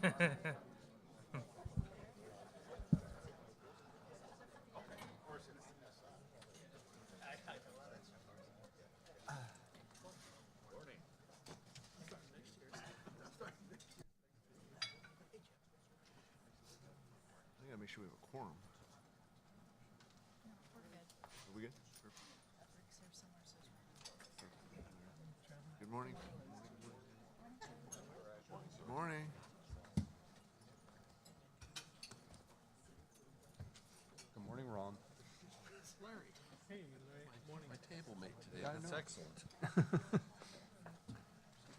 I gotta make sure we have a quorum. Are we good? Good morning. Good morning. Good morning, Ron. Larry. Hey, Larry. Morning. My table mate today. Yeah, I That's know. excellent. You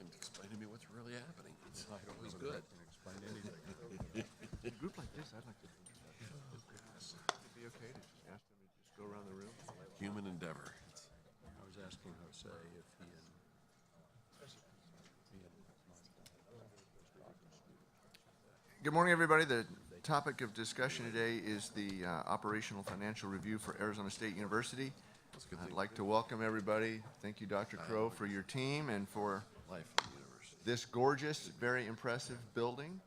can explain to me what's really happening. It's always good. Explain anything. In a group like this, I'd like to. It'd be okay to just ask them to just go around the room. Human endeavor. I was asking Jose if he and Good morning, everybody. The topic of discussion today is the operational financial review for Arizona State University. That's a good I'd thing. like to welcome everybody. Thank you, Dr. Crow, for your team and for Life in the university. this gorgeous, very impressive building.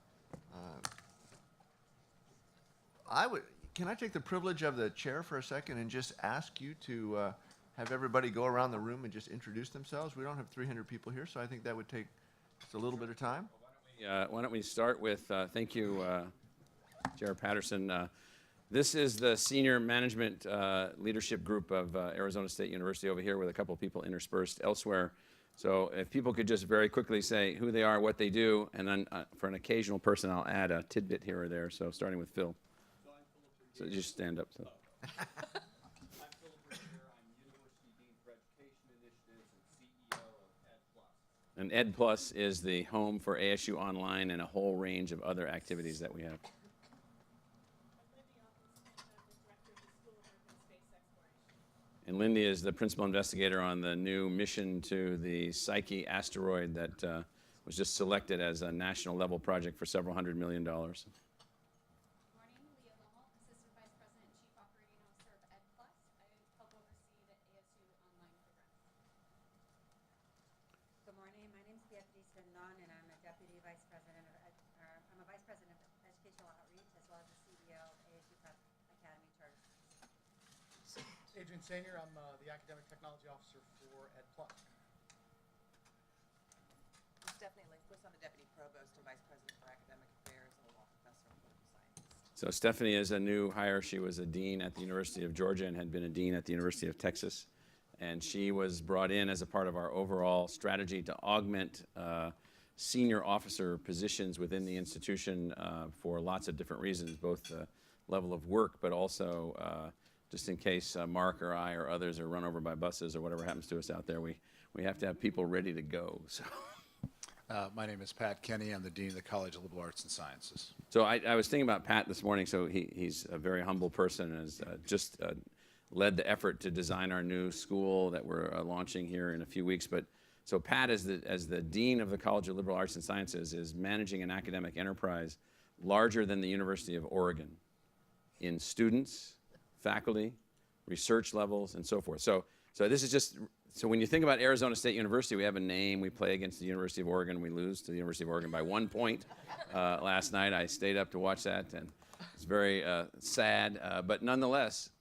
Can I take the privilege of the chair for a second and just ask you to have everybody go around the room and just introduce themselves? We don't have 300 people here, so I think that would take just a little bit of time. Why don't we start with, thank you, Jared Patterson. This is the senior management leadership group of Arizona State University over here with a couple of people interspersed elsewhere. So if people could just very quickly say who they are, what they do, and then for an occasional person, I'll add a tidbit here or there. So starting with Phil. So just stand up. So. I'm Philip Richter. I'm University Dean for Education Initiatives and CEO of EdPlus. And EdPlus is the home for ASU Online and a whole range of other activities that we have. And Lindy is the principal investigator on the new mission to the Psyche asteroid that was just selected as a national level project for several $100 million. And I'm a Deputy Vice President of I'm a Vice President of Educational Outreach as well as the CEO of ASU Prep Academy Charter Schools. Adrian Senior. I'm the Academic Technology Officer for EdPlus. Stephanie Lindquist. I'm the Deputy Provost and Vice President for Academic Affairs and a law professor of political science. So Stephanie is a new hire. She was a dean at the University of Georgia and had been a dean at the University of Texas. And she was brought in as a part of our overall strategy to augment senior officer positions within the institution for lots of different reasons, both the level of work, but also just in case Mark or I or others are run over by buses or whatever happens to us out there, we have to have people ready to go. So. my name is Pat Kenny. I'm the Dean of the College of Liberal Arts and Sciences. So I was thinking about Pat this morning. So he's a very humble person and has just led the effort to design our new school that we're launching here in a few weeks. But so Pat, as the Dean of the College of Liberal Arts and Sciences, is managing an academic enterprise larger than the University of Oregon in students, faculty, research levels, and so forth. So this is just, so when you think about Arizona State University, we have a name. We play against the University of Oregon. We lose to the University of Oregon by 1 point last night. I stayed up to watch that, and it's very sad. But nonetheless,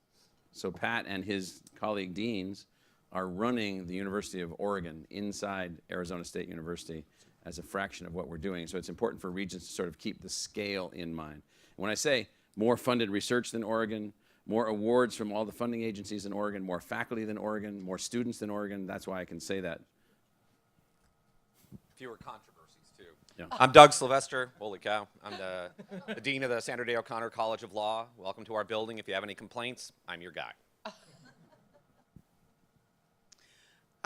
so Pat and his colleague deans are running the University of Oregon inside Arizona State University as a fraction of what we're doing. So it's important for Regents to sort of keep the scale in mind. When I say more funded research than Oregon, more awards from all the funding agencies in Oregon, more faculty than Oregon, more students than Oregon, that's why I can say that. Fewer controversies, too. Yeah. I'm Doug Sylvester. Holy cow. I'm the Dean of the Sandra Day O'Connor College of Law. Welcome to our building. If you have any complaints, I'm your guy.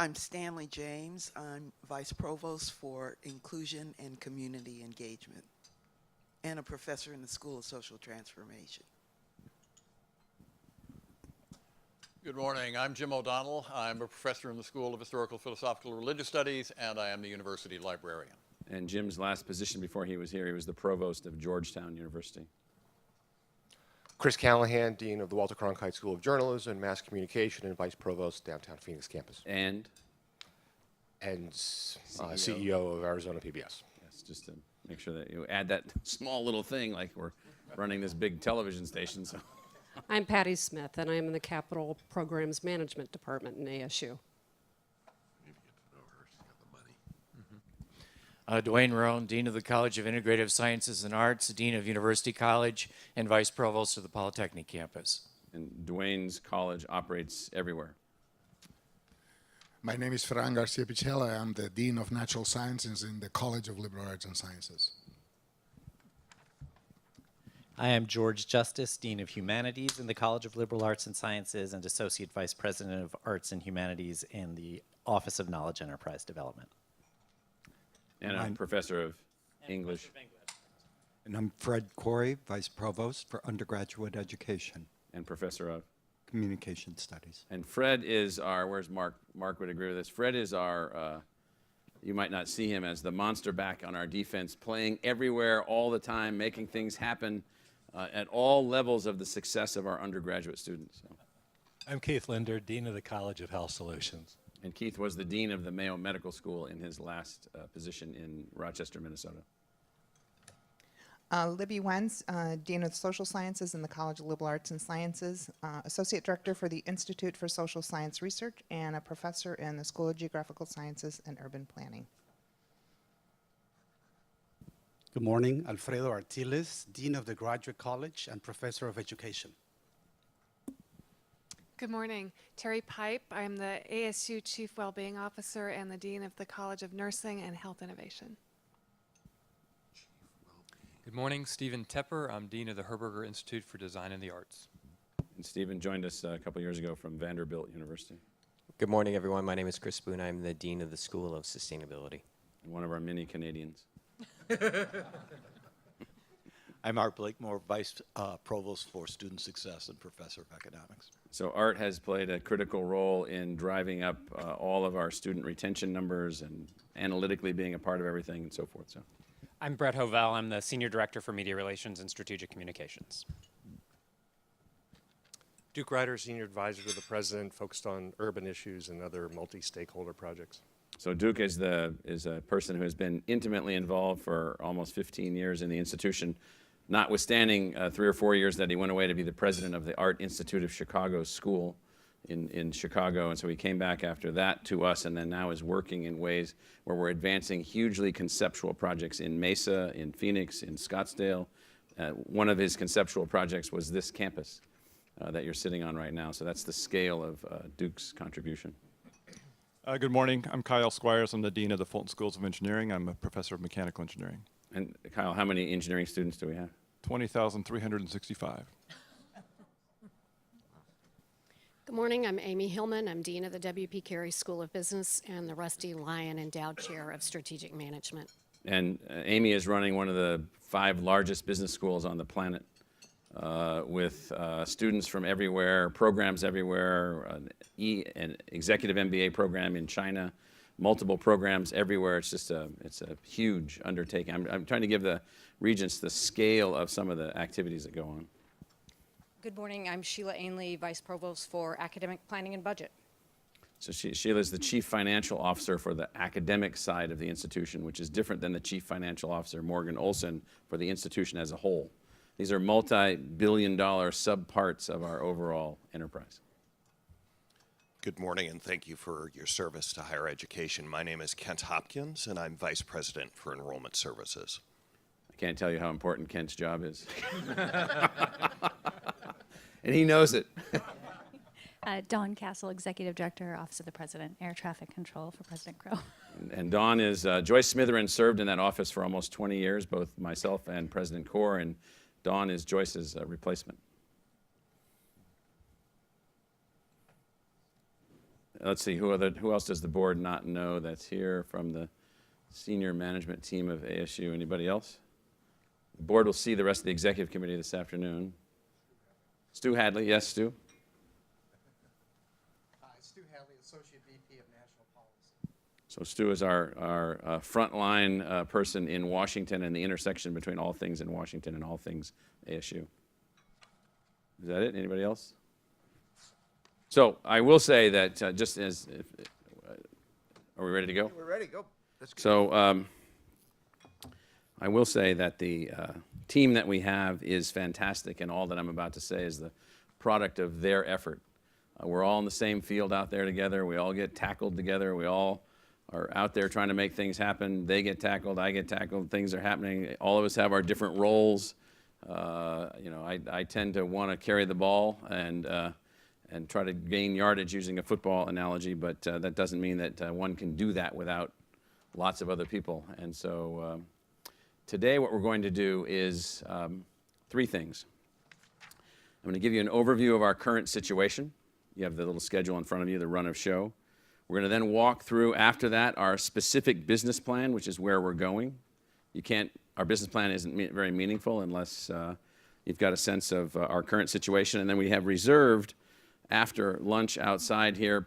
I'm Stanley James. I'm Vice Provost for Inclusion and Community Engagement and a professor in the School of Social Transformation. Good morning. I'm Jim O'Donnell. I'm a professor in the School of Historical, Philosophical, and Religious Studies, and I am the university librarian. And Jim's last position before he was here, he was the provost of Georgetown University. Chris Callahan, Dean of the Walter Cronkite School of Journalism and Mass Communication and Vice Provost, Downtown Phoenix Campus. And CEO of Arizona PBS. Yes, just to make sure that you add that small little thing like we're running this big television station. So. I'm Patty Smith, and I'm in the Capital Programs Management Department in ASU. Dwayne Roan, Dean of the College of Integrative Sciences and Arts, Dean of University College, and Vice Provost of the Polytechnic campus. And Dwayne's college operates everywhere. My name is Ferran Garcia Pichella. I'm the Dean of Natural Sciences in the College of Liberal Arts and Sciences. I am George Justice, Dean of Humanities in the College of Liberal Arts and Sciences and Associate Vice President of Arts and Humanities in the Office of Knowledge Enterprise Development. And a professor of English. And I'm Fred Corey, Vice Provost for Undergraduate Education, And professor of. Communication Studies. And Fred is our, where's Mark? Mark would agree with this. Fred is our, you might not see him as the monster back on our defense, playing everywhere all the time, making things happen at all levels of the success of our undergraduate students. So. I'm Keith Linder, Dean of the College of Health Solutions. And Keith was the dean of the Mayo Medical School in his last position in Rochester, Minnesota. Libby Wenz, Dean of Social Sciences in the College of Liberal Arts and Sciences, Associate Director for the Institute for Social Science Research, and a professor in the School of Geographical Sciences and Urban Planning. Good morning, Alfredo Artiles, Dean of the Graduate College and Professor of Education. Good morning, Terry Pipe. I'm the ASU Chief Wellbeing Officer and the Dean of the College of Nursing and Health Innovation. Good morning, Stephen Tepper. I'm Dean of the Herberger Institute for Design and the Arts. And Stephen joined us a couple years ago from Vanderbilt University. Good morning, everyone. My name is Chris Boone. I'm the Dean of the School of Sustainability. And one of our many Canadians. I'm Art Blakemore, Vice Provost for Student Success and Professor of Economics. So Art has played a critical role in driving up all of our student retention numbers and analytically being a part of everything and so forth. So. I'm Brett Hovell. I'm the Senior Director for Media Relations and Strategic Communications. Duke Ryder, Senior Advisor to the President, focused on urban issues and other multi-stakeholder projects. So Duke is a person who has been intimately involved for almost 15 years in the institution, notwithstanding 3 or 4 years that he went away to be the president of the Art Institute of Chicago School in Chicago. And so he came back after that to us and then now is working in ways where we're advancing hugely conceptual projects in Mesa, in Phoenix, in Scottsdale. One of his conceptual projects was this campus that you're sitting on right now. So that's the scale of Duke's contribution. Good morning. I'm Kyle Squires. I'm the Dean of the Fulton Schools of Engineering. I'm a Professor of Mechanical Engineering. And Kyle, how many engineering students do we have? 20,365. Good morning, I'm Amy Hillman. I'm Dean of the W.P. Carey School of Business and the Rusty Lyon Endowed Chair of Strategic Management. And Amy is running one of the 5 largest business schools on the planet with students from everywhere, programs everywhere, an executive MBA program in China, multiple programs everywhere. It's just it's a huge undertaking. I'm trying to give the regents the scale of some of the activities that go on. Good morning. I'm Sheila Ainley, Vice Provost for Academic Planning and Budget. So Sheila is the Chief Financial Officer for the academic side of the institution, which is different than the Chief Financial Officer, Morgan Olson, for the institution as a whole. These are multi-billion-dollar subparts of our overall enterprise. Good morning, and thank you for your service to higher education. My name is Kent Hopkins, and I'm Vice President for Enrollment Services. I can't tell you how important Kent's job is. And he knows it. Dawn Castle, Executive Director, Office of the President, Air Traffic Control for President Crow. And Dawn is, Joyce Smitherin served in that office for almost 20 years, both myself and President Kaur, and Dawn is Joyce's replacement. Let's see, who else does the board not know that's here from the senior management team of ASU? Anybody else? The board will see the rest of the executive committee this afternoon. Stu Hadley, yes, Stu? Stu Hadley, Associate VP of National Policy. So Stu is our frontline person in Washington and the intersection between all things in Washington and all things ASU. Is that it? Anybody else? So I will say that just as, are we ready to go? We're ready, go. Let's go. So I will say that the team that we have is fantastic, and all that I'm about to say is the product of their effort. We're all in the same field out there together. We all get tackled together. We all are out there trying to make things happen. They get tackled, I get tackled, things are happening. All of us have our different roles. I tend to want to carry the ball and try to gain yardage using a football analogy, but that doesn't mean that one can do that without lots of other people. And so today what we're going to do is three things. I'm going to give you an overview of our current situation. You have the little schedule in front of you, the run of show. We're going to then walk through, after that, our specific business plan, which is where we're going. Our business plan isn't very meaningful unless you've got a sense of our current situation. And then we have reserved, after lunch outside here,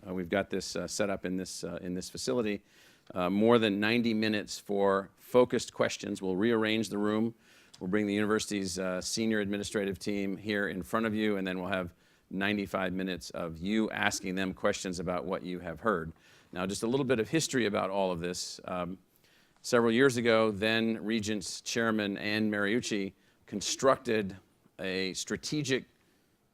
we've got this set up in this facility, more than 90 minutes for focused questions. We'll rearrange the room. We'll bring the university's senior administrative team here in front of you, and then we'll have 95 minutes of you asking them questions about what you have heard. Now, just a little bit of history about all of this. Several years ago, then Regents Chairman Ann Mariucci constructed a strategic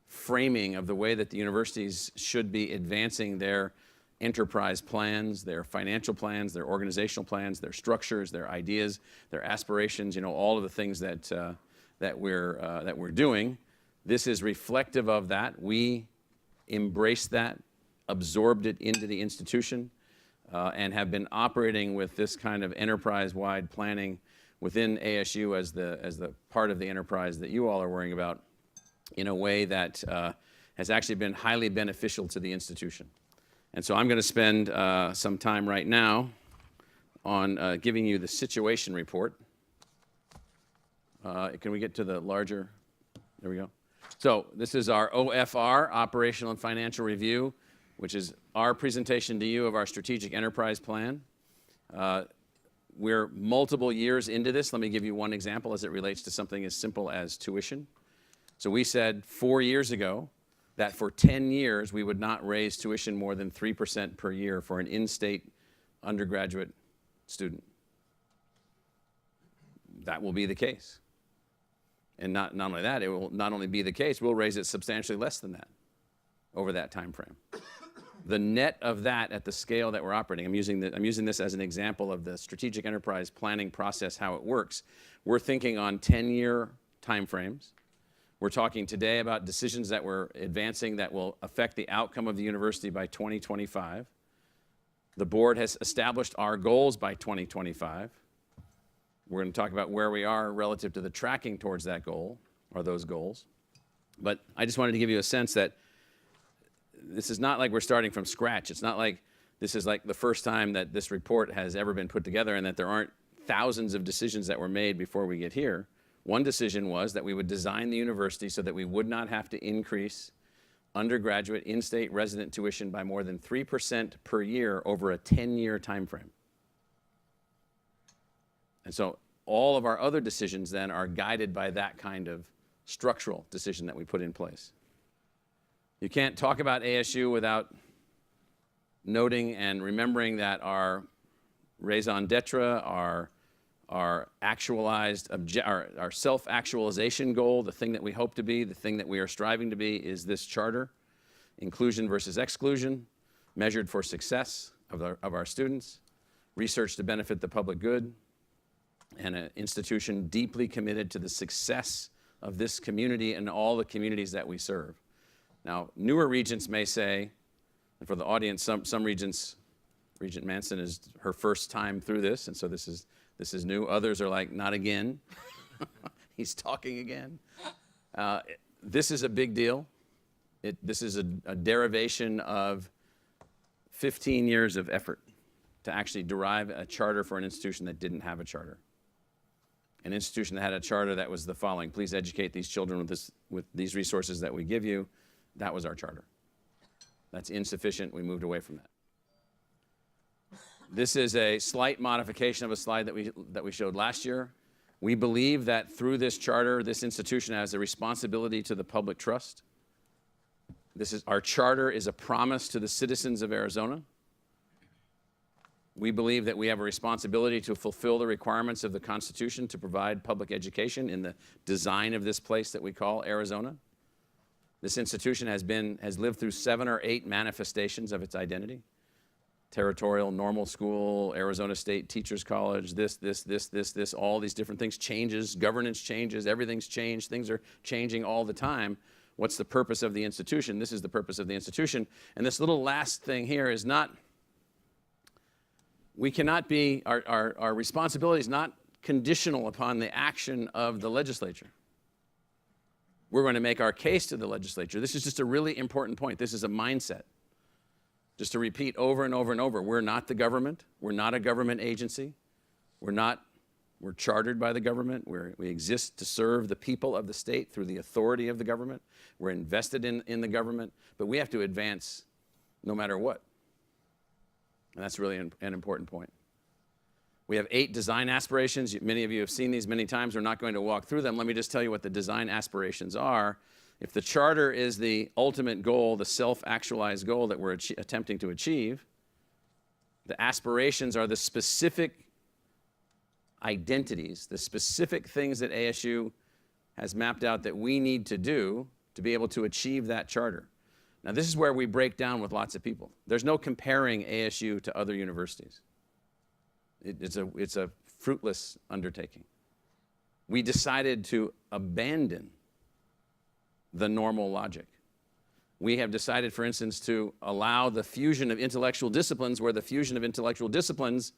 framing of the way that the universities should be advancing their enterprise plans, their financial plans, their organizational plans, their structures, their ideas, their aspirations, all of the things that we're doing. This is reflective of that. We embraced that, absorbed it into the institution, and have been operating with this kind of enterprise-wide planning within ASU as the part of the enterprise that you all are worrying about in a way that has actually been highly beneficial to the institution. And so I'm going to spend some time right now on giving you the situation report. Can we get to the larger? There we go. So this is our OFR, Operational and Financial Review, which is our presentation to you of our strategic enterprise plan. We're multiple years into this. Let me give you one example as it relates to something as simple as tuition. So we said 4 years ago that for 10 years we would not raise tuition more than 3% per year for an in-state undergraduate student. That will be the case. And not only that, it will not only be the case, we'll raise it substantially less than that over that time frame. The net of that at the scale that we're operating, I'm using this as an example of the strategic enterprise planning process, how it works. We're thinking on 10-year time frames. We're talking today about decisions that we're advancing that will affect the outcome of the university by 2025. The board has established our goals by 2025. We're going to talk about where we are relative to the tracking towards that goal, or those goals. But I just wanted to give you a sense that this is not like we're starting from scratch. It's not like this is like the first time that this report has ever been put together and that there aren't thousands of decisions that were made before we get here. One decision was that we would design the university so that we would not have to increase undergraduate in-state resident tuition by more than 3% per year over a 10-year time frame. And so all of our other decisions then are guided by that kind of structural decision that we put in place. You can't talk about ASU without noting and remembering that our raison d'etre, our actualized, our self-actualization goal, the thing that we hope to be, the thing that we are striving to be, is this charter: inclusion versus exclusion, measured for success of our students, research to benefit the public good, and an institution deeply committed to the success of this community and all the communities that we serve. Now, newer regents may say, and for the audience, some regents, Regent Manson is her first time through this, and so this is new. Others are like, not again. He's talking again. This is a big deal. This is a derivation of 15 years of effort to actually derive a charter for an institution that didn't have a charter. An institution that had a charter that was the following: please educate these children with these resources that we give you. That was our charter. That's insufficient. We moved away from that. This is a slight modification of a slide that we showed last year. We believe that through this charter, this institution has a responsibility to the public trust. Our charter is a promise to the citizens of Arizona. We believe that we have a responsibility to fulfill the requirements of the Constitution to provide public education in the design of this place that we call Arizona. This institution has lived through 7 or 8 manifestations of its identity. Territorial, normal school, Arizona State Teachers College, this, all these different things, changes, governance changes, everything's changed, things are changing all the time. What's the purpose of the institution? This is the purpose of the institution. And this little last thing here is not, we cannot be, our responsibility is not conditional upon the action of the legislature. We're going to make our case to the legislature. This is just a really important point. This is a mindset. Just to repeat over and over and over, we're not the government. We're not a government agency. We're chartered by the government. We exist to serve the people of the state through the authority of the government. We're invested in the government, but we have to advance no matter what. And that's really an important point. We have 8 design aspirations. Many of you have seen these many times. We're not going to walk through them. Let me just tell you what the design aspirations are. If the charter is the ultimate goal, the self-actualized goal that we're attempting to achieve, the aspirations are the specific identities, the specific things that ASU has mapped out that we need to do to be able to achieve that charter. Now, this is where we break down with lots of people. There's no comparing ASU to other universities. It's a fruitless undertaking. We decided to abandon the normal logic. We have decided, for instance, to allow the fusion of intellectual disciplines, where the fusion of intellectual disciplines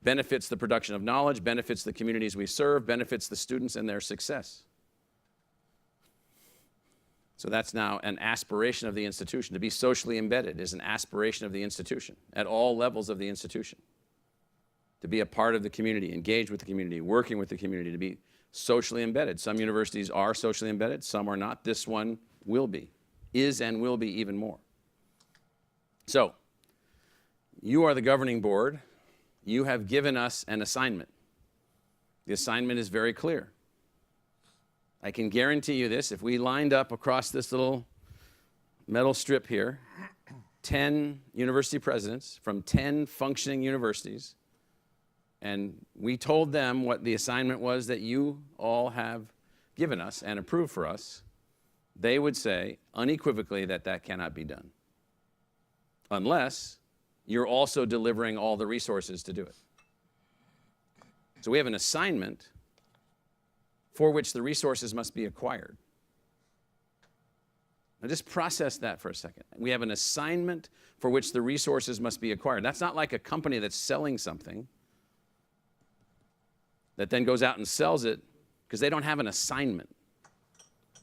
benefits the production of knowledge, benefits the communities we serve, benefits the students and their success. So that's now an aspiration of the institution. To be socially embedded is an aspiration of the institution at all levels of the institution. To be a part of the community, engage with the community, working with the community, to be socially embedded. Some universities are socially embedded, some are not. This one will be, is and will be even more. So, you are the governing board. You have given us an assignment. The assignment is very clear. I can guarantee you this, if we lined up across this little metal strip here, 10 university presidents from 10 functioning universities, and we told them what the assignment was that you all have given us and approved for us, they would say unequivocally that that cannot be done, unless you're also delivering all the resources to do it. So we have an assignment for which the resources must be acquired. Now just process that for a second. We have an assignment for which the resources must be acquired. That's not like a company that's selling something that then goes out and sells it because they don't have an assignment.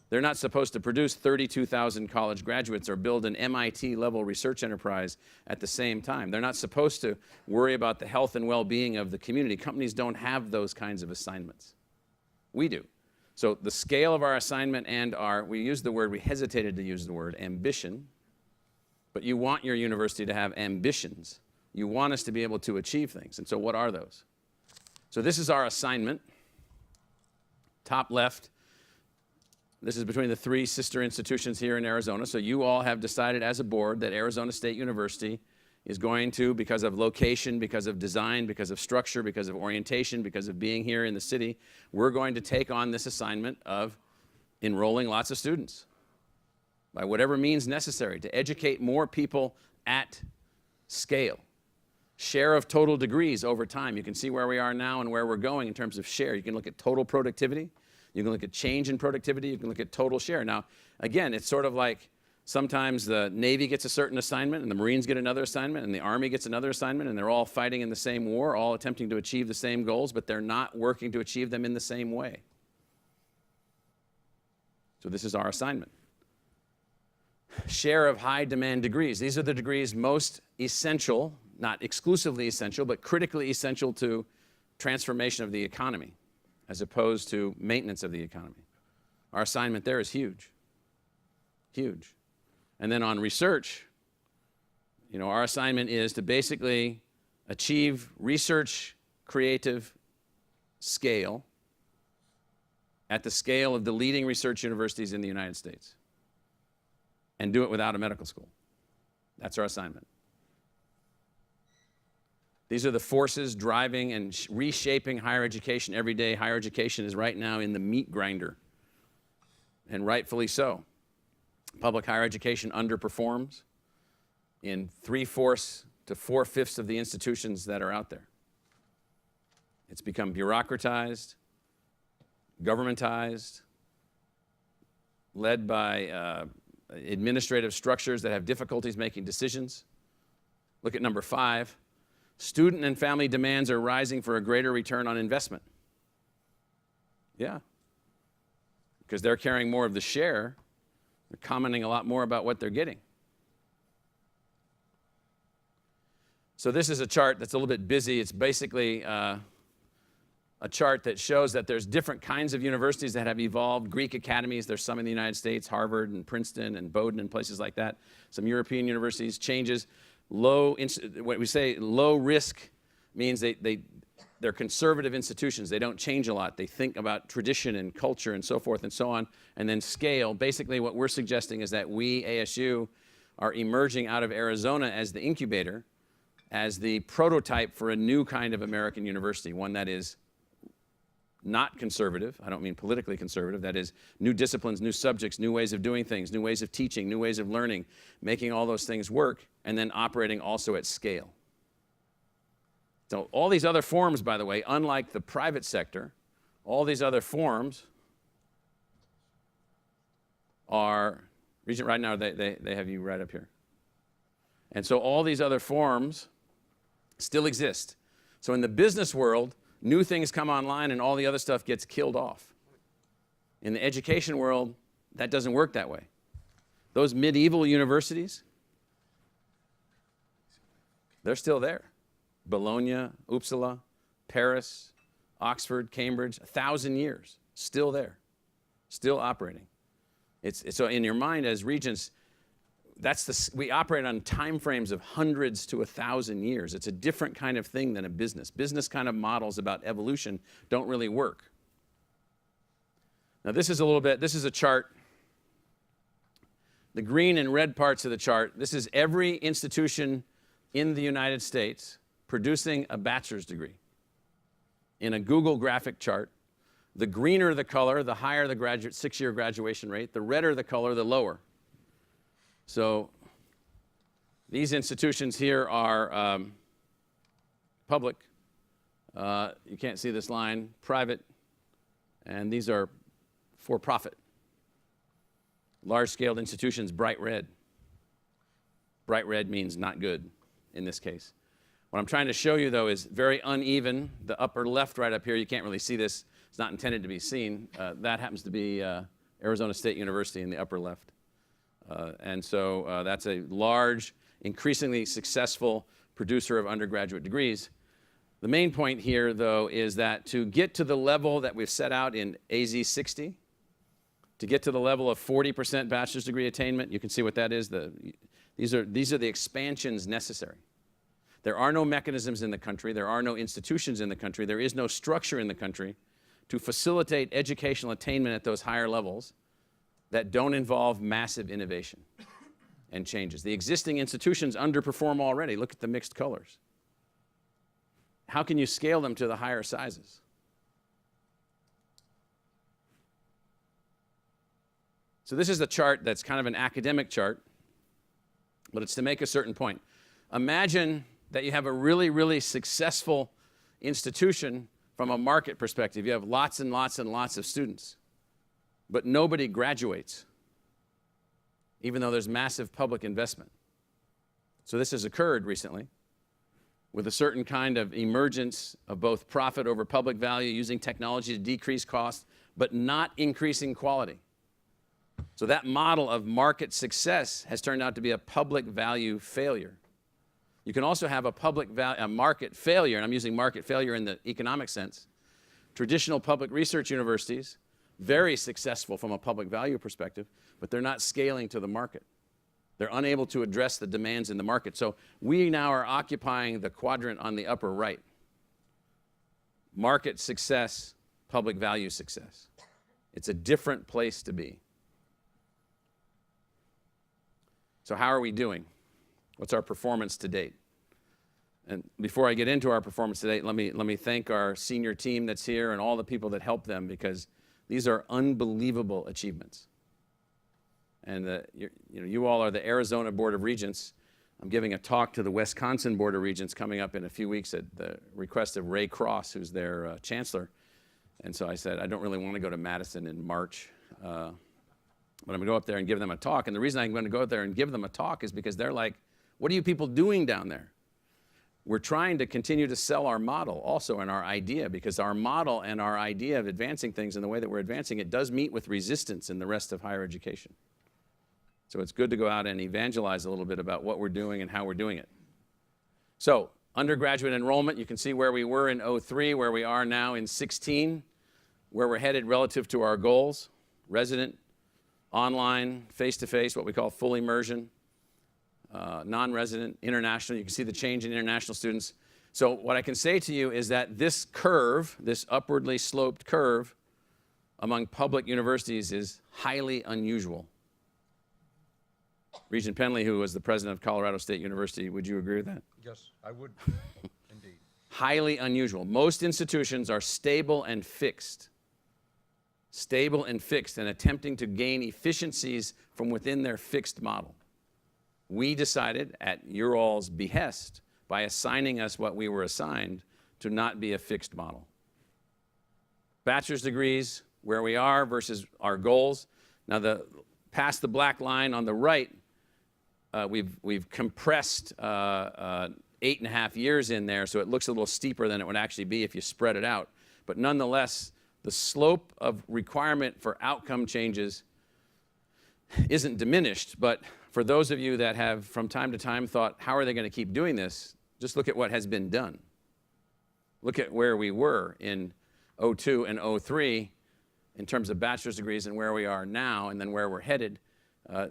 They're not supposed to produce 32,000 college graduates or build an MIT-level research enterprise at the same time. They're not supposed to worry about the health and well-being of the community. Companies don't have those kinds of assignments. We do. So the scale of our assignment and we hesitated to use the word ambition, but you want your university to have ambitions. You want us to be able to achieve things. And so what are those? So this is our assignment. Top left, this is between the 3 sister institutions here in Arizona. So you all have decided as a board that Arizona State University is going to, because of location, because of design, because of structure, because of orientation, because of being here in the city, we're going to take on this assignment of enrolling lots of students by whatever means necessary to educate more people at scale. Share of total degrees over time. You can see where we are now and where we're going in terms of share. You can look at total productivity. You can look at change in productivity. You can look at total share. Now, again, it's sort of like sometimes the Navy gets a certain assignment and the Marines get another assignment and the Army gets another assignment, and they're all fighting in the same war, all attempting to achieve the same goals, but they're not working to achieve them in the same way. So this is our assignment. Share of high demand degrees. These are the degrees most essential, not exclusively essential, but critically essential to transformation of the economy as opposed to maintenance of the economy. Our assignment there is huge. Huge. And then on research, our assignment is to basically achieve research creative scale at the scale of the leading research universities in the United States and do it without a medical school. That's our assignment. These are the forces driving and reshaping higher education every day. Higher education is right now in the meat grinder, and rightfully so. Public higher education underperforms in 3/4 to 4/5 of the institutions that are out there. It's become bureaucratized, governmentized, led by administrative structures that have difficulties making decisions. Look at number 5. Student and family demands are rising for a greater return on investment. Yeah. Because they're carrying more of the share. They're commenting a lot more about what they're getting. So this is a chart that's a little bit busy. It's basically a chart that shows that there's different kinds of universities that have evolved. Greek academies, there's some in the United States, Harvard and Princeton and Bowdoin and places like that. Some European universities, changes. What we say low risk means they're conservative institutions. They don't change a lot. They think about tradition and culture and so forth and so on, and then scale. Basically, what we're suggesting is that we, ASU, are emerging out of Arizona as the incubator, as the prototype for a new kind of American university, one that is not conservative. I don't mean politically conservative. That is new disciplines, new subjects, new ways of doing things, new ways of teaching, new ways of learning, making all those things work, and then operating also at scale. So all these other forms, by the way, unlike the private sector, all these other forms are, Regent, right now they have you right up here. And so all these other forms still exist. So in the business world, new things come online and all the other stuff gets killed off. In the education world, that doesn't work that way. Those medieval universities, they're still there. Bologna, Uppsala, Paris, Oxford, Cambridge, 1,000 years, still there, still operating. So in your mind as regents, we operate on time frames of hundreds to 1,000 years. It's a different kind of thing than a business. Business kind of models about evolution don't really work. Now this is a chart. The green and red parts of the chart, this is every institution in the United States producing a bachelor's degree in a Google graphic chart. The greener the color, the higher the 6-year graduation rate. The redder the color, the lower. So these institutions here are public. You can't see this line. Private. And these are for-profit. Large-scale institutions, bright red. Bright red means not good in this case. What I'm trying to show you, though, is very uneven. The upper left right up here, you can't really see this. It's not intended to be seen. That happens to be Arizona State University in the upper left. And so that's a large, increasingly successful producer of undergraduate degrees. The main point here, though, is that to get to the level that we've set out in AZ 60, to get to the level of 40% bachelor's degree attainment, you can see what that is. These are the expansions necessary. There are no mechanisms in the country. There are no institutions in the country. There is no structure in the country to facilitate educational attainment at those higher levels that don't involve massive innovation and changes. The existing institutions underperform already. Look at the mixed colors. How can you scale them to the higher sizes? So this is a chart that's kind of an academic chart, but it's to make a certain point. Imagine that you have a really, really successful institution from a market perspective. You have lots and lots and lots of students, but nobody graduates, even though there's massive public investment. So this has occurred recently with a certain kind of emergence of both profit over public value, using technology to decrease cost, but not increasing quality. So that model of market success has turned out to be a public value failure. You can also have a market failure, and I'm using market failure in the economic sense. Traditional public research universities, very successful from a public value perspective, but they're not scaling to the market. They're unable to address the demands in the market. So we now are occupying the quadrant on the upper right. Market success, public value success. It's a different place to be. So how are we doing? What's our performance to date? And before I get into our performance today, let me thank our senior team that's here and all the people that help them, because these are unbelievable achievements. And you all are the Arizona Board of Regents. I'm giving a talk to the Wisconsin Board of Regents coming up in a few weeks at the request of Ray Cross, who's their chancellor. And so I said, I don't really want to go to Madison in March, but I'm going to go up there and give them a talk. And the reason I'm going to go up there and give them a talk is because they're like, what are you people doing down there? We're trying to continue to sell our model also and our idea, because our model and our idea of advancing things in the way that we're advancing it does meet with resistance in the rest of higher education. So it's good to go out and evangelize a little bit about what we're doing and how we're doing it. So undergraduate enrollment, you can see where we were in 03, where we are now in 16, where we're headed relative to our goals: resident, online, face-to-face, what we call full immersion, non-resident, international. You can see the change in international students. So what I can say to you is that this curve, this upwardly sloped curve among public universities, is highly unusual. Regent Penley, who was the president of Colorado State University, would you agree with that? Yes, I would, indeed. Highly unusual. Most institutions are stable and fixed. Stable and fixed, and attempting to gain efficiencies from within their fixed model. We decided, at your all's behest, by assigning us what we were assigned, to not be a fixed model. Bachelor's degrees, where we are versus our goals. Now, past the black line on the right, we've compressed 8.5 years in there, so it looks a little steeper than it would actually be if you spread it out. But nonetheless, the slope of requirement for outcome changes isn't diminished. But for those of you that have from time to time thought, how are they going to keep doing this? Just look at what has been done. Look at where we were in 02 and 03 in terms of bachelor's degrees, and where we are now, and then where we're headed.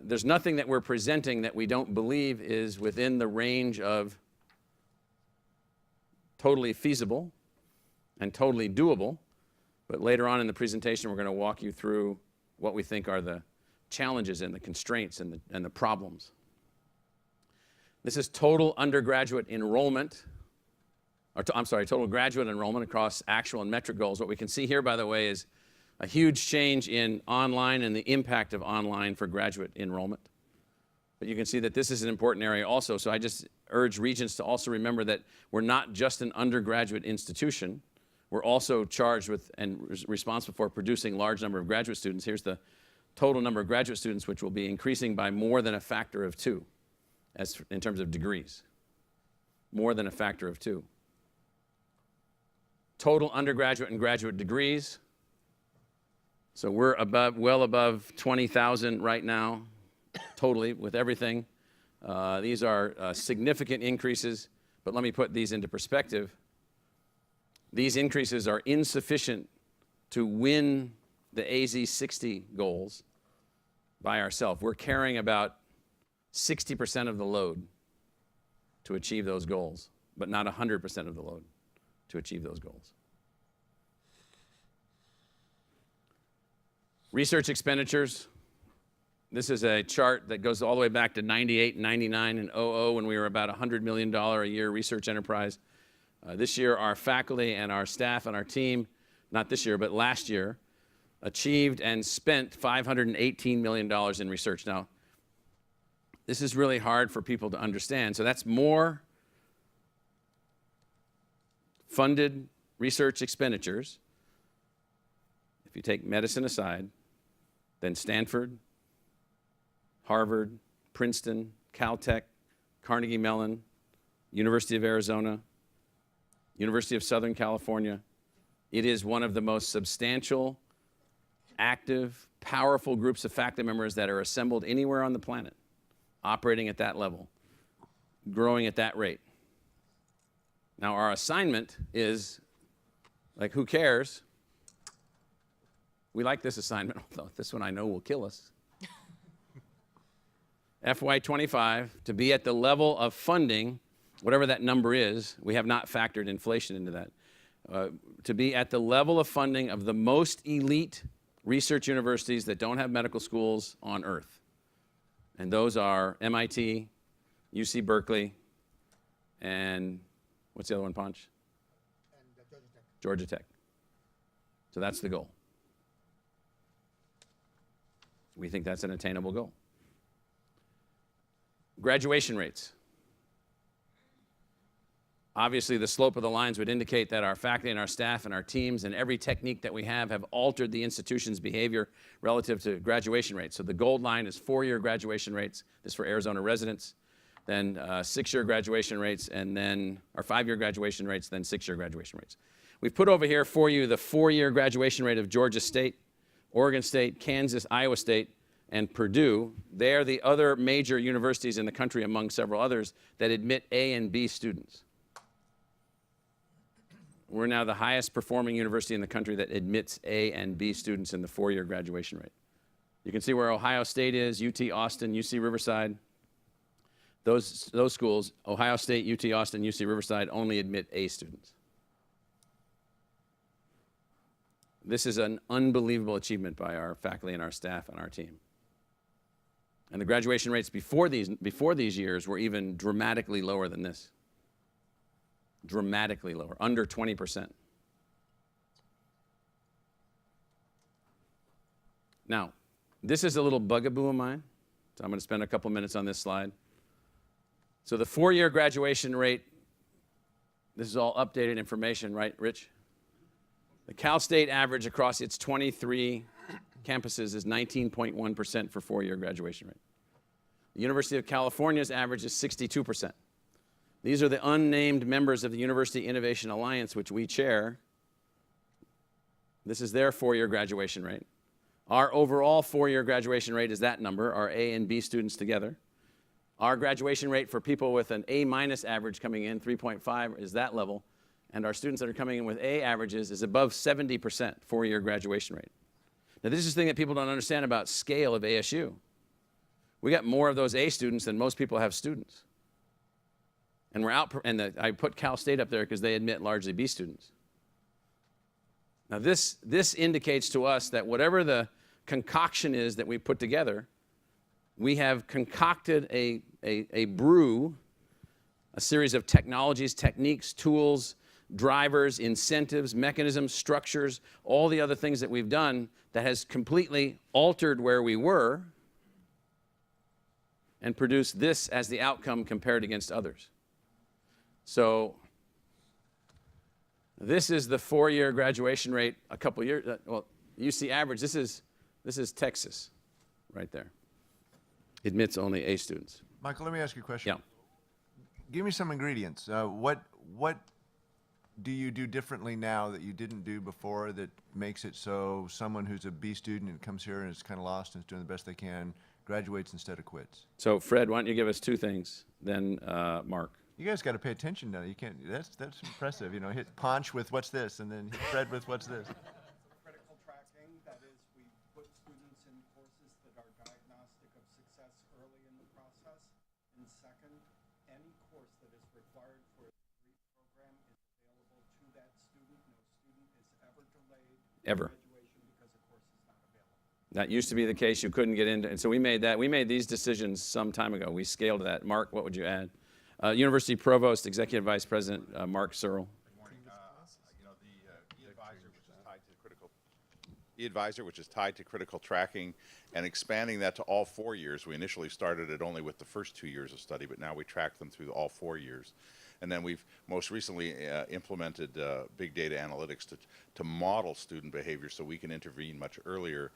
There's nothing that we're presenting that we don't believe is within the range of totally feasible and totally doable. But later on in the presentation, we're going to walk you through what we think are the challenges and the constraints and the problems. This is total undergraduate enrollment, total graduate enrollment across actual and metric goals. What we can see here, by the way, is a huge change in online and the impact of online for graduate enrollment. But you can see that this is an important area also. So I just urge Regents to also remember that we're not just an undergraduate institution. We're also charged with and responsible for producing a large number of graduate students. Here's the total number of graduate students, which will be increasing by more than a factor of 2 in terms of degrees. More than a factor of 2. Total undergraduate and graduate degrees. So we're well above 20,000 right now, totally, with everything. These are significant increases, but let me put these into perspective. These increases are insufficient to win the AZ 60 goals by ourselves. We're carrying about 60% of the load to achieve those goals, but not 100% of the load to achieve those goals. Research expenditures. This is a chart that goes all the way back to 98, 99, and 00, when we were about $100 million a year research enterprise. This year, our faculty and our staff and our team, not this year, but last year, achieved and spent $518 million in research. Now, this is really hard for people to understand. So that's more funded research expenditures, if you take medicine aside, than Stanford, Harvard, Princeton, Caltech, Carnegie Mellon, University of Arizona, University of Southern California. It is one of the most substantial, active, powerful groups of faculty members that are assembled anywhere on the planet, operating at that level, growing at that rate. Now, our assignment is, like, who cares? We like this assignment, although this one I know will kill us. FY25, to be at the level of funding, whatever that number is, we have not factored inflation into that, to be at the level of funding of the most elite research universities that don't have medical schools on earth. And those are MIT, UC Berkeley, and What's the other one, Ponch? Georgia Tech. So that's the goal. We think that's an attainable goal. Graduation rates. Obviously, the slope of the lines would indicate that our faculty and our staff and our teams and every technique that we have altered the institution's behavior relative to graduation rates. So the gold line is 4-year graduation rates. This is for Arizona residents. Then 6-year graduation rates, and then our 5-year graduation rates, then 6-year graduation rates. We've put over here for you the 4-year graduation rate of Georgia State, Oregon State, Kansas, Iowa State, and Purdue. They're the other major universities in the country, among several others, that admit A and B students. We're now the highest performing university in the country that admits A and B students in the 4-year graduation rate. You can see where Ohio State is, UT Austin, UC Riverside. Those schools, Ohio State, UT Austin, UC Riverside, only admit A students. This is an unbelievable achievement by our faculty and our staff and our team. And the graduation rates before these years were even dramatically lower than this. Dramatically lower, under 20%. Now, this is a little bugaboo of mine, so I'm going to spend a couple minutes on this slide. So the 4-year graduation rate, this is all updated information, right, Rich? The Cal State average across its 23 campuses is 19.1% for 4-year graduation rate. The University of California's average is 62%. These are the unnamed members of the University Innovation Alliance, which we chair. This is their 4-year graduation rate. Our overall 4-year graduation rate is that number, our A and B students together. Our graduation rate for people with an A- average coming in, 3.5, is that level. And our students that are coming in with A averages is above 70% 4-year graduation rate. Now, this is the thing that people don't understand about scale of ASU. We got more of those A students than most people have students. And we're out, I put Cal State up there because they admit largely B students. Now, this indicates to us that whatever the concoction is that we put together, we have concocted a brew, a series of technologies, techniques, tools, drivers, incentives, mechanisms, structures, all the other things that we've done that has completely altered where we were and produced this as the outcome compared against others. So this is the 4-year graduation rate a couple years, well, UC average, this is Texas right there. Admits only A students. Michael, let me ask you a question. Yeah. Give me some ingredients. What do you do differently now that you didn't do before that makes it so someone who's a B student and comes here and is kind of lost and is doing the best they can graduates instead of quits? So Fred, why don't you give us 2 things, then Mark. You guys got to pay attention now. You can't. That's impressive. You know, hit Ponch with what's this, and then hit Fred with what's this. Critical tracking, that is, we put students in courses that are diagnostic of success early in the process. And second, any course that is required for a degree program is available to that student. No student is ever delayed graduation because a course is not available. That used to be the case. You couldn't get into, and so we made these decisions some time ago. We scaled that. Mark, what would you add? University Provost, Executive Vice President Mark Searle. Good morning. You know, the e-advisor, which is tied to critical e-advisor, which is tied to critical tracking, and expanding that to all 4 years. We initially started it only with the first 2 years of study, but now we track them through all 4 years. And then we've most recently implemented big data analytics to model student behavior so we can intervene much earlier,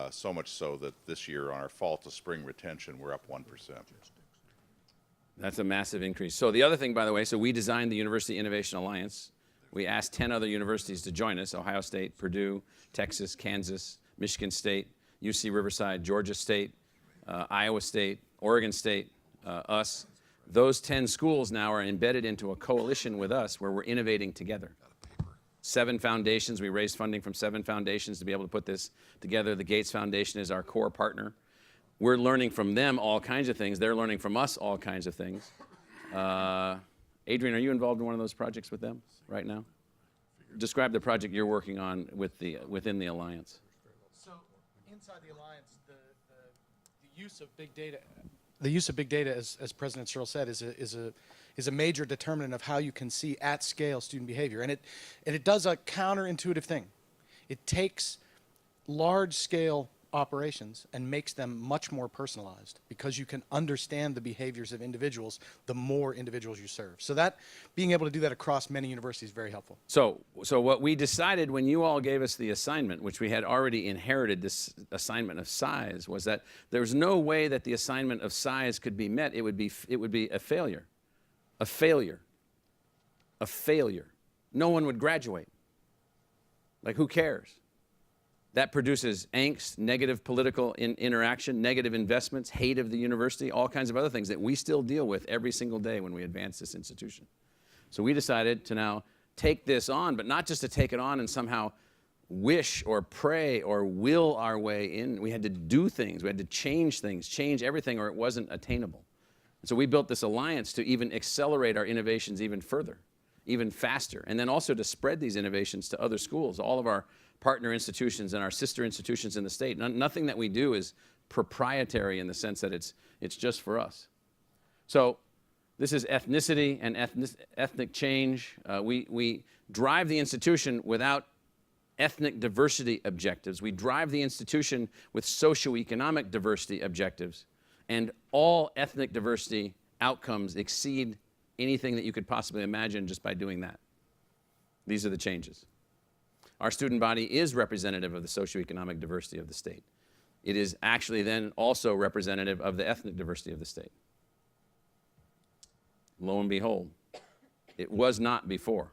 so much so that this year on our fall to spring retention, we're up 1%. That's a massive increase. So the other thing, by the way, so we designed the University Innovation Alliance. We asked 10 other universities to join us: Ohio State, Purdue, Texas, Kansas, Michigan State, UC Riverside, Georgia State, Iowa State, Oregon State, us. Those 10 schools now are embedded into a coalition with us where we're innovating together. 7 foundations. We raised funding from 7 foundations to be able to put this together. The Gates Foundation is our core partner. We're learning from them all kinds of things. They're learning from us all kinds of things. Adrian, are you involved in one of those projects with them right now? Describe the project you're working on within the Alliance. So inside the Alliance, the use of big data the use of big data, as President Searle said, is a major determinant of how you can see at scale student behavior. And it does a counterintuitive thing. It takes large scale operations and makes them much more personalized because you can understand the behaviors of individuals the more individuals you serve. So that being able to do that across many universities is very helpful. So what we decided when you all gave us the assignment, which we had already inherited this assignment of size, was that there's no way that the assignment of size could be met. It would be a failure. A failure. A failure. No one would graduate. Like, who cares? That produces angst, negative political interaction, negative investments, hate of the university, all kinds of other things that we still deal with every single day when we advance this institution. So we decided to now take this on, but not just to take it on and somehow wish or pray or will our way in. We had to do things. We had to change things, change everything, or it wasn't attainable. And so we built this alliance to even accelerate our innovations even further, even faster, and then also to spread these innovations to other schools, all of our partner institutions and our sister institutions in the state. Nothing that we do is proprietary in the sense that it's just for us. So this is ethnicity and ethnic change. We drive the institution without ethnic diversity objectives. We drive the institution with socioeconomic diversity objectives. And all ethnic diversity outcomes exceed anything that you could possibly imagine just by doing that. These are the changes. Our student body is representative of the socioeconomic diversity of the state. It is actually then also representative of the ethnic diversity of the state. Lo and behold, it was not before,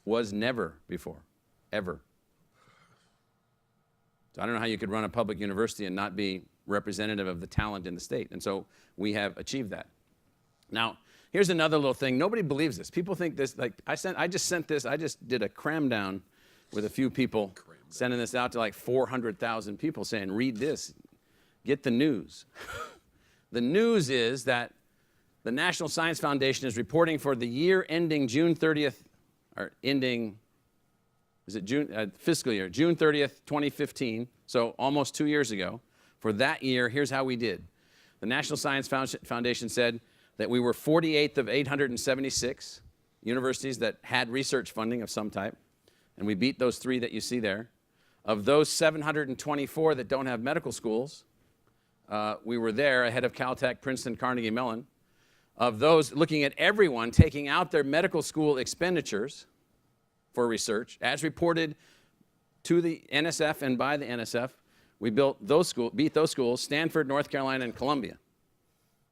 was never before, ever. So I don't know how you could run a public university and not be representative of the talent in the state. And so we have achieved that. Now, here's another little thing. Nobody believes this. People think this, like, I just did a cram down with a few people, sending this out to like 400,000 people saying, read this, get the news. The news is that the National Science Foundation is reporting for the year ending June 30th, or ending, is it June, fiscal year, June 30th, 2015, so almost 2 years ago. For that year, here's how we did. The National Science Foundation said that we were 48th of 876 universities that had research funding of some type. And we beat those 3 that you see there. Of those 724 that don't have medical schools, we were there ahead of Caltech, Princeton, Carnegie Mellon. Of those, looking at everyone taking out their medical school expenditures for research, as reported to the NSF and by the NSF, we beat those schools, Stanford, North Carolina, and Columbia.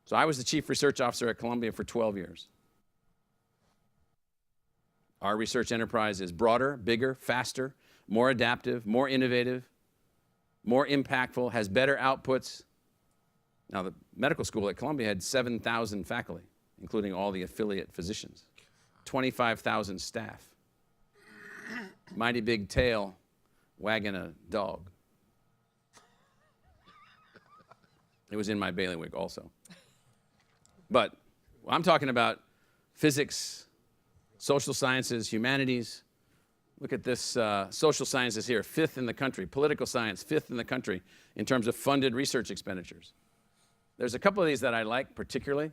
So I was the chief research officer at Columbia for 12 years. Our research enterprise is broader, bigger, faster, more adaptive, more innovative, more impactful, has better outputs. Now, the medical school at Columbia had 7,000 faculty, including all the affiliate physicians, 25,000 staff. Mighty big tail wagging a dog. It was in my bailiwick also. But I'm talking about physics, social sciences, humanities. Look at this, social sciences here, 5th in the country. Political science, 5th in the country in terms of funded research expenditures. There's a couple of these that I like particularly.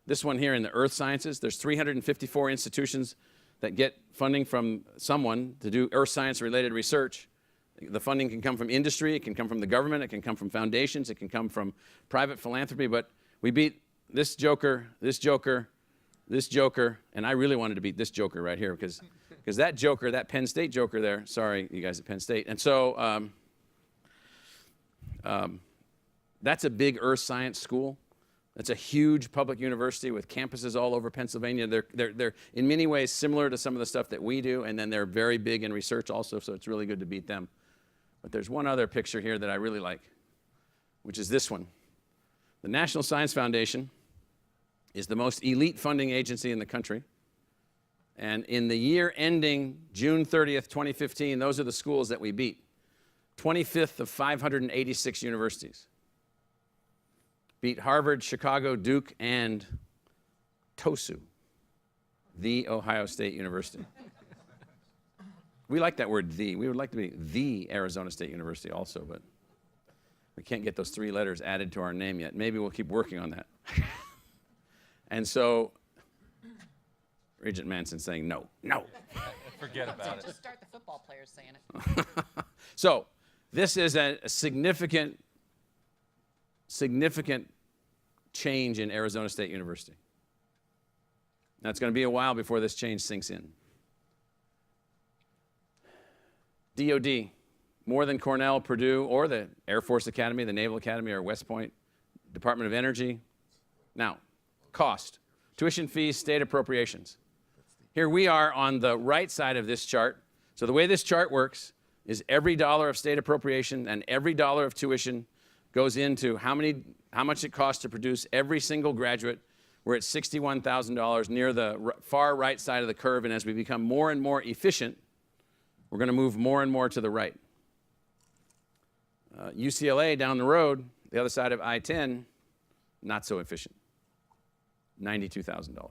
This one here in the earth sciences, there's 354 institutions that get funding from someone to do earth science related research. The funding can come from industry, it can come from the government, it can come from foundations, it can come from private philanthropy, but we beat this joker, this joker, this joker, and I really wanted to beat this joker right here because that joker, that Penn State joker there, sorry, you guys at Penn State. And so that's a big earth science school. That's a huge public university with campuses all over Pennsylvania. They're in many ways similar to some of the stuff that we do, and then they're very big in research also, so it's really good to beat them. But there's one other picture here that I really like, which is this one. The National Science Foundation is the most elite funding agency in the country. And in the year ending June 30th, 2015, those are the schools that we beat. 25th of 586 universities. Beat Harvard, Chicago, Duke, and TOSU, the Ohio State University. We like that word, the. We would like to be the Arizona State University also, but We can't get those 3 letters added to our name yet. Maybe we'll keep working on that. And so, Regent Manson's saying no, no. Forget about it. Just start the football players saying it. So, this is a significant change in Arizona State University. Now, it's going to be a while before this change sinks in. DOD, more than Cornell, Purdue, or the Air Force Academy, the Naval Academy, or West Point, Department of Energy. Now, cost, tuition fees, state appropriations. Here we are on the right side of this chart. So the way this chart works is every dollar of state appropriation and every dollar of tuition goes into how much it costs to produce every single graduate. We're at $61,000 near the far right side of the curve, and as we become more and more efficient, we're going to move more and more to the right. UCLA down the road, the other side of I-10, not so efficient. $92,000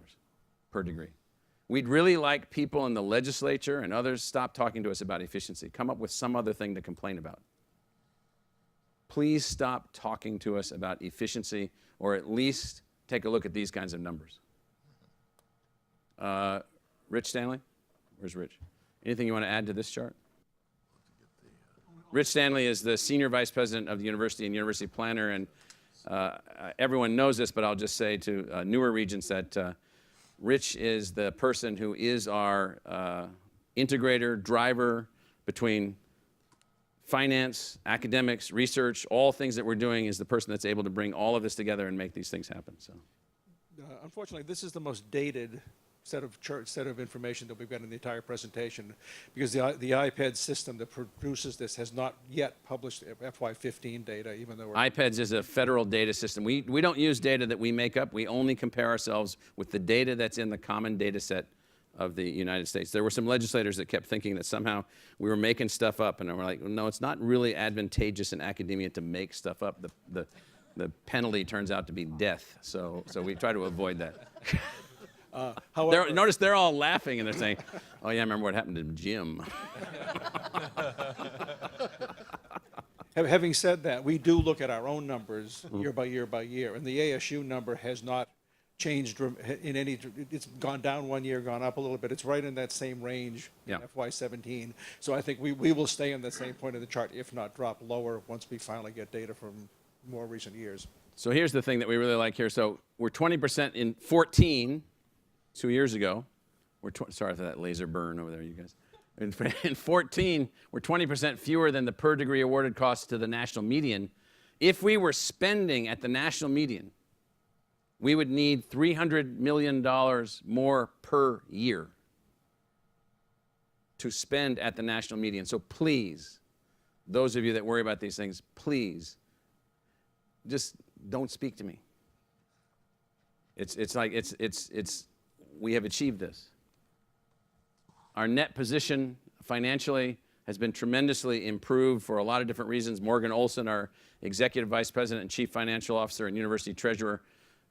per degree. We'd really like people in the legislature and others stop talking to us about efficiency. Come up with some other thing to complain about. Please stop talking to us about efficiency, or at least take a look at these kinds of numbers. Rich Stanley? Where's Rich? Anything you want to add to this chart? Rich Stanley is the Senior Vice President of the university and University Planner, and everyone knows this, but I'll just say to newer regents that Rich is the person who is our integrator, driver between finance, academics, research, all things that we're doing, is the person that's able to bring all of this together and make these things happen. So, unfortunately, this is the most dated set of information that we've got in the entire presentation, because the iPad system that produces this has not yet published FY15 data, even though iPads is a federal data system. We don't use data that we make up. We only compare ourselves with the data that's in the common data set of the United States. There were some legislators that kept thinking that somehow we were making stuff up, and we're like, no, it's not really advantageous in academia to make stuff up. The penalty turns out to be death, so we try to avoid that. However, notice they're all laughing and they're saying, oh yeah, I remember what happened to Jim. having said that, we do look at our own numbers year by year by year, and the ASU number has not changed in any, it's gone down one year, gone up a little bit. It's right in that same range in FY17. So I think we will stay on the same point of the chart, if not drop lower, once we finally get data from more recent years. So here's the thing that we really like here. So we're 20% in 14, 2 years ago. Sorry for that laser burn over there, you guys. In 14, we're 20% fewer than the per degree awarded costs to the national median. If we were spending at the national median, we would need $300 million more per year to spend at the national median. So please, those of you that worry about these things, please, just don't speak to me. We have achieved this. Our net position financially has been tremendously improved for a lot of different reasons. Morgan Olson, our Executive Vice President and Chief Financial Officer and University Treasurer.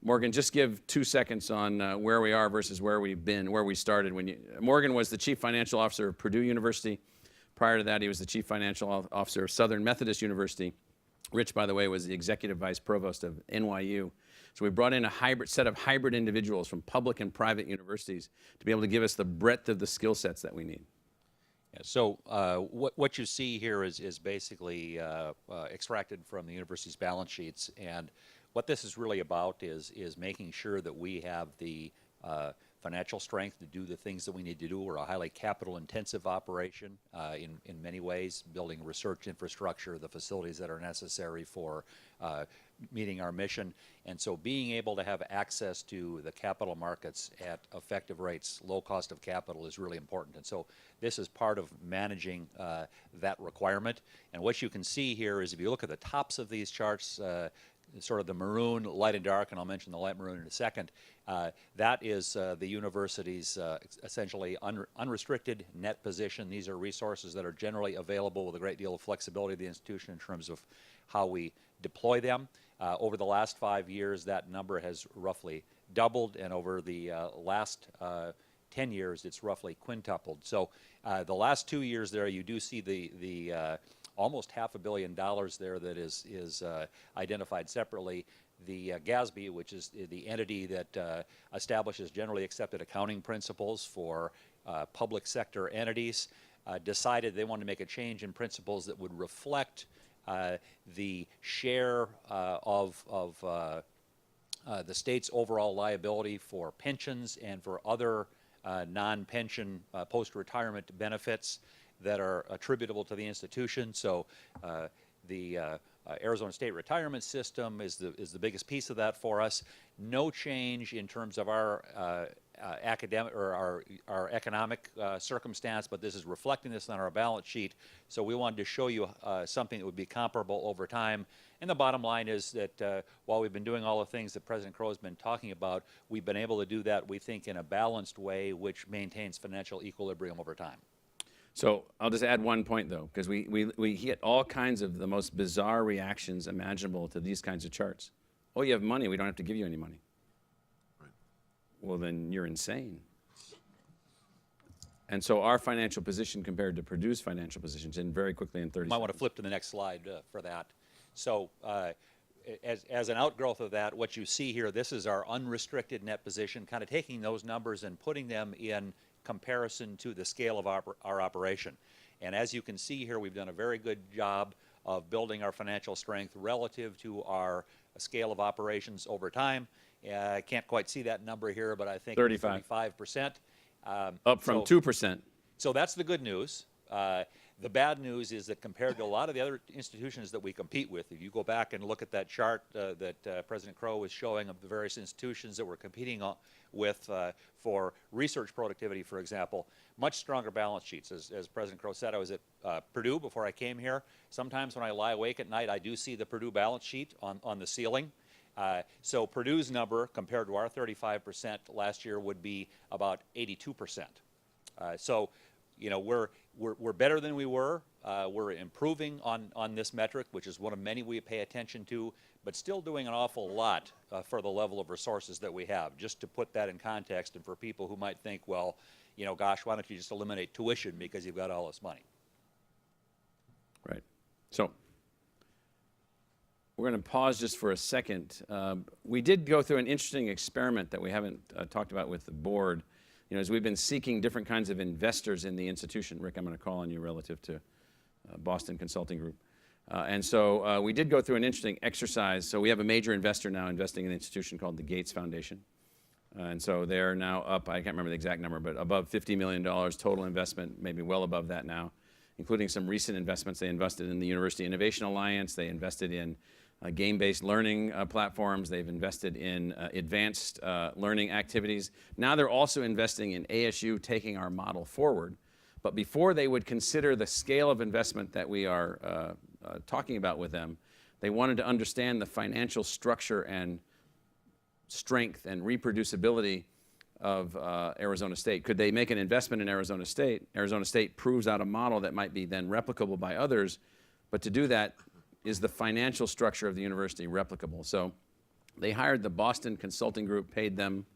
Morgan, just give 2 seconds on where we are versus where we've been, where we started. Morgan was the Chief Financial Officer of Purdue University. Prior to that, he was the Chief Financial Officer of Southern Methodist University. Rich, by the way, was the Executive Vice Provost of NYU. So we brought in a set of hybrid individuals from public and private universities to be able to give us the breadth of the skill sets that we need. Yeah, so what you see here is basically extracted from the university's balance sheets, and what this is really about is making sure that we have the financial strength to do the things that we need to do. We're a highly capital-intensive operation in many ways, building research infrastructure, the facilities that are necessary for meeting our mission. And so being able to have access to the capital markets at effective rates, low cost of capital, is really important. And so this is part of managing that requirement. And what you can see here is, if you look at the tops of these charts, sort of the maroon, light and dark, and I'll mention the light maroon in a second, that is the university's essentially unrestricted net position. These are resources that are generally available with a great deal of flexibility to the institution in terms of how we deploy them. Over the last 5 years, that number has roughly doubled, and over the last 10 years, it's roughly quintupled. So the last 2 years there, you do see the almost $500 million there that is identified separately. The GASB, which is the entity that establishes generally accepted accounting principles for public sector entities, decided they wanted to make a change in principles that would reflect the share of the state's overall liability for pensions and for other non-pension post-retirement benefits that are attributable to the institution. So the Arizona State retirement system is the biggest piece of that for us. No change in terms of our academic or our economic circumstance, but this is reflecting this on our balance sheet. So we wanted to show you something that would be comparable over time. And the bottom line is that while we've been doing all the things that President Crow has been talking about, we've been able to do that, we think, in a balanced way, which maintains financial equilibrium over time. So I'll just add one point, though, because we get all kinds of the most bizarre reactions imaginable to these kinds of charts. Oh, you have money. We don't have to give you any money. Right. Well, then you're insane. And so our financial position compared to Purdue's financial positions, and very quickly in 30 You might seconds. want to flip to the next slide for that. So as an outgrowth of that, what you see here, this is our unrestricted net position, kind of taking those numbers and putting them in comparison to the scale of our operation. And as you can see here, we've done a very good job of building our financial strength relative to our scale of operations over time. I can't quite see that number here, but I think 35%. Up from 2%. So that's the good news. The bad news is that compared to a lot of the other institutions that we compete with, if you go back and look at that chart that President Crow was showing of the various institutions that we're competing with for research productivity, for example, much stronger balance sheets. As President Crow said, I was at Purdue before I came here. Sometimes when I lie awake at night, I do see the Purdue balance sheet on the ceiling. So Purdue's number compared to our 35% last year would be about 82%. So, you know, we're better than we were. We're improving on this metric, which is one of many we pay attention to, but still doing an awful lot for the level of resources that we have. Just to put that in context, and for people who might think, well, you know, gosh, why don't you just eliminate tuition because you've got all this money? Right. So we're going to pause just for a second. We did go through an interesting experiment that we haven't talked about with the board. You know, as we've been seeking different kinds of investors in the institution. Rick, I'm going to call on you relative to Boston Consulting Group. And so we did go through an interesting exercise. So we have a major investor now investing in an institution called the Gates Foundation. And so they're now up, I can't remember the exact number, but above $50 million total investment, maybe well above that now, including some recent investments. They invested in the University Innovation Alliance. They invested in game-based learning platforms. They've invested in advanced learning activities. Now they're also investing in ASU, taking our model forward. But before they would consider the scale of investment that we are talking about with them, they wanted to understand the financial structure and strength and reproducibility of Arizona State. Could they make an investment in Arizona State? Arizona State proves out a model that might be then replicable by others, but to do that, is the financial structure of the university replicable? So they hired the Boston Consulting Group, paid them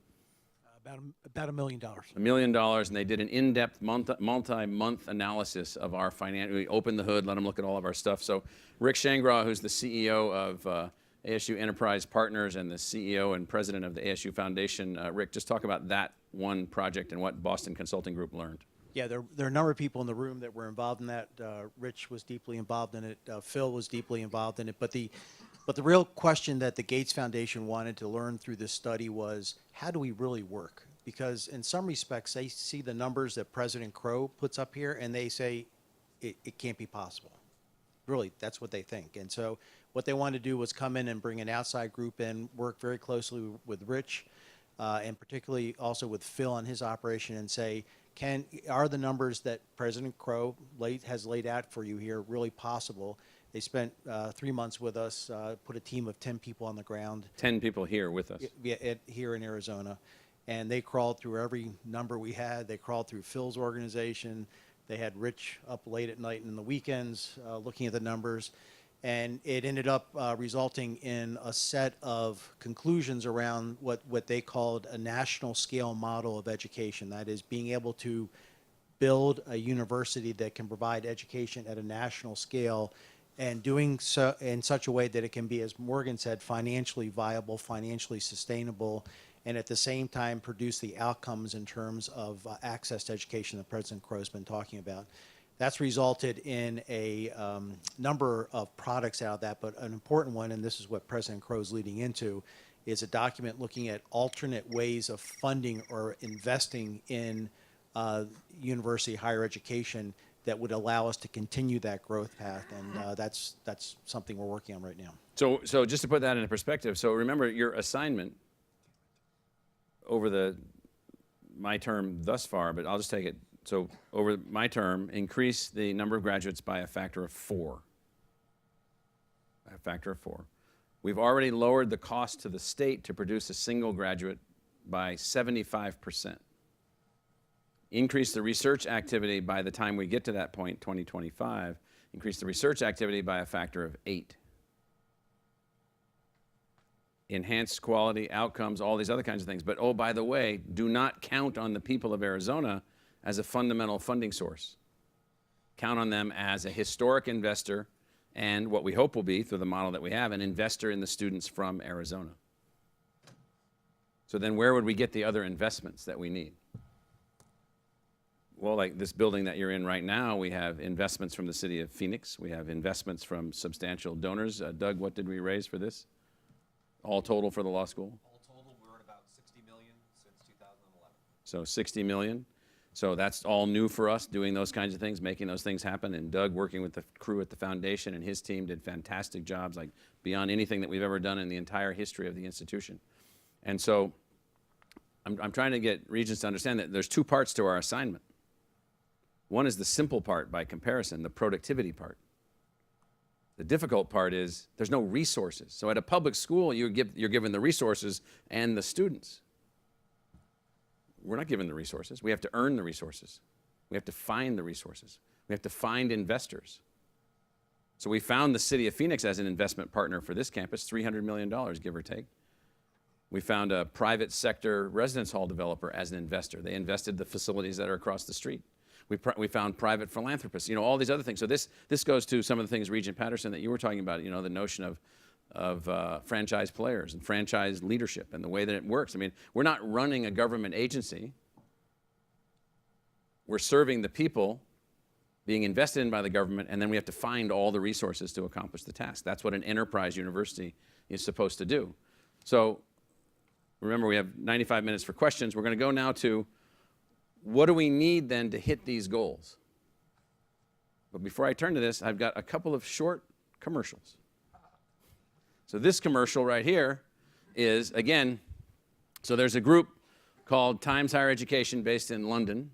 About $1 million. $1 million, and they did an in-depth multi-month analysis of our financial. We opened the hood, let them look at all of our stuff. So Rick Shangraw, who's the CEO of ASU Enterprise Partners and the CEO and president of the ASU Foundation. Rick, just talk about that one project and what Boston Consulting Group learned. Yeah, there are a number of people in the room that were involved in that. Rich was deeply involved in it. Phil was deeply involved in it. But the real question that the Gates Foundation wanted to learn through this study was, how do we really work? Because in some respects, they see the numbers that President Crow puts up here, and they say it can't be possible. Really, that's what they think. And so what they wanted to do was come in and bring an outside group in, work very closely with Rich, and particularly also with Phil and his operation, and say, are the numbers that President Crow has laid out for you here really possible? They spent 3 months with us, put a team of 10 people on the ground. 10 people here with us. Here in Arizona. And they crawled through every number we had. They crawled through Phil's organization. They had Rich up late at night and in the weekends looking at the numbers. And it ended up resulting in a set of conclusions around what they called a national scale model of education. That is, being able to build a university that can provide education at a national scale, and doing so in such a way that it can be, as Morgan said, financially viable, financially sustainable, and at the same time produce the outcomes in terms of access to education that President Crow's been talking about. That's resulted in a number of products out of that, but an important one, and this is what President Crow's leading into, is a document looking at alternate ways of funding or investing in university higher education that would allow us to continue that growth path, and that's something we're working on right now. So just to put that into perspective, so remember your assignment over my term thus far, but I'll just take it. So over my term, increase the number of graduates by a factor of 4. By a factor of 4. We've already lowered the cost to the state to produce a single graduate by 75%. Increase the research activity by the time we get to that point, 2025, increase the research activity by a factor of 8. Enhanced quality, outcomes, all these other kinds of things. But oh, by the way, do not count on the people of Arizona as a fundamental funding source. Count on them as a historic investor and what we hope will be, through the model that we have, an investor in the students from Arizona. So then where would we get the other investments that we need? Well, like this building that you're in right now, we have investments from the city of Phoenix. We have investments from substantial donors. Doug, what did we raise for this? All total for the law school? All total, we're at about $60 million since 2011. So 60 million. So that's all new for us, doing those kinds of things, making those things happen. And Doug, working with the crew at the foundation and his team, did fantastic jobs, like beyond anything that we've ever done in the entire history of the institution. And so I'm trying to get Regents to understand that there's 2 parts to our assignment. One is the simple part by comparison, the productivity part. The difficult part is there's no resources. So at a public school, you're given the resources and the students. We're not given the resources. We have to earn the resources. We have to find the resources. We have to find investors. So we found the city of Phoenix as an investment partner for this campus, $300 million, give or take. We found a private sector residence hall developer as an investor. They invested the facilities that are across the street. We found private philanthropists, all these other things. So this goes to some of the things, Regent Patterson, that you were talking about, the notion of franchise players and franchise leadership and the way that it works. I mean, we're not running a government agency. We're serving the people, being invested in by the government, and then we have to find all the resources to accomplish the task. That's what an enterprise university is supposed to do. So remember, we have 95 minutes for questions. We're going to go now to what do we need then to hit these goals? But before I turn to this, I've got a couple of short commercials. So this commercial right here is, again, so there's a group called Times Higher Education based in London.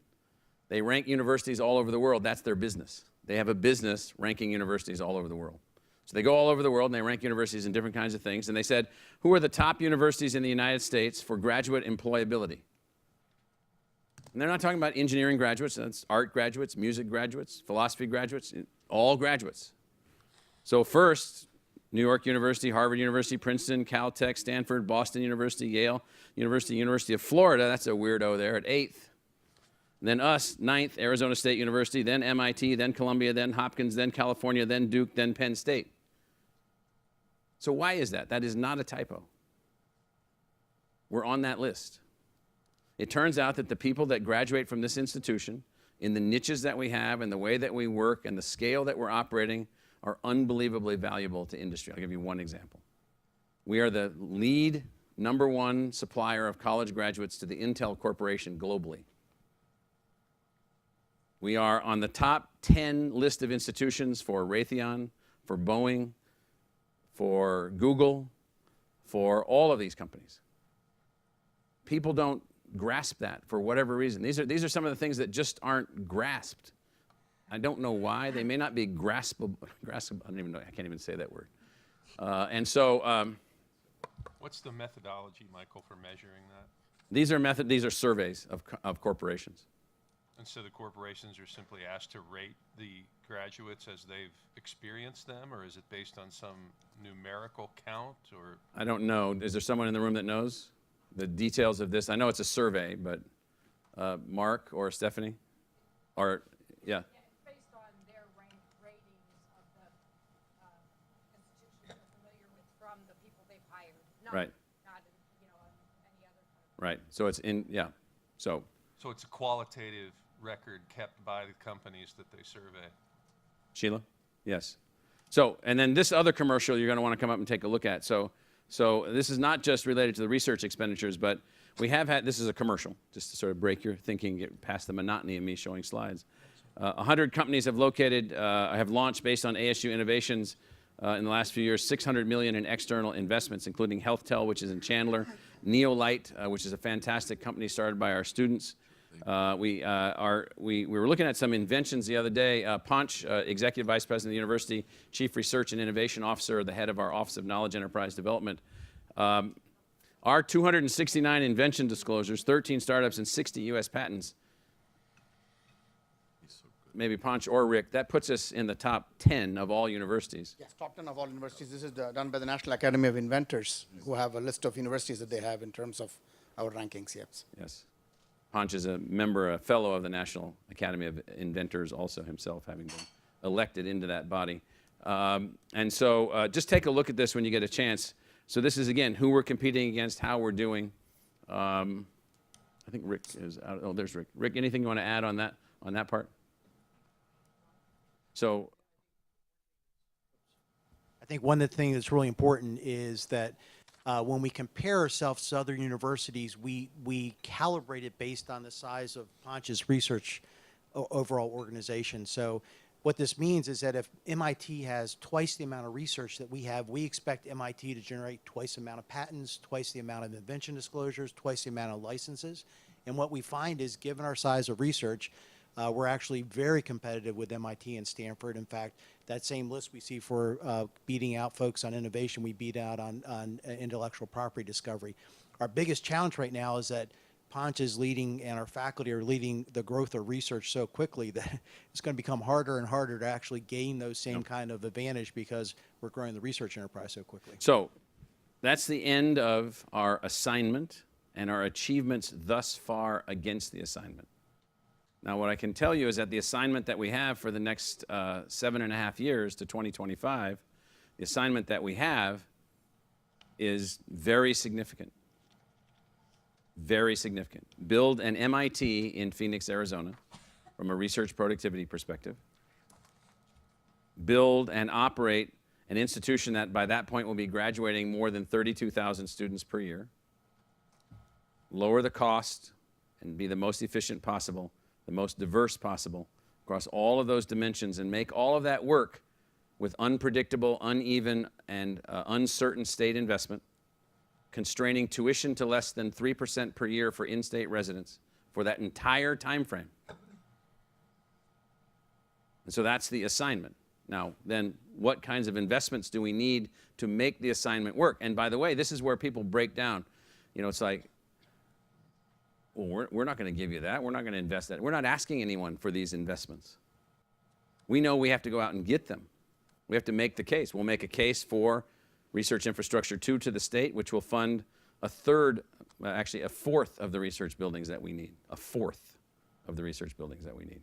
They rank universities all over the world. That's their business. They have a business ranking universities all over the world. So they go all over the world and they rank universities in different kinds of things. And they said, who are the top universities in the United States for graduate employability? And they're not talking about engineering graduates. That's art graduates, music graduates, philosophy graduates, all graduates. So first, New York University, Harvard University, Princeton, Caltech, Stanford, Boston University, Yale University, University of Florida. That's a weirdo there at 8th. And then us, 9th, Arizona State University, then MIT, then Columbia, then Hopkins, then California, then Duke, then Penn State. So why is that? That is not a typo. We're on that list. It turns out that the people that graduate from this institution, in the niches that we have and the way that we work and the scale that we're operating, are unbelievably valuable to industry. I'll give you one example. We are the lead #1 supplier of college graduates to the Intel Corporation globally. We are on the top 10 list of institutions for Raytheon, for Boeing, for Google, for all of these companies. People don't grasp that for whatever reason. These are some of the things that just aren't grasped. I don't know why. They may not be graspable. I don't even know. I can't even say that word. What's the methodology, Michael, for measuring that? These are surveys of corporations. And so the corporations are simply asked to rate the graduates as they've experienced them, or is it based on some numerical count? Or I don't know. Is there someone in the room that knows the details of this? I know it's a survey, but Mark or Stephanie? Or, yeah. Based on their ratings of the institutions they're familiar with from the people they've hired, not, Right. not any other kind of. Right. So it's in, yeah. So, So it's a qualitative record kept by the companies that they survey. Sheila? Yes. So, and then this other commercial you're going to want to come up and take a look at. So this is not just related to the research expenditures, but we have had, this is a commercial, just to sort of break your thinking, get past the monotony of me showing slides. 100 companies have launched based on ASU innovations in the last few years, $600 million in external investments, including HealthTel, which is in Chandler, Neolite, which is a fantastic company started by our students. We were looking at some inventions the other day. Ponch, Executive Vice President of the University, Chief Research and Innovation Officer, the head of our Office of Knowledge Enterprise Development. Our 269 invention disclosures, 13 startups, and 60 U.S. patents. Maybe Ponch or Rick, that puts us in the top 10 of all universities. Yes, top 10 of all universities. This is done by the National Academy of Inventors, who have a list of universities that they have in terms of our rankings, yes. Yes. Ponch is a member, a fellow of the National Academy of Inventors, also himself having been elected into that body. And so just take a look at this when you get a chance. So this is, again, who we're competing against, how we're doing. I think Rick is out. Oh, there's Rick. Rick, anything you want to add on that part? So I think one of the things that's really important is that when we compare ourselves to other universities, we calibrate it based on the size of Ponch's research overall organization. So what this means is that if MIT has twice the amount of research that we have, we expect MIT to generate twice the amount of patents, twice the amount of invention disclosures, twice the amount of licenses. And what we find is, given our size of research, we're actually very competitive with MIT and Stanford. In fact, that same list we see for beating out folks on innovation, we beat out on intellectual property discovery. Our biggest challenge right now is that Ponch is leading and our faculty are leading the growth of research so quickly that it's going to become harder and harder to actually gain those same kind of advantage because we're growing the research enterprise so quickly. So that's the end of our assignment and our achievements thus far against the assignment. Now, what I can tell you is that the assignment that we have for the next 7.5 years to 2025, the assignment that we have is very significant. Very significant. Build an MIT in Phoenix, Arizona, from a research productivity perspective. Build and operate an institution that by that point will be graduating more than 32,000 students per year. Lower the cost and be the most efficient possible, the most diverse possible across all of those dimensions, and make all of that work with unpredictable, uneven, and uncertain state investment, constraining tuition to less than 3% per year for in-state residents for that entire time frame. And so that's the assignment. Now, then, what kinds of investments do we need to make the assignment work? And by the way, this is where people break down. You know, it's like, well, we're not going to give you that. We're not going to invest that. We're not asking anyone for these investments. We know we have to go out and get them. We have to make the case. We'll make a case for Research Infrastructure 2 to the state, which will fund a fourth of the research buildings that we need. A fourth of the research buildings that we need.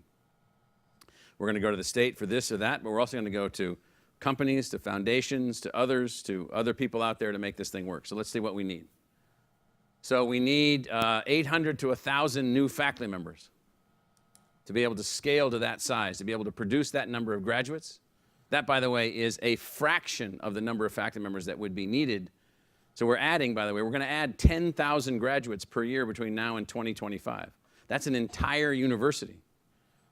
We're going to go to the state for this or that, but we're also going to go to companies, to foundations, to others, to other people out there to make this thing work. So let's see what we need. So we need 800 to 1,000 new faculty members to be able to scale to that size, to be able to produce that number of graduates. That, by the way, is a fraction of the number of faculty members that would be needed. So we're adding, by the way, we're going to add 10,000 graduates per year between now and 2025. That's an entire university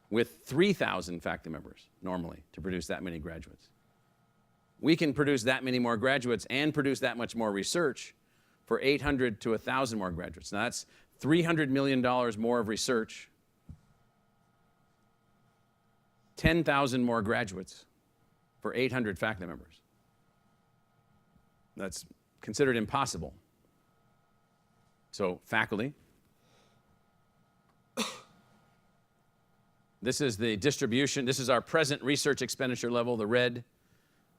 with 3,000 faculty members normally to produce that many graduates. We can produce that many more graduates and produce that much more research for 800 to 1,000 more graduates. Now that's $300 million more of research, 10,000 more graduates for 800 faculty members. That's considered impossible. So faculty. This is the distribution. This is our present research expenditure level, the red,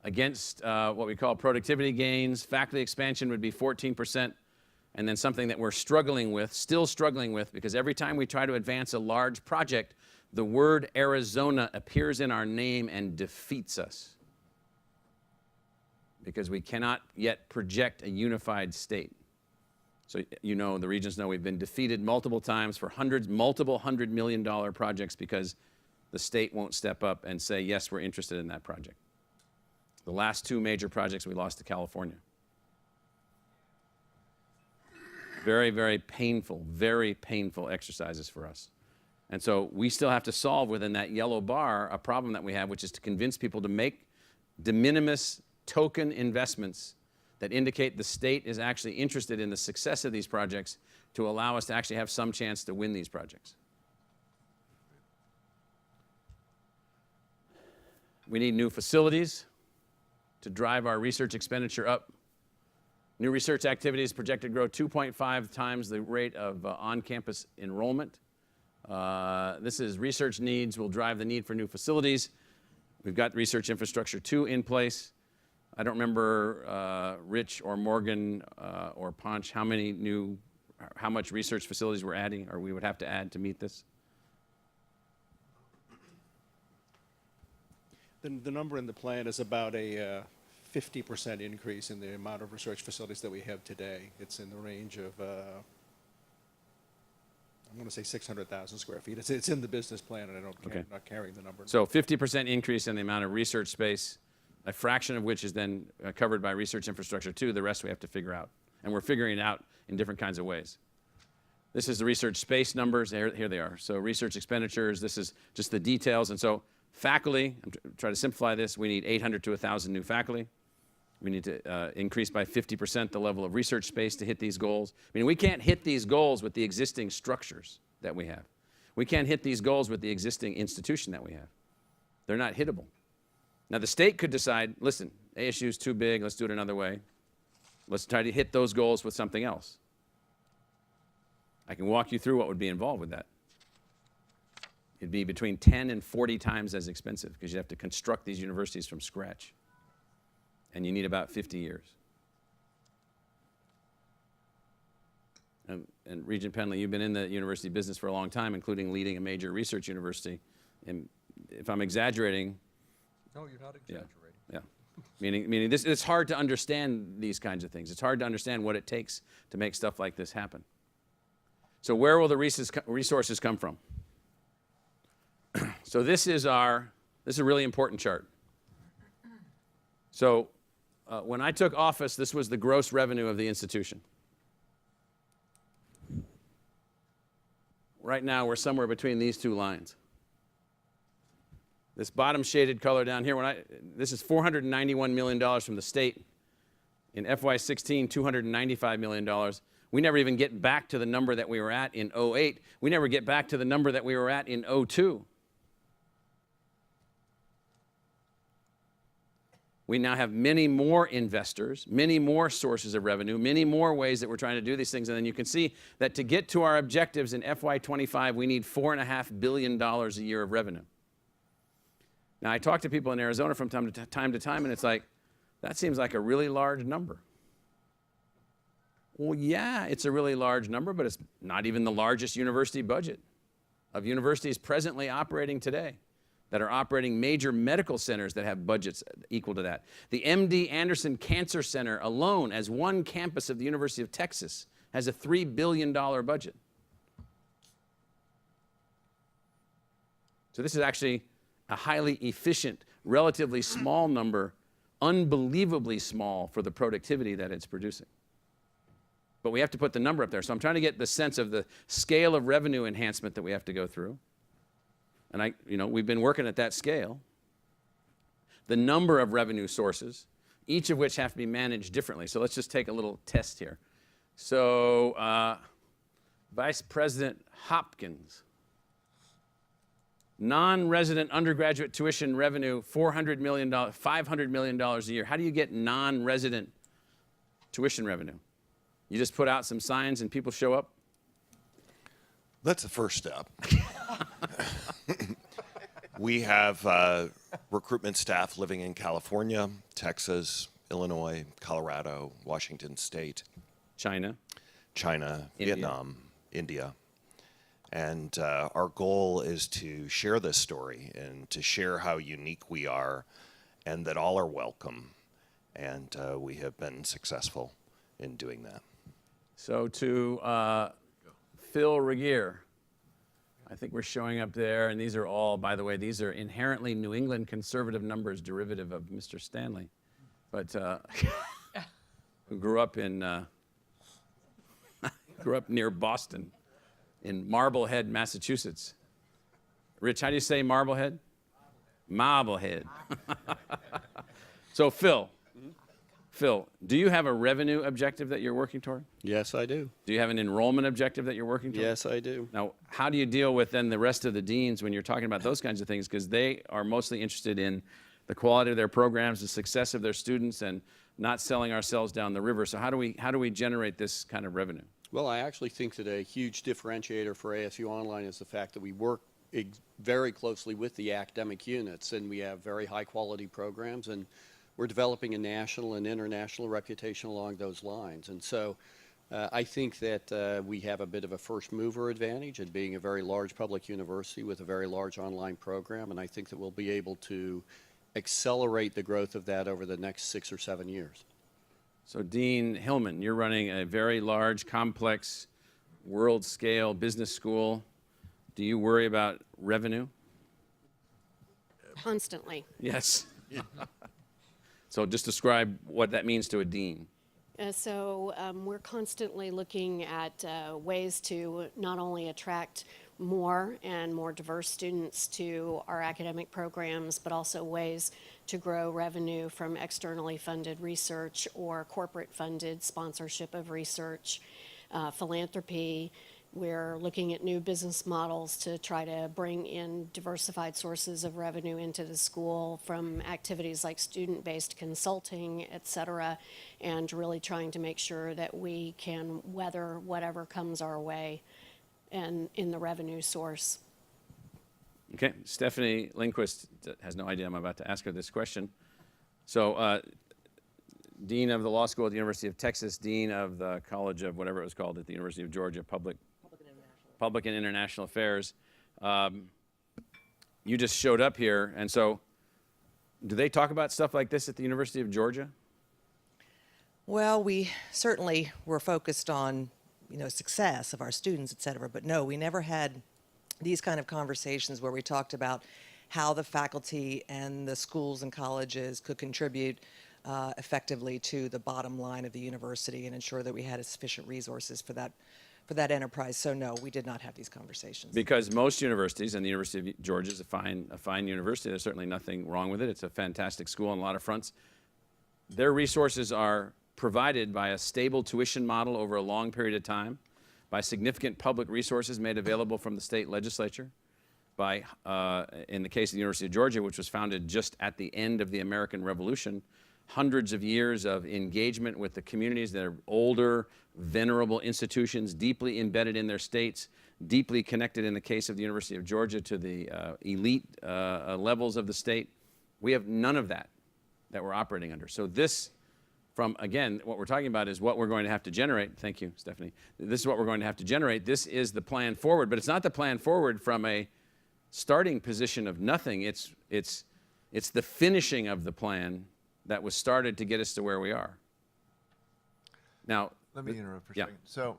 against what we call productivity gains. Faculty expansion would be 14%, and then something that we're struggling with, still struggling with, because every time we try to advance a large project, the word Arizona appears in our name and defeats us because we cannot yet project a unified state. So you know, the Regents know we've been defeated multiple times for multiple $100 million projects because the state won't step up and say, yes, we're interested in that project. The last two major projects we lost to California. Very, very painful exercises for us. And so we still have to solve within that yellow bar a problem that we have, which is to convince people to make de minimis token investments that indicate the state is actually interested in the success of these projects to allow us to actually have some chance to win these projects. We need new facilities to drive our research expenditure up. New research activities projected to grow 2.5 times the rate of on-campus enrollment. This is research needs will drive the need for new facilities. We've got research infrastructure 2 in place. I don't remember Rich or Morgan or Ponch how much research facilities we're adding or we would have to add to meet this. The number in the plan is about a 50% increase in the amount of research facilities that we have today. It's in the range of, I'm going to say 600,000 square feet. It's in the business plan, and I'm not carrying the number. So 50% increase in the amount of research space, a fraction of which is then covered by research infrastructure 2. The rest we have to figure out. And we're figuring it out in different kinds of ways. This is the research space numbers. Here they are. So research expenditures, this is just the details. And so faculty, I'm trying to simplify this, we need 800 to 1,000 new faculty. We need to increase by 50% the level of research space to hit these goals. I mean, we can't hit these goals with the existing structures that we have. We can't hit these goals with the existing institution that we have. They're not hittable. Now, the state could decide, listen, ASU is too big, let's do it another way. Let's try to hit those goals with something else. I can walk you through what would be involved with that. It'd be between 10 and 40 times as expensive because you have to construct these universities from scratch. And you need about 50 years. And Regent Penley, you've been in the university business for a long time, including leading a major research university. And if I'm exaggerating... No, you're not exaggerating. Yeah. Meaning this, it's hard to understand these kinds of things. It's hard to understand what it takes to make stuff like this happen. So where will the resources come from? So this is a really important chart. So when I took office, this was the gross revenue of the institution. Right now, we're somewhere between these two lines. This bottom shaded color down here, this is $491 million from the state. In FY16, $295 million. We never even get back to the number that we were at in 08. We never get back to the number that we were at in 02. We now have many more investors, many more sources of revenue, many more ways that we're trying to do these things. And then you can see that to get to our objectives in FY25, we need $4.5 billion a year of revenue. Now, I talk to people in Arizona from time to time, and it's like, that seems like a really large number. Well, yeah, it's a really large number, but it's not even the largest university budget of universities presently operating today that are operating major medical centers that have budgets equal to that. The MD Anderson Cancer Center alone, as one campus of the University of Texas, has a $3 billion budget. So this is actually a highly efficient, relatively small number, unbelievably small for the productivity that it's producing. But we have to put the number up there. So I'm trying to get the sense of the scale of revenue enhancement that we have to go through. And we've been working at that scale. The number of revenue sources, each of which have to be managed differently. So let's just take a little test here. So Vice President Hopkins, non-resident undergraduate tuition revenue, $500 million a year. How do you get non-resident tuition revenue? You just put out some signs and people show up? That's the first step. We have recruitment staff living in California, Texas, Illinois, Colorado, Washington State. China. India. Vietnam, India. And our goal is to share this story and to share how unique we are and that all are welcome. And we have been successful in doing that. So to Phil Regier, I think we're showing up there, and these are all, by the way, these are inherently New England conservative numbers, derivative of Mr. Stanley, but who grew up near Boston, in Marblehead, Massachusetts. Rich, how do you say Marblehead? Marblehead. So Phil, do you have a revenue objective that you're working toward? Yes, I do. Do you have an enrollment objective that you're working toward? Yes, I do. Now, how do you deal with then the rest of the deans when you're talking about those kinds of things? Because they are mostly interested in the quality of their programs, the success of their students, and not selling ourselves down the river. So how do we generate this kind of revenue? Well, I actually think that a huge differentiator for ASU Online is the fact that we work very closely with the academic units, and we have very high-quality programs, and we're developing a national and international reputation along those lines. And so I think that we have a bit of a first-mover advantage in being a very large public university with a very large online program, and I think that we'll be able to accelerate the growth of that over the next 6 or 7 years. So Dean Hillman, you're running a very large, complex, world-scale business school. Do you worry about revenue? Constantly. Yes. So just describe what that means to a dean. So we're constantly looking at ways to not only attract more and more diverse students to our academic programs, but also ways to grow revenue from externally funded research or corporate funded sponsorship of research, philanthropy. We're looking at new business models to try to bring in diversified sources of revenue into the school from activities like student-based consulting, et cetera, and really trying to make sure that we can weather whatever comes our way and in the revenue source. Okay, Stephanie Lindquist has no idea I'm about to ask her this question. So, Dean of the Law School at the University of Texas, Dean of the College of whatever it was called at the University of Georgia, Public and International Affairs. You just showed up here, and so do they talk about stuff like this at the University of Georgia? Well, we certainly were focused on, success of our students, et cetera, but no, we never had these kind of conversations where we talked about how the faculty and the schools and colleges could contribute effectively to the bottom line of the university and ensure that we had sufficient resources for that enterprise. So no, we did not have these conversations. Because most universities, and the University of Georgia is a fine university, there's certainly nothing wrong with it. It's a fantastic school on a lot of fronts. Their resources are provided by a stable tuition model over a long period of time, by significant public resources made available from the state legislature, by, in the case of the University of Georgia, which was founded just at the end of the American Revolution, hundreds of years of engagement with the communities that are older, venerable institutions, deeply embedded in their states, deeply connected in the case of the University of Georgia to the elite levels of the state. We have none of that we're operating under. So this, again, what we're talking about is what we're going to have to generate. Thank you, Stephanie. This is what we're going to have to generate. This is the plan forward, but it's not the plan forward from a starting position of nothing. It's the finishing of the plan that was started to get us to where we are. Now, let me interrupt for a second. So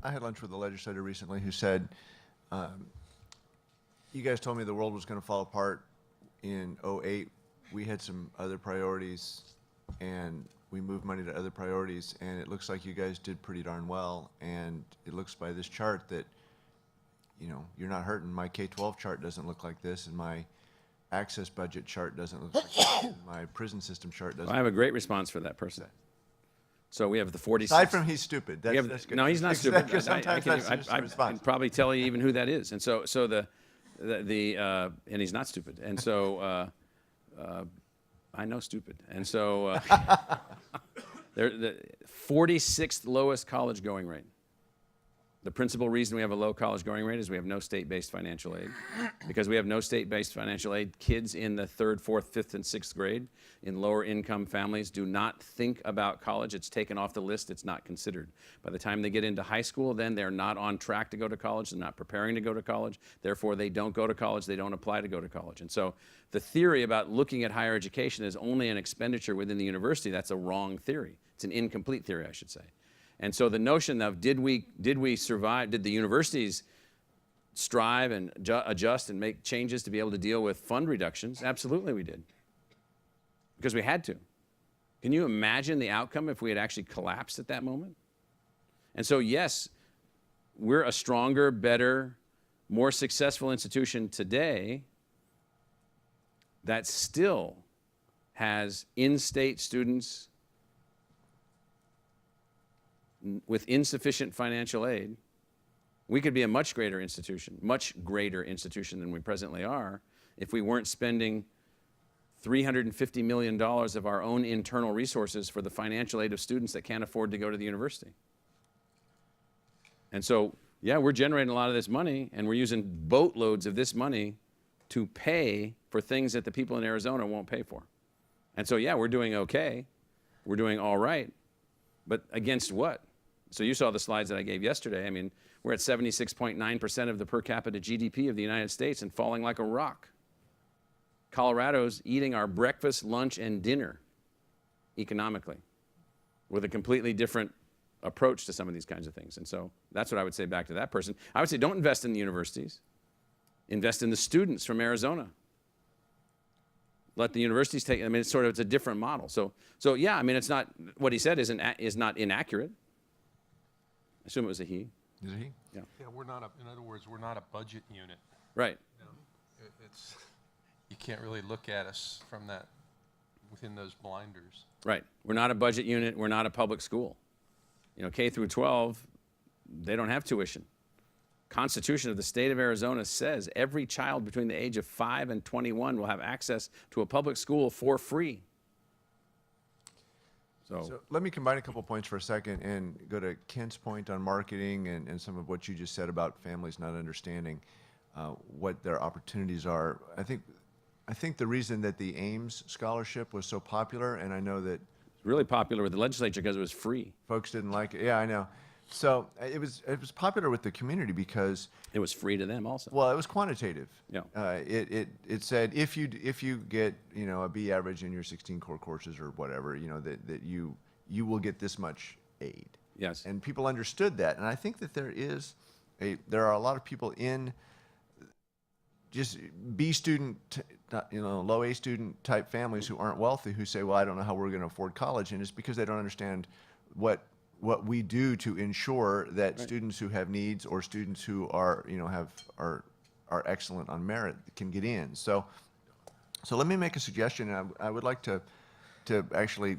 I had lunch with a legislator recently who said, you guys told me the world was going to fall apart in 2008. We had some other priorities, and we moved money to other priorities, and it looks like you guys did pretty darn well. And it looks by this chart that, you're not hurting. My K-12 chart doesn't look like this, and my access budget chart doesn't look like this, and my prison system chart doesn't. Well, I have a great response for that person. So we have the 46. Aside from he's stupid. That's good. No, he's not stupid. I can probably tell you even who that is. And so and he's not stupid. And so I know stupid. And so they're the 46th lowest college going rate. The principal reason we have a low college going rate is we have no state-based financial aid. Because we have no state-based financial aid, kids in the 3rd, 4th, 5th, and 6th grade in lower income families do not think about college. It's taken off the list. It's not considered. By the time they get into high school, then they're not on track to go to college. They're not preparing to go to college. Therefore, they don't go to college. They don't apply to go to college. And so the theory about looking at higher education as only an expenditure within the university, that's a wrong theory. It's an incomplete theory, I should say. And so the notion of did we survive, did the universities strive and adjust and make changes to be able to deal with fund reductions? Absolutely we did. Because we had to. Can you imagine the outcome if we had actually collapsed at that moment? And so yes, we're a stronger, better, more successful institution today that still has in-state students with insufficient financial aid. We could be a much greater institution than we presently are if we weren't spending $350 million of our own internal resources for the financial aid of students that can't afford to go to the university. And so, yeah, we're generating a lot of this money, and we're using boatloads of this money to pay for things that the people in Arizona won't pay for. And so, yeah, we're doing okay. We're doing all right. But against what? So you saw the slides that I gave yesterday. I mean, we're at 76.9% of the per capita GDP of the United States and falling like a rock. Colorado's eating our breakfast, lunch, and dinner economically with a completely different approach to some of these kinds of things. And so that's what I would say back to that person. I would say don't invest in the universities. Invest in the students from Arizona. Let the universities take, I mean, it's a different model. So yeah, I mean, it's not, what he said is not inaccurate. I assume it was a he. Is it he? Yeah. Yeah, in other words, we're not a budget unit. Right. You know, you can't really look at us from within those blinders. Right. We're not a budget unit. We're not a public school. You know, K through 12, they don't have tuition. Constitution of the state of Arizona says every child between the age of 5 and 21 will have access to a public school for free. So let me combine a couple points for a second and go to Kent's point on marketing and some of what you just said about families not understanding what their opportunities are. I think the reason that the Ames scholarship was so popular, and I know that it's really popular with the legislature because it was free. Folks didn't like it. Yeah, I know. So it was popular with the community because it was free to them also. Well, it was quantitative. Yeah. It said if you get a B average in your 16 core courses or whatever, that you will get this much aid. Yes. And people understood that, and I think that there are a lot of people in just B student, low A student type families who aren't wealthy who say, well, I don't know how we're going to afford college, and it's because they don't understand what we do to ensure that students who have needs or students who are excellent on merit can get in. So let me make a suggestion. I would like to actually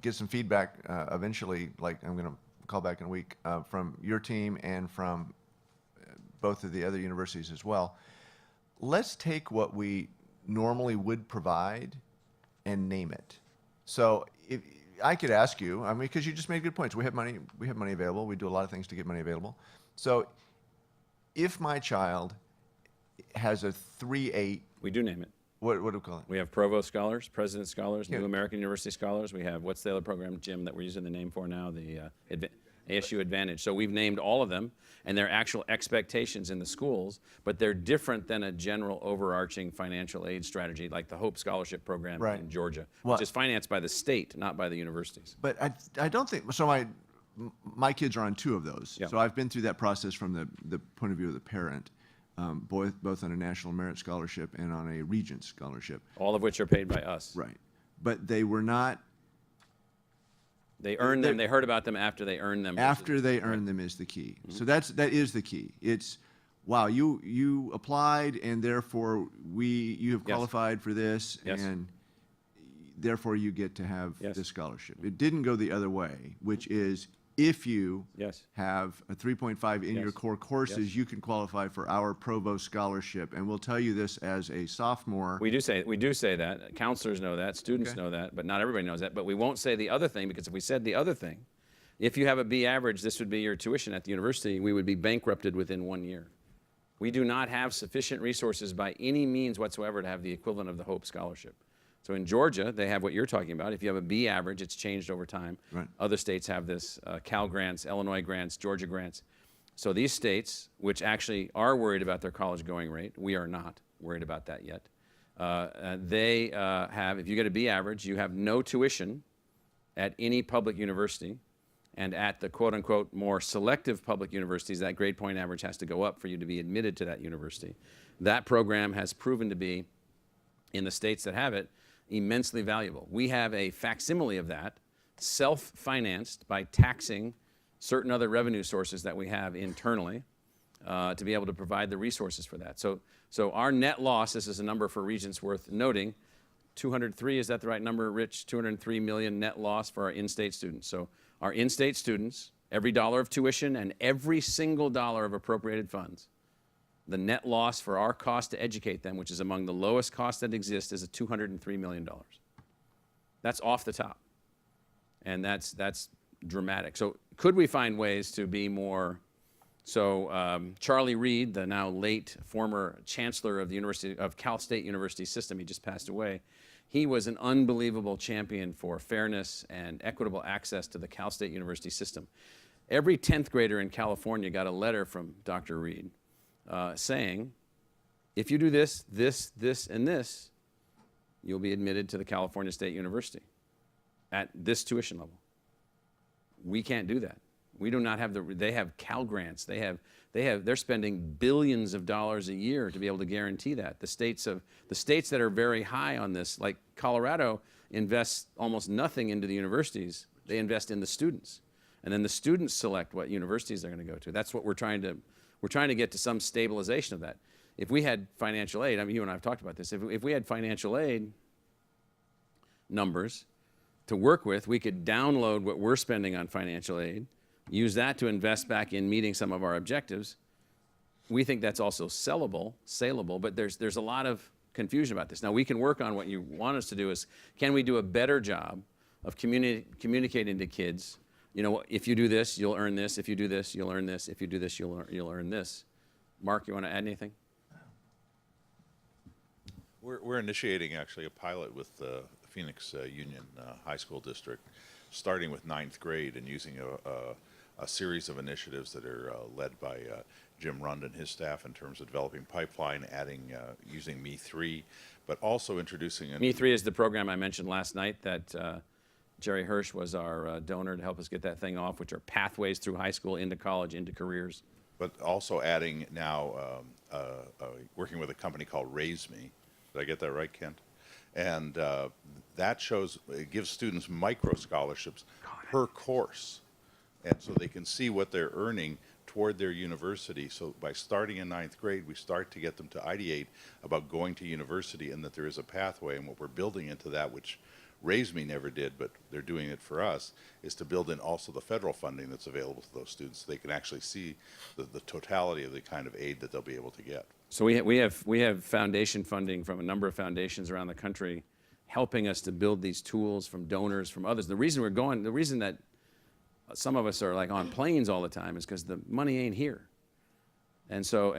get some feedback eventually. Like I'm going to call back in a week from your team and from both of the other universities as well. Let's take what we normally would provide and name it. So if I could ask you, I mean, because you just made good points. We have money available. We do a lot of things to get money available. So if my child has a 3.8, we do name it. What do we call it? We have Provost Scholars, President Scholars, New American University Scholars. We have, what's the other program, Jim, that we're using the name for now? The ASU Advantage. So we've named all of them, and they're actual expectations in the schools, but they're different than a general overarching financial aid strategy like the Hope Scholarship Program in Georgia, which is financed by the state, not by the universities. But I don't think, so my kids are on 2 of those. Yeah. So I've been through that process from the point of view of the parent, both on a National Merit Scholarship and on a Regents Scholarship. All of which are paid by us. Right. But they were not. They earned them. They heard about them after they earned them. After they earned them is the key. Mm-hmm. So that is the key. It's, wow, you applied and therefore you have qualified for this and therefore you get to have this scholarship. It didn't go the other way, which is if you have a 3.5 in your core courses, you can qualify for our Provost Scholarship. And we'll tell you this as a sophomore. We do say that. Counselors know that. Students know that. But not everybody knows that. But we won't say the other thing, because if we said the other thing, If you have a B average, this would be your tuition at the university. We would be bankrupted within 1 year. We do not have sufficient resources by any means whatsoever to have the equivalent of the Hope Scholarship. So in Georgia, they have what you're talking about. If you have a B average, it's changed over time. Right. Other states have this, Cal grants, Illinois grants, Georgia grants. So these states, which actually are worried about their college going rate, we are not worried about that yet. They have, if you get a B average, you have no tuition at any public university. And at the quote-unquote more selective public universities, that grade point average has to go up for you to be admitted to that university. That program has proven to be, in the states that have it, immensely valuable. We have a facsimile of that, self-financed by taxing certain other revenue sources that we have internally to be able to provide the resources for that. So our net loss, this is a number for Regents worth noting, 203, is that the right number, Rich? 203 million net loss for our in-state students. So our in-state students, every dollar of tuition and every single dollar of appropriated funds, the net loss for our cost to educate them, which is among the lowest costs that exist, is $203 million. That's off the top. And that's dramatic. So could we find ways to be more, Charlie Reed, the now late former chancellor of the University of Cal State University system, he just passed away. He was an unbelievable champion for fairness and equitable access to the Cal State University system. Every 10th grader in California got a letter from Dr. Reed saying, if you do this, this, this, and this, you'll be admitted to the California State University at this tuition level. We can't do that. We do not have they have Cal grants. They're spending billions of dollars a year to be able to guarantee that. The states that are very high on this, like Colorado, invests almost nothing into the universities. They invest in the students. And then the students select what universities they're going to go to. That's what we're trying to get to some stabilization of that. If we had financial aid, I mean, you and I have talked about this, if we had financial aid numbers to work with, we could download what we're spending on financial aid, use that to invest back in meeting some of our objectives. We think that's also saleable, but there's a lot of confusion about this. Now, we can work on what you want us to do is, can we do a better job of communicating to kids, you know, if you do this, you'll earn this. If you do this, you'll earn this. If you do this, you'll earn this. Mark, you want to add anything? We're initiating actually a pilot with the Phoenix Union High School District, starting with 9th grade and using a series of initiatives that are led by Jim Rund and his staff in terms of developing pipeline, adding, using Me3, but also introducing Me3 is the program I mentioned last night that Jerry Hirsch was our donor to help us get that thing off, which are pathways through high school, into college, into careers. But also adding now, working with a company called Raise Me. Did I get that right, Kent? And that it gives students micro scholarships per course. And so they can see what they're earning toward their university. So by starting in 9th grade, we start to get them to ideate about going to university and that there is a pathway. And what we're building into that, which Raise Me never did, but they're doing it for us, is to build in also the federal funding that's available to those students so they can actually see the totality of the kind of aid that they'll be able to get. So we have foundation funding from a number of foundations around the country helping us to build these tools, from donors, from others. The reason that some of us are like on planes all the time is because the money ain't here. And so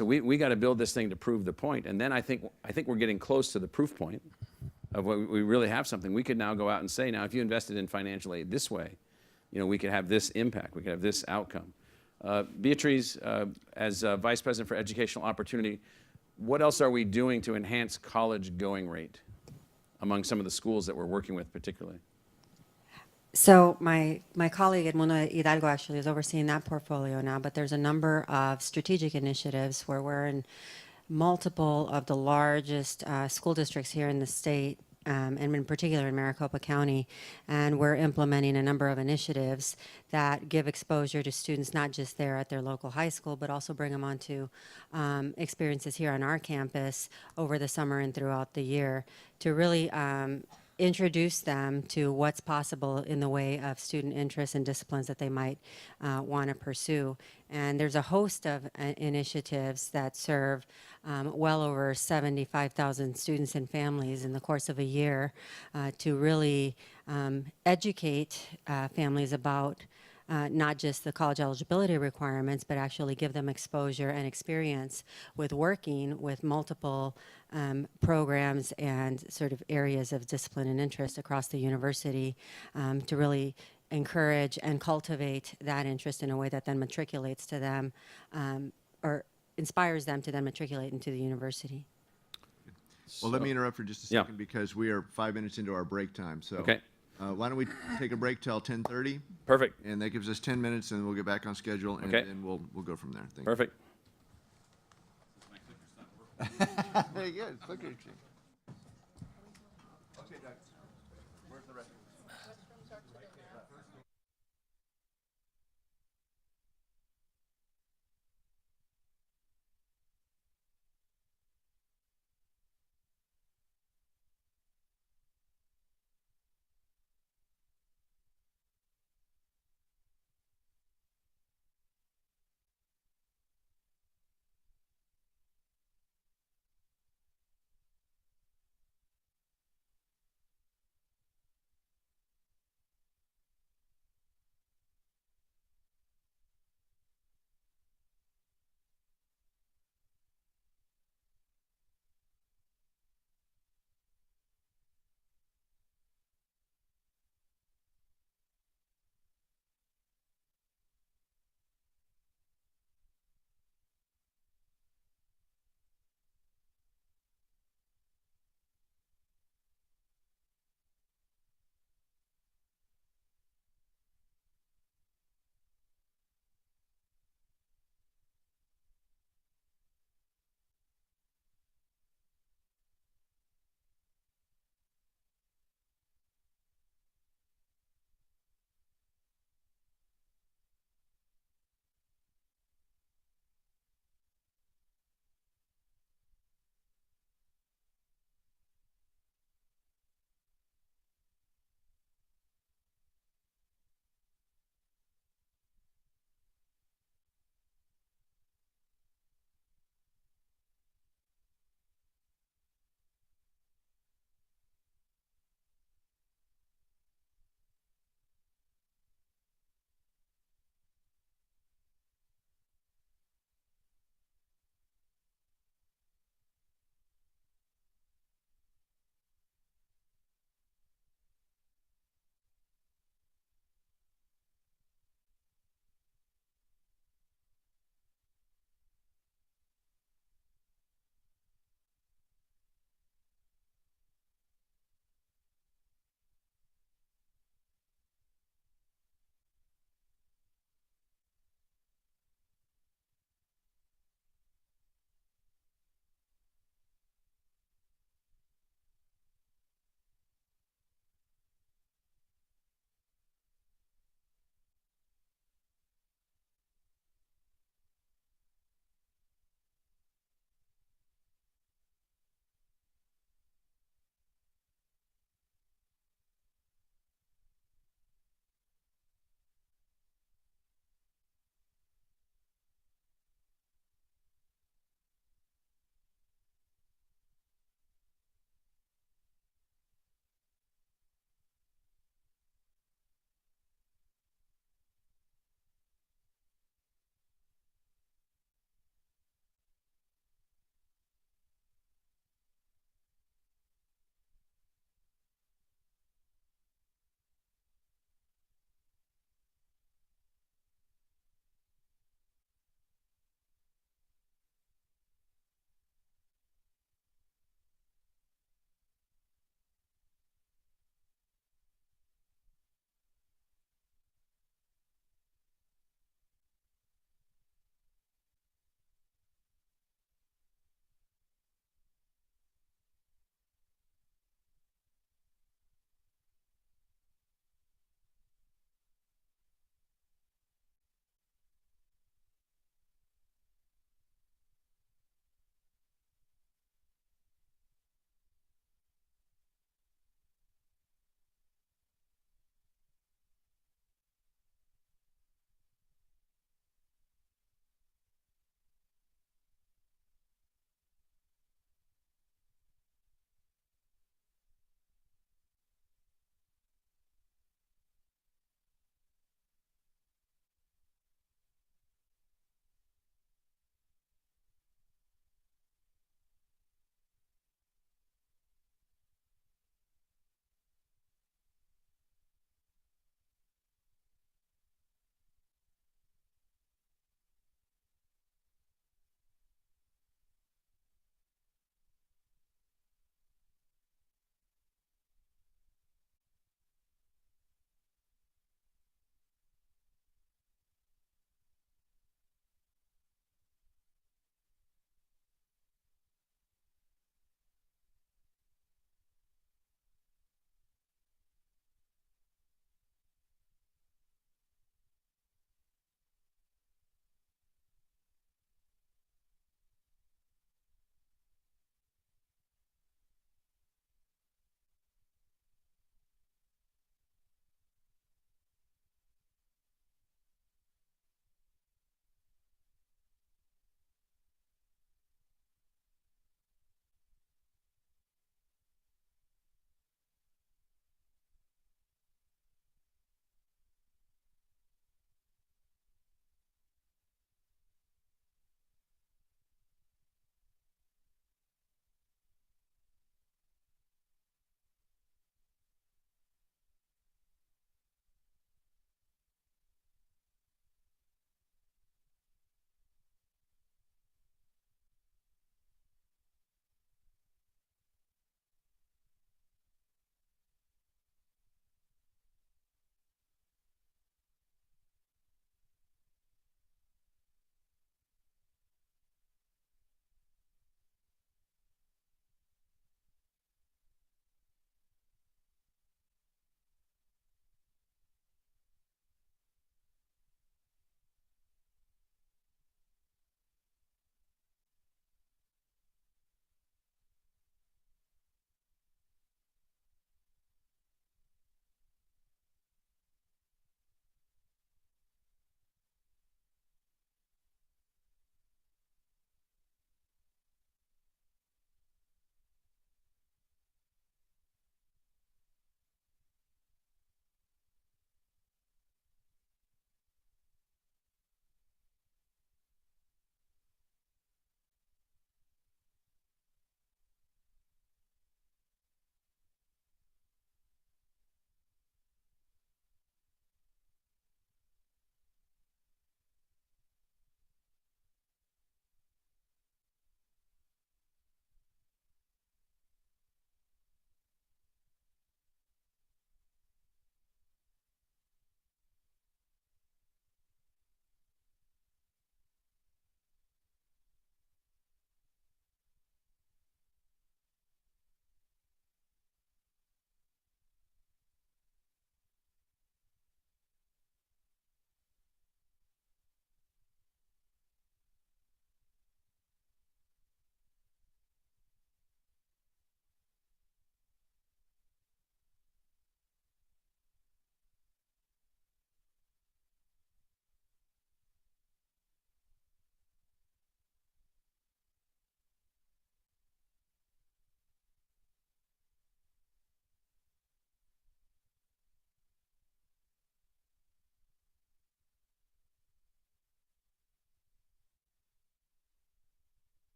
we got to build this thing to prove the point. And then I think we're getting close to the proof point of what we really have something. We could now go out and say, now if you invested in financial aid this way, you know, we could have this impact, we could have this outcome. Beatrice, as Vice President for Educational Opportunity, what else are we doing to enhance college going rate among some of the schools that we're working with particularly? So my colleague Edmundo Hidalgo actually is overseeing that portfolio now, but there's a number of strategic initiatives where we're in multiple of the largest school districts here in the state, and in particular in Maricopa County, and we're implementing a number of initiatives that give exposure to students not just there at their local high school, but also bring them onto experiences here on our campus over the summer and throughout the year to really introduce them to what's possible in the way of student interests and disciplines that they might want to pursue. And there's a host of initiatives that serve well over 75,000 students and families in the course of a year to really educate families about not just the college eligibility requirements, but actually give them exposure and experience with working with multiple programs and sort of areas of discipline and interest across the university to really encourage and cultivate that interest in a way that then matriculates to them or inspires them to then matriculate into the university. Well, let me interrupt for just a Yeah. second because we are 5 minutes into our break time. So Okay. why don't we take a break till 10:30? Perfect. And that gives us 10 minutes, and we'll get back on schedule, and Okay. then we'll go from there. Thank Perfect. you. Very good. Clicker. Okay, Doug. Where's the rest?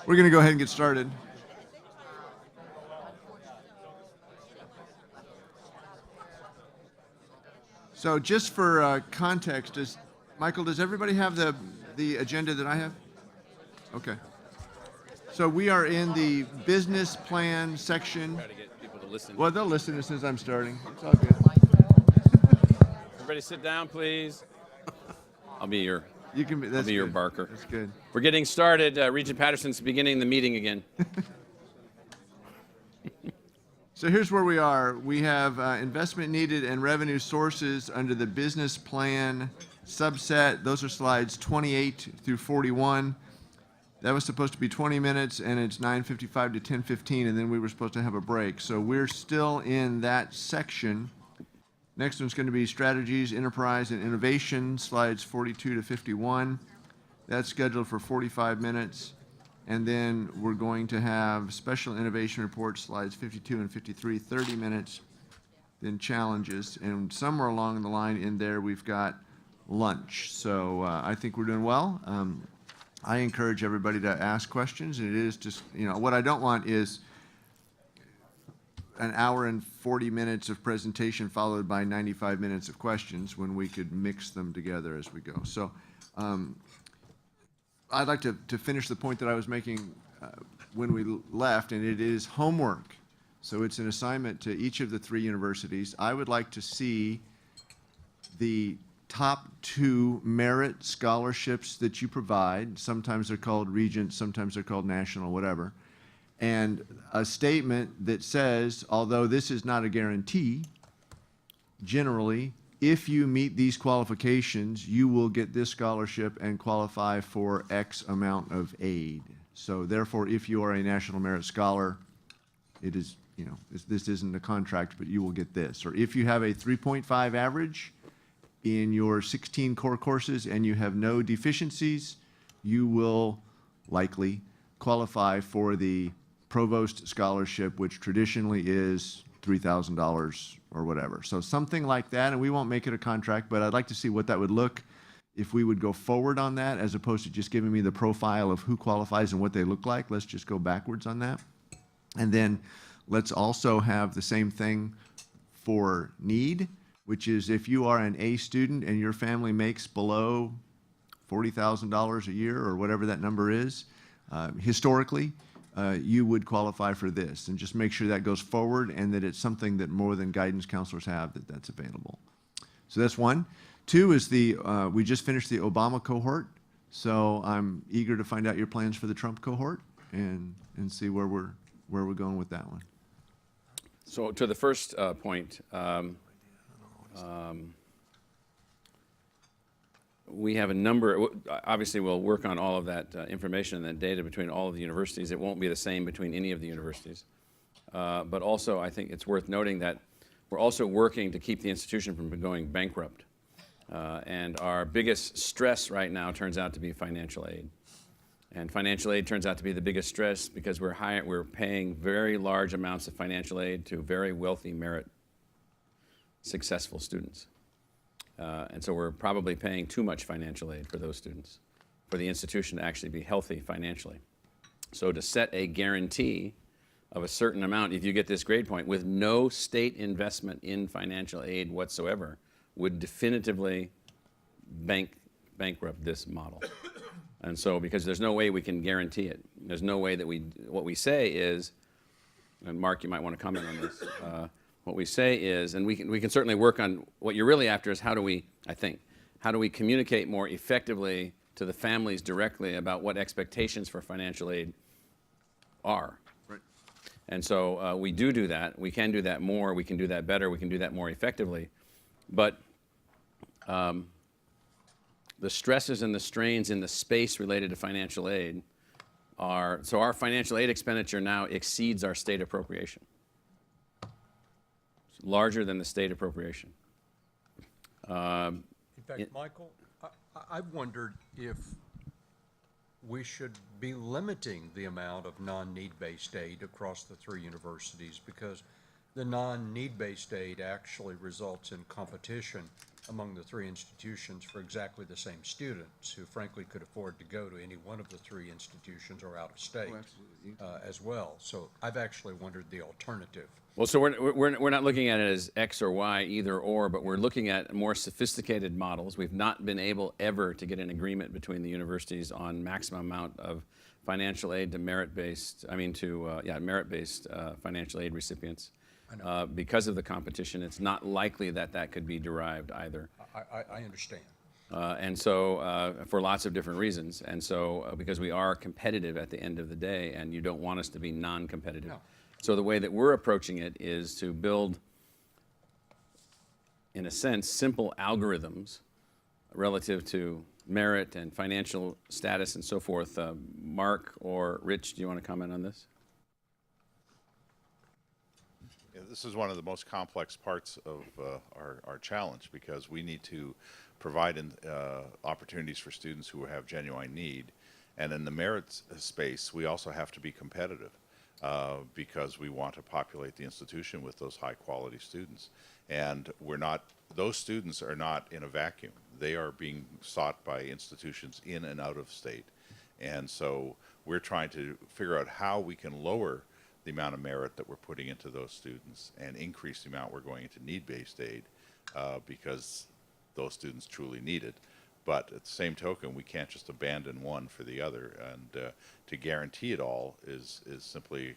We're going to go ahead and get started. So just for context, Michael, does everybody have the agenda that I have? Okay. So we are in the business plan section. Try to get people to listen. Well, they'll listen as soon as I'm starting. It's all good. Everybody sit down, please. I'll be your You can be. That's I'll be your good. barker. That's good. We're getting started. Regent Patterson's beginning the meeting again. So here's where we are. We have investment needed and revenue sources under the business plan subset. Those are slides 28 through 41. That was supposed to be 20 minutes, and it's 9:55 to 10:15, and then we were supposed to have a break. So we're still in that section. Next one's going to be strategies, enterprise, and innovation, slides 42 to 51. That's scheduled for 45 minutes. And then we're going to have special innovation reports, slides 52 and 53, 30 minutes. Then challenges. And somewhere along the line in there, we've got lunch. So I think we're doing well. I encourage everybody to ask questions. And it is just, what I don't want is an hour and 40 minutes of presentation followed by 95 minutes of questions when we could mix them together as we go. So I'd like to finish the point that I was making when we left, and it is homework. So it's an assignment to each of the 3 universities. I would like to see the top 2 merit scholarships that you provide. Sometimes they're called Regents, sometimes they're called National, whatever. And a statement that says, although this is not a guarantee, generally, if you meet these qualifications, you will get this scholarship and qualify for X amount of aid. So therefore, if you are a National Merit Scholar, it is, this isn't a contract, but you will get this. Or if you have a 3.5 average in your 16 core courses and you have no deficiencies, you will likely qualify for the Provost Scholarship, which traditionally is $3,000 or whatever. So something like that, and we won't make it a contract, but I'd like to see what that would look if we would go forward on that, as opposed to just giving me the profile of who qualifies and what they look like. Let's just go backwards on that. And then let's also have the same thing for need, which is if you are an A student and your family makes below $40,000 a year or whatever that number is, historically, you would qualify for this. And just make sure that goes forward and that it's something that more than guidance counselors have, that's available. So that's 1. 2 is we just finished the Obama cohort. So I'm eager to find out your plans for the Trump cohort and see where we're going with that one. So to the first point, we have a number, obviously we'll work on all of that information and that data between all of the universities. It won't be the same between any of the universities. But also I think it's worth noting that we're also working to keep the institution from going bankrupt. And our biggest stress right now turns out to be financial aid. And financial aid turns out to be the biggest stress because we're paying very large amounts of financial aid to very wealthy, merit, successful students. And so we're probably paying too much financial aid for those students, for the institution to actually be healthy financially. So to set a guarantee of a certain amount, if you get this grade point, with no state investment in financial aid whatsoever, would definitively bankrupt this model. And so, because there's no way we can guarantee it. There's no way that what we say is, and Mark, you might want to comment on this, what we say is, and we can certainly work on, what you're really after is how do we communicate more effectively to the families directly about what expectations for financial aid are. Right. And so we do that. We can do that more. We can do that better. We can do that more effectively. But the stresses and the strains in the space related to financial aid so our financial aid expenditure now exceeds our state appropriation. It's larger than the state appropriation. In fact, Michael, I wondered if we should be limiting the amount of non-need-based aid across the 3 universities, because the non-need-based aid actually results in competition among the three institutions for exactly the same students who frankly could afford to go to any one of the three institutions or out of state as well. So I've actually wondered the alternative. Well, so we're not looking at it as X or Y, either or, but we're looking at more sophisticated models. We've not been able ever to get an agreement between the universities on maximum amount of financial aid to merit-based, merit-based financial aid recipients. Because of the competition, it's not likely that that could be derived either. I understand. And so, for lots of different reasons. And so, because we are competitive at the end of the day, and you don't want us to be non-competitive. No. So the way that we're approaching it is to build, in a sense, simple algorithms relative to merit and financial status and so forth. Mark or Rich, do you want to comment on this? Yeah, this is one of the most complex parts of our challenge, because we need to provide opportunities for students who have genuine need. And in the merit space, we also have to be competitive because we want to populate the institution with those high quality students. And those students are not in a vacuum. They are being sought by institutions in and out of state. And so we're trying to figure out how we can lower the amount of merit that we're putting into those students and increase the amount we're going into need-based aid because those students truly need it. But at the same token, we can't just abandon one for the other, and to guarantee it all is simply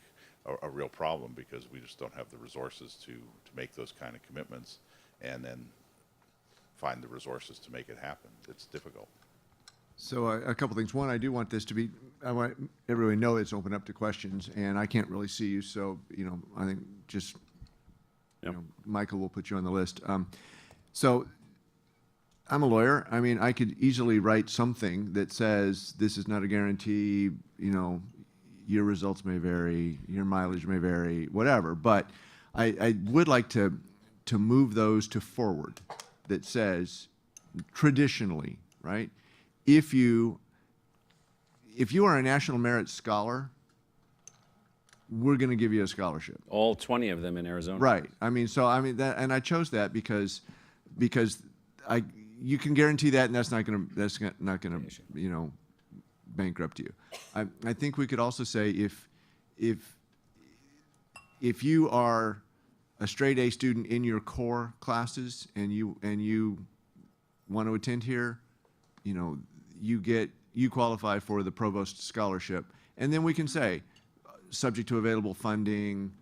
a real problem, because we just don't have the resources to make those kind of commitments and then find the resources to make it happen. It's difficult. So a couple things. One, I do want this to be, I want everybody to know it's open up to questions, and I can't really see you, so, I think just, Michael will put you on the list. So I'm a lawyer. I mean, I could easily write something that says this is not a guarantee, your results may vary, your mileage may vary, whatever. But I would like to move those to forward that says traditionally, right? If you are a National Merit Scholar, we're going to give you a scholarship. All 20 of them in Arizona. Right. And I chose that because you can guarantee that, and that's not going to bankrupt you. I think we could also say if you are a straight A student in your core classes and you want to attend here, you qualify for the provost scholarship, and then we can say, subject to available funding,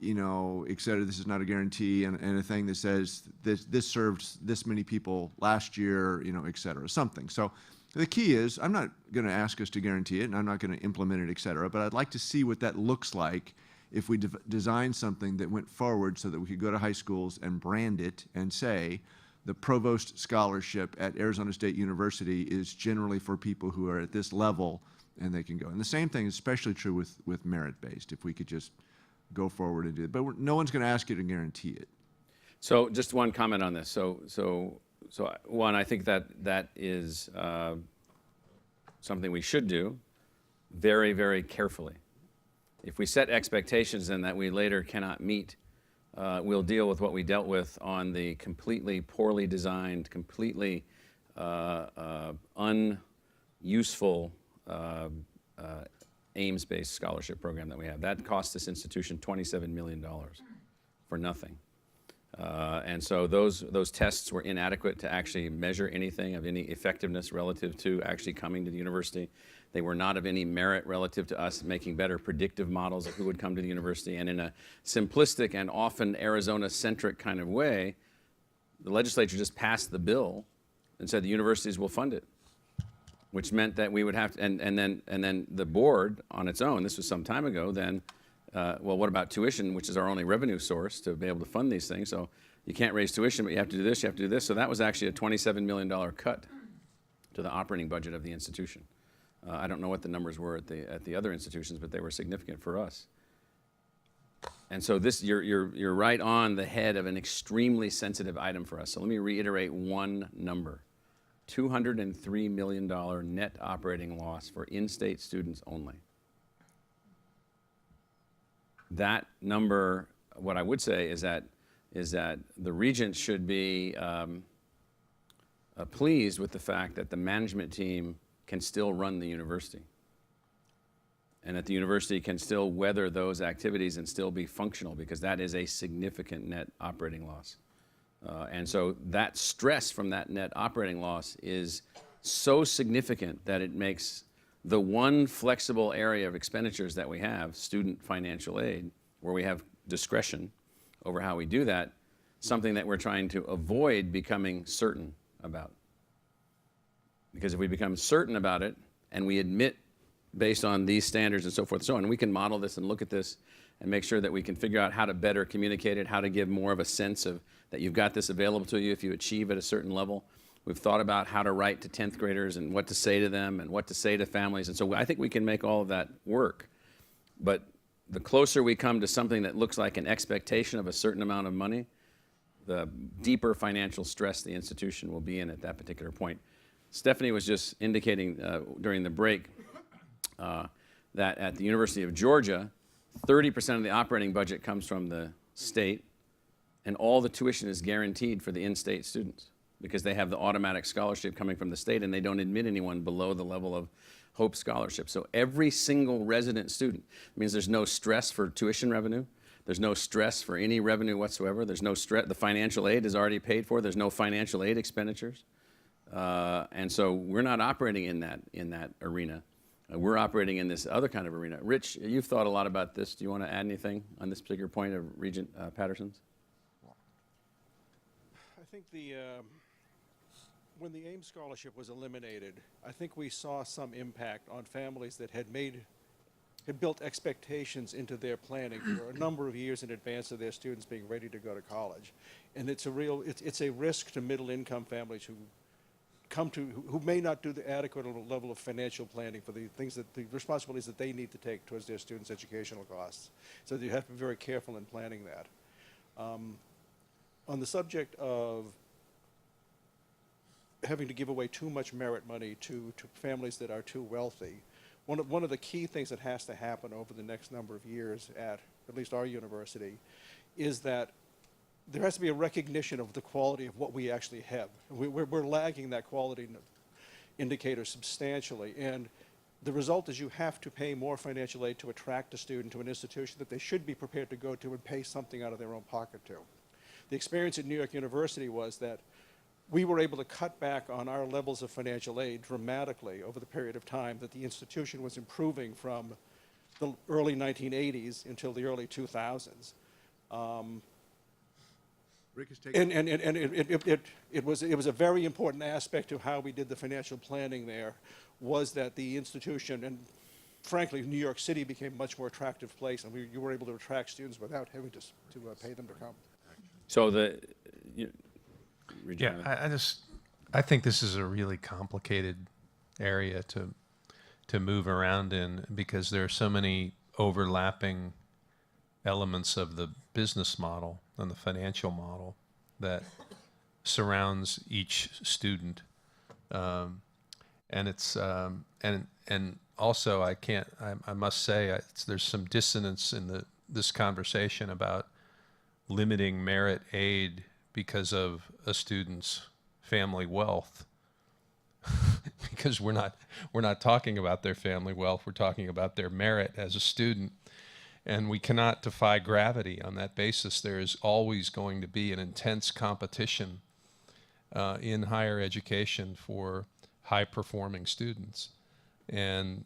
et cetera. This is not a guarantee, and a thing that says this served this many people last year, et cetera, something. So the key is, I'm not going to ask us to guarantee it, and I'm not going to implement it, et cetera, but I'd like to see what that looks like if we design something that went forward so that we could go to high schools and brand it and say, the provost scholarship at Arizona State University is generally for people who are at this level, and they can go. And the same thing is especially true with merit-based, if we could just go forward and do it. But no one's going to ask you to guarantee it. So just one comment on this. So one, I think that is something we should do very, very carefully. If we set expectations and that we later cannot meet, we'll deal with what we dealt with on the completely poorly designed, completely unuseful Ames-based scholarship program that we have. That cost this institution $27 million for nothing. And so those tests were inadequate to actually measure anything of any effectiveness relative to actually coming to the university. They were not of any merit relative to us making better predictive models of who would come to the university. And in a simplistic and often Arizona-centric kind of way, the legislature just passed the bill and said the universities will fund it, which meant that we would have to, and then the board on its own, this was some time ago, then, well, what about tuition, which is our only revenue source to be able to fund these things? So you can't raise tuition, but you have to do this, you have to do this. So that was actually a $27 million cut to the operating budget of the institution. I don't know what the numbers were at the other institutions, but they were significant for us. And so this, you're right on the head of an extremely sensitive item for us. So let me reiterate one number. $203 million net operating loss for in-state students only. That number what I would say is that the regents should be pleased with the fact that the management team can still run the university, and that the university can still weather those activities and still be functional, because that is a significant net operating loss. And so that stress from that net operating loss is so significant that it makes the one flexible area of expenditures that we have, student financial aid, where we have discretion over how we do that, something that we're trying to avoid becoming certain about. Because if we become certain about it and we admit based on these standards and so forth and so on, we can model this and look at this and make sure that we can figure out how to better communicate it, how to give more of a sense of that you've got this available to you if you achieve at a certain level. We've thought about how to write to 10th graders and what to say to them and what to say to families. And so I think we can make all of that work. But the closer we come to something that looks like an expectation of a certain amount of money, the deeper financial stress the institution will be in at that particular point. Stephanie was just indicating during the break that at the University of Georgia, 30% of the operating budget comes from the state, and all the tuition is guaranteed for the in-state students because they have the automatic scholarship coming from the state, and they don't admit anyone below the level of Hope Scholarship. So every single resident student means there's no stress for tuition revenue. There's no stress for any revenue whatsoever. There's no stress. The financial aid is already paid for. There's no financial aid expenditures. And so we're not operating in that arena. We're operating in this other kind of arena. Rich, you've thought a lot about this. Do you want to add anything on this particular point of Regent Patterson's? I think when the AIM scholarship was eliminated, I think we saw some impact on families that had built expectations into their planning for a number of years in advance of their students being ready to go to college. And it's a risk to middle-income families who may not do the adequate level of financial planning for the responsibilities that they need to take towards their students' educational costs. So you have to be very careful in planning that. On the subject of having to give away too much merit money to families that are too wealthy, one of the key things that has to happen over the next number of years at least our university is that there has to be a recognition of the quality of what we actually have. We're lagging that quality indicator substantially, and the result is you have to pay more financial aid to attract a student to an institution that they should be prepared to go to and pay something out of their own pocket to. The experience at New York University was that we were able to cut back on our levels of financial aid dramatically over the period of time that the institution was improving from the early 1980s until the early 2000s. Rick is taking And it was a very important aspect to how we did the financial planning there, was that the institution, and frankly, New York City became a much more attractive place, and you were able to attract students without having to pay them to come. So I think this is a really complicated area to move around in, because there are so many overlapping elements of the business model and the financial model that surrounds each student, and it's and also I must say there's some dissonance in this conversation about limiting merit aid because of a student's family wealth. Because we're not talking about their family wealth, we're talking about their merit as a student. And we cannot defy gravity on that basis. There is always going to be an intense competition in higher education for high-performing students. And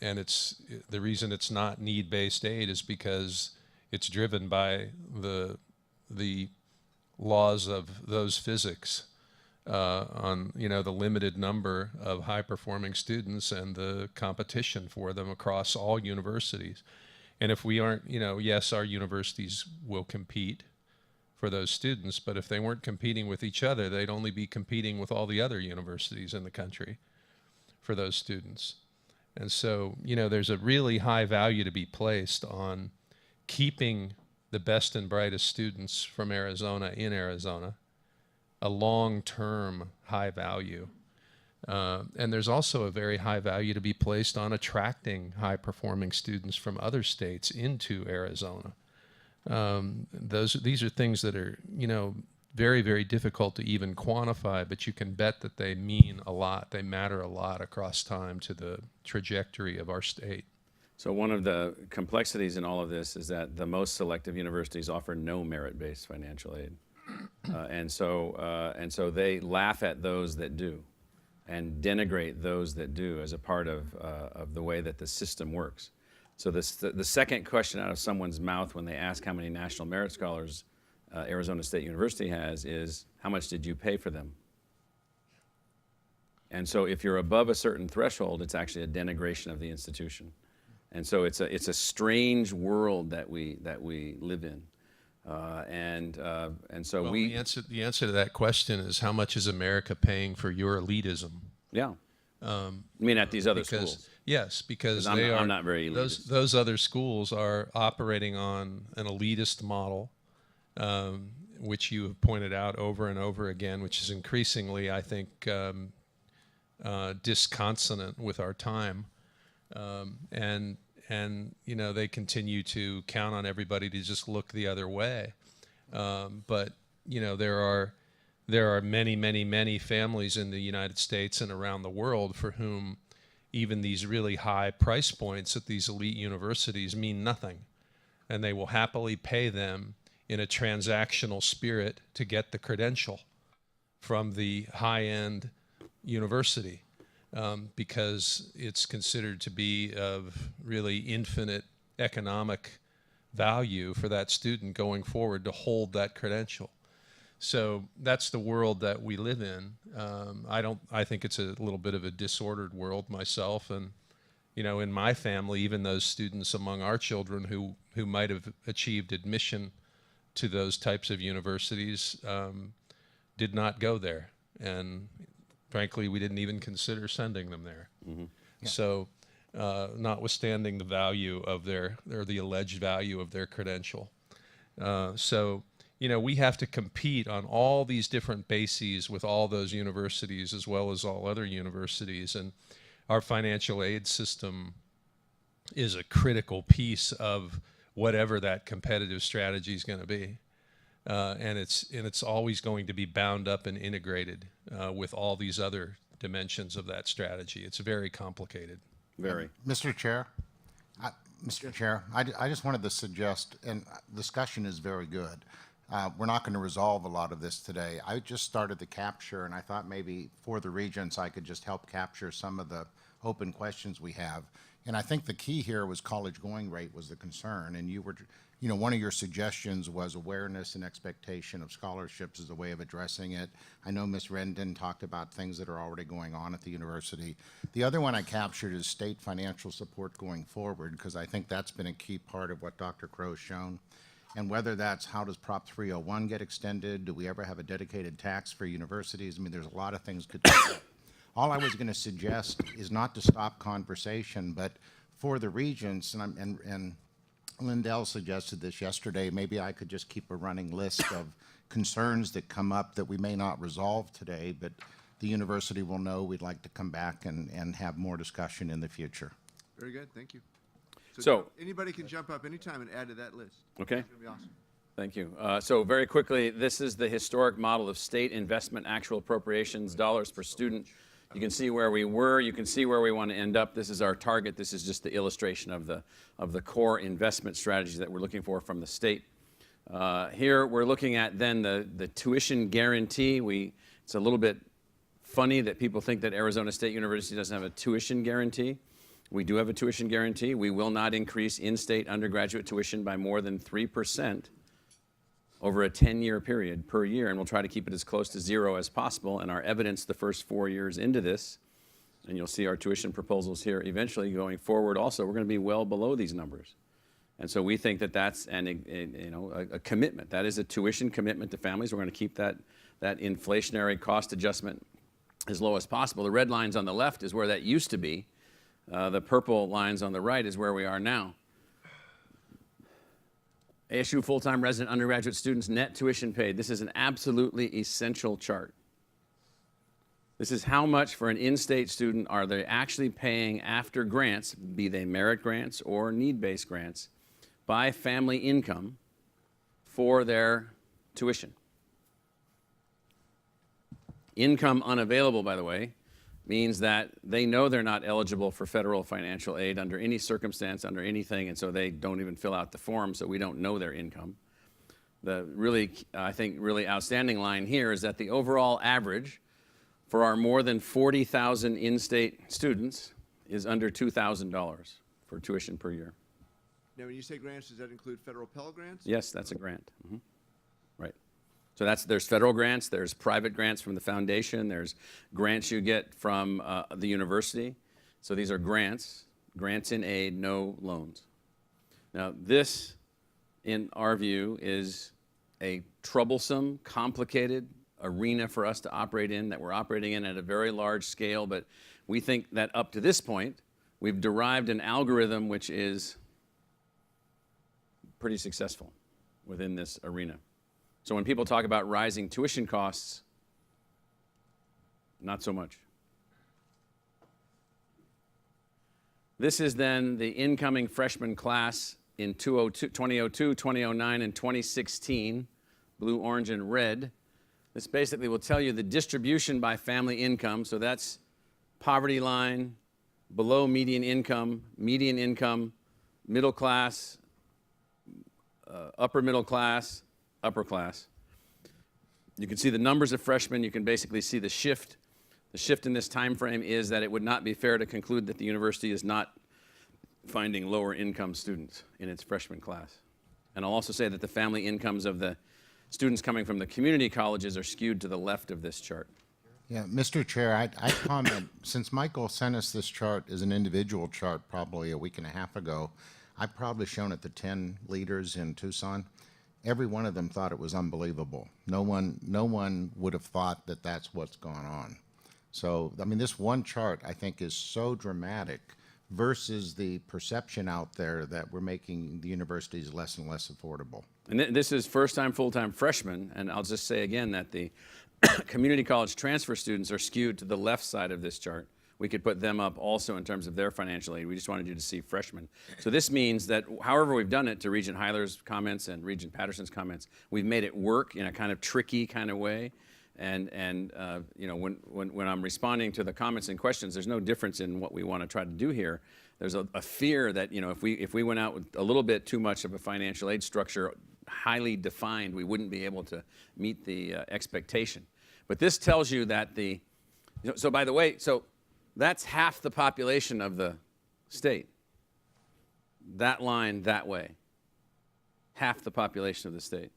it's the reason it's not need-based aid is because it's driven by the laws of those physics on the limited number of high-performing students and the competition for them across all universities. And if we aren't, yes, our universities will compete for those students, but if they weren't competing with each other, they'd only be competing with all the other universities in the country for those students. And so, there's a really high value to be placed on keeping the best and brightest students from Arizona in Arizona, a long-term high value. And there's also a very high value to be placed on attracting high-performing students from other states into Arizona. These are things that are, very, very difficult to even quantify, but you can bet that they mean a lot. They matter a lot across time to the trajectory of our state. So one of the complexities in all of this is that the most selective universities offer no merit-based financial aid. And so they laugh at those that do and denigrate those that do as a part of the way that the system works. So the second question out of someone's mouth when they ask how many National Merit Scholars Arizona State University has is, how much did you pay for them? And so if you're above a certain threshold, it's actually a denigration of the institution. And so it's a strange world that we live in. And so Well, the answer to that question is, how much is America paying for your elitism? Yeah. I mean, at these other schools. Yes, because I'm not very elitist. Those other schools are operating on an elitist model, which you have pointed out over and over again, which is increasingly, I think, disconsonant with our time. And they continue to count on everybody to just look the other way. But there are many, many, many families in the United States and around the world for whom even these really high price points at these elite universities mean nothing. And they will happily pay them in a transactional spirit to get the credential from the high-end university, because it's considered to be of really infinite economic value for that student going forward to hold that credential. So that's the world that we live in. I think it's a little bit of a disordered world myself, and in my family, even those students among our children who might have achieved admission to those types of universities did not go there, and frankly, we didn't even consider sending them there. Mm-hmm. Yeah. So, notwithstanding the value of the alleged value of their credential. We have to compete on all these different bases with all those universities as well as all other universities. And our financial aid system is a critical piece of whatever that competitive strategy is going to be. And it's always going to be bound up and integrated with all these other dimensions of that strategy. It's very complicated. Very. Mr. Chair, I just wanted to suggest, and discussion is very good. We're not going to resolve a lot of this today. I just started the capture, and I thought maybe for the Regents I could just help capture some of the open questions we have. And I think the key here was college going rate was the concern, and one of your suggestions was awareness and expectation of scholarships as a way of addressing it. I know Ms. Rendon talked about things that are already going on at the university. The other one I captured is state financial support going forward, because I think that's been a key part of what Dr. Crow's shown. And whether that's, how does Prop 301 get extended? Do we ever have a dedicated tax for universities? I mean, there's a lot of things could do. All I was going to suggest is not to stop conversation, but for the Regents, and Lindell suggested this yesterday, maybe I could just keep a running list of concerns that come up that we may not resolve today, but the university will know we'd like to come back and have more discussion in the future. Very good, thank you. So anybody can jump up anytime and add to that list. Okay. It's going to be awesome. Thank you. So very quickly, this is the historic model of state investment actual appropriations, dollars per student. You can see where we were. You can see where we want to end up. This is our target. This is just the illustration of the core investment strategies that we're looking for from the state. Here we're looking at then the tuition guarantee. It's a little bit funny that people think that Arizona State University doesn't have a tuition guarantee. We do have a tuition guarantee. We will not increase in-state undergraduate tuition by more than 3% over a 10-year period per year, and we'll try to keep it as close to zero as possible. And our evidence the first 4 years into this, and you'll see our tuition proposals here eventually going forward also, we're going to be well below these numbers. And so we think that that's a commitment. That is a tuition commitment to families. We're going to keep that inflationary cost adjustment as low as possible. The red lines on the left is where that used to be. The purple lines on the right is where we are now. ASU full-time resident undergraduate students net tuition paid. This is an absolutely essential chart. This is how much for an in-state student are they actually paying after grants, be they merit grants or need-based grants, by family income for their tuition. Income unavailable, by the way, means that they know they're not eligible for federal financial aid under any circumstance, under anything, and so they don't even fill out the form, so we don't know their income. The really, I think, really outstanding line here is that the overall average for our more than 40,000 in-state students is under $2,000 for tuition per year. Now, when you say grants, does that include federal Pell Grants? Yes, that's a grant. Right. So there's federal grants, there's private grants from the foundation, there's grants you get from the university. So these are grants in aid, no loans. Now, this, in our view, is a troublesome, complicated arena for us to operate in, that we're operating in at a very large scale, but we think that up to this point, we've derived an algorithm which is pretty successful within this arena. So when people talk about rising tuition costs, not so much. This is then the incoming freshman class in 2002, 2009, and 2016, blue, orange, and red. This basically will tell you the distribution by family income. So that's poverty line, below median income, middle class, upper middle class, upper class. You can see the numbers of freshmen. You can basically see the shift. The shift in this time frame is that it would not be fair to conclude that the university is not finding lower income students in its freshman class. And I'll also say that the family incomes of the students coming from the community colleges are skewed to the left of this chart. Yeah, Mr. Chair, I comment, since Michael sent us this chart as an individual chart probably a week and a half ago, I've probably shown it to 10 leaders in Tucson. Every one of them thought it was unbelievable. No one would have thought that that's what's going on. So, I mean, this one chart, I think, is so dramatic versus the perception out there that we're making the universities less and less affordable. And this is first-time, full-time freshmen, and I'll just say again that the community college transfer students are skewed to the left side of this chart. We could put them up also in terms of their financial aid. We just wanted you to see freshmen. So this means that however we've done it, to Regent Hyler's comments and Regent Patterson's comments, we've made it work in a kind of tricky kind of way. And you know, when I'm responding to the comments and questions, there's no difference in what we want to try to do here. There's a fear that, you know, if we went out with a little bit too much of a financial aid structure, highly defined, we wouldn't be able to meet the expectation. But this tells you that so by the way, so that's half the population of the state. That line that way, half the population of the state.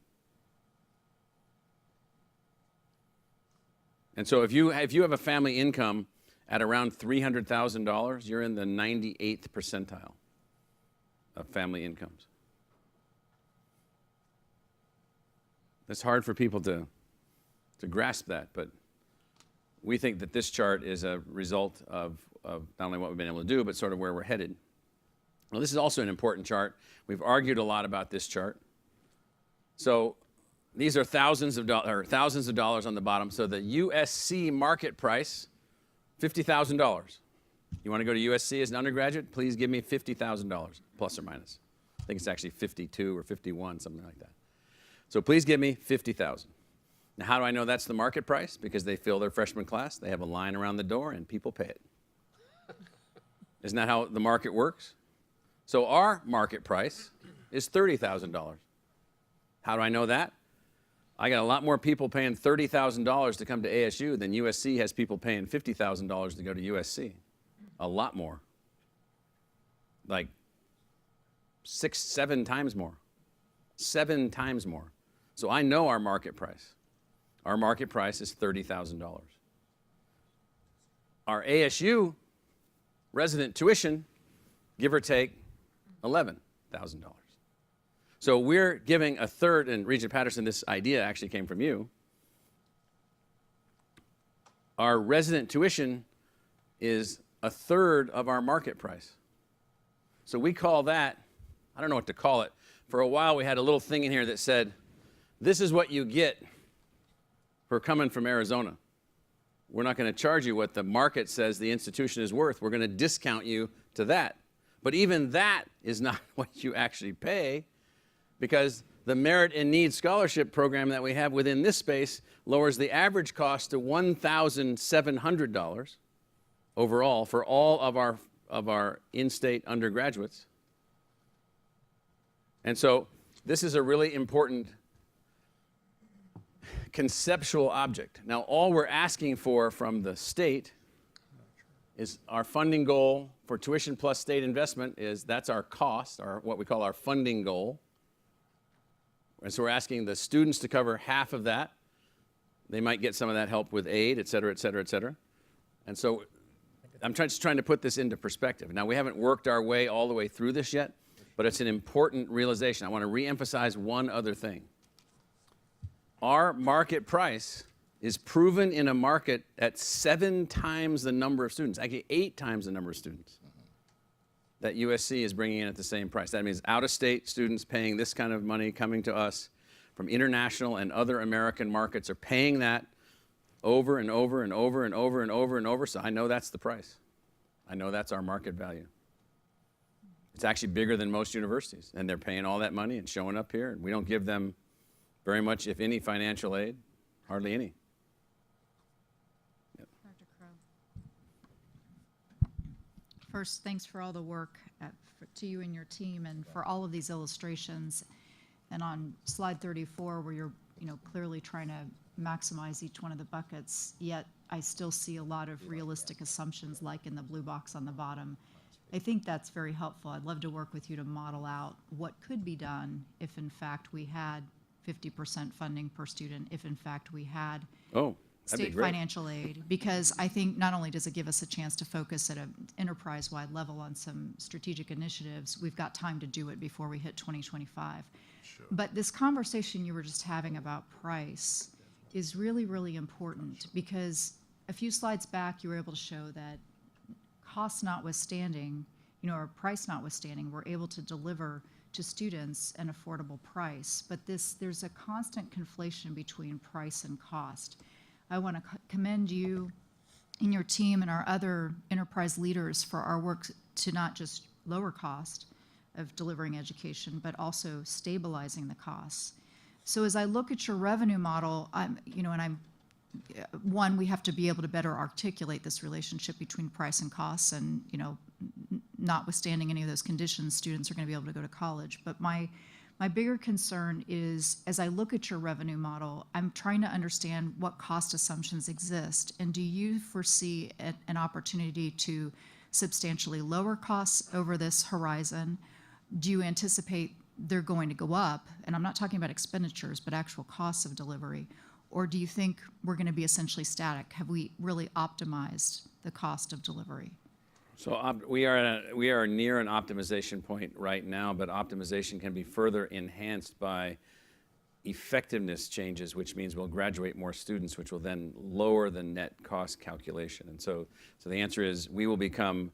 And so if you have a family income at around $300,000, you're in the 98th percentile of family incomes. It's hard for people to grasp that, but we think that this chart is a result of not only what we've been able to do, but sort of where we're headed. Well, this is also an important chart. We've argued a lot about this chart. So these are thousands of dollars on the bottom. So the USC market price, $50,000. You want to go to USC as an undergraduate? Please give me $50,000, plus or minus. I think it's actually 52 or 51, something like that. So please give me $50,000. Now, how do I know that's the market price? Because they fill their freshman class, they have a line around the door, and people pay it. Isn't that how the market works? So our market price is $30,000. How do I know that? I got a lot more people paying $30,000 to come to ASU than USC has people paying $50,000 to go to USC. A lot more. Like 6, 7 times more. 7 times more. So I know our market price. Our market price is $30,000. Our ASU resident tuition, give or take, $11,000. So we're giving a third, and Regent Patterson, this idea actually came from you. Our resident tuition is a third of our market price. So we call that, I don't know what to call it. For a while we had a little thing in here that said, this is what you get for coming from Arizona. We're not going to charge you what the market says the institution is worth. We're going to discount you to that. But even that is not what you actually pay, because The Merit and Need Scholarship program that we have within this space lowers the average cost to $1,700 overall for all of our in-state undergraduates. And so this is a really important conceptual object. Now, all we're asking for from the state is our funding goal for tuition plus state investment is that's our cost, or what we call our funding goal. And so we're asking the students to cover half of that. They might get some of that help with aid, et cetera, et cetera, et cetera. And so I'm just trying to put this into perspective. Now, we haven't worked our way all the way through this yet, but it's an important realization. I want to reemphasize one other thing. Our market price is proven in a market at 7 times the number of students, actually 8 times the number of students that USC is bringing in at the same price. That means out-of-state students paying this kind of money coming to us from international and other American markets are paying that over and over and over and over and over and over. So I know that's the price. I know that's our market value. It's actually bigger than most universities, and they're paying all that money and showing up here. And we don't give them very much, if any, financial aid, hardly any. Dr. Crow. First, thanks for all the work to you and your team and for all of these illustrations. And on slide 34, where you're clearly trying to maximize each one of the buckets, yet I still see a lot of realistic assumptions like in the blue box on the bottom. I think that's very helpful. I'd love to work with you to model out what could be done if in fact we had 50% funding per student, if in fact we had state financial aid, because I think not only does it give us a chance to focus at an enterprise-wide level on some strategic initiatives, we've got time to do it before we hit 2025. Sure. But this conversation you were just having about price is really, really important, because a few slides back you were able to show that cost notwithstanding, or price notwithstanding, we're able to deliver to students an affordable price. But there's a constant conflation between price and cost. I want to commend you and your team and our other enterprise leaders for our work to not just lower cost of delivering education, but also stabilizing the costs. So as I look at your revenue model, one, we have to be able to better articulate this relationship between price and costs, and notwithstanding any of those conditions, students are going to be able to go to college. But my bigger concern is, as I look at your revenue model, I'm trying to understand what cost assumptions exist, and do you foresee an opportunity to substantially lower costs over this horizon? Do you anticipate they're going to go up? And I'm not talking about expenditures, but actual costs of delivery. Or do you think we're going to be essentially static? Have we really optimized the cost of delivery? So we are near an optimization point right now, but optimization can be further enhanced by effectiveness changes, which means we'll graduate more students, which will then lower the net cost calculation. And so the answer is we will become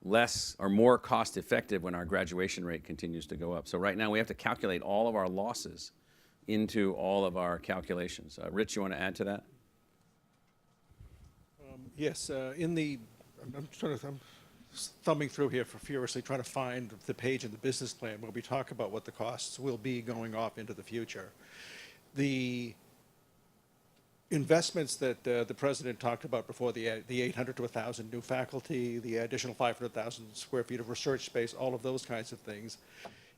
less or more cost effective when our graduation rate continues to go up. So right now we have to calculate all of our losses into all of our calculations. Rich, you want to add to that? Yes, I'm thumbing through here furiously trying to find the page in the business plan where we talk about what the costs will be going off into the future. The investments that the president talked about before, the 800 to 1,000 new faculty, the additional 500,000 square feet of research space, all of those kinds of things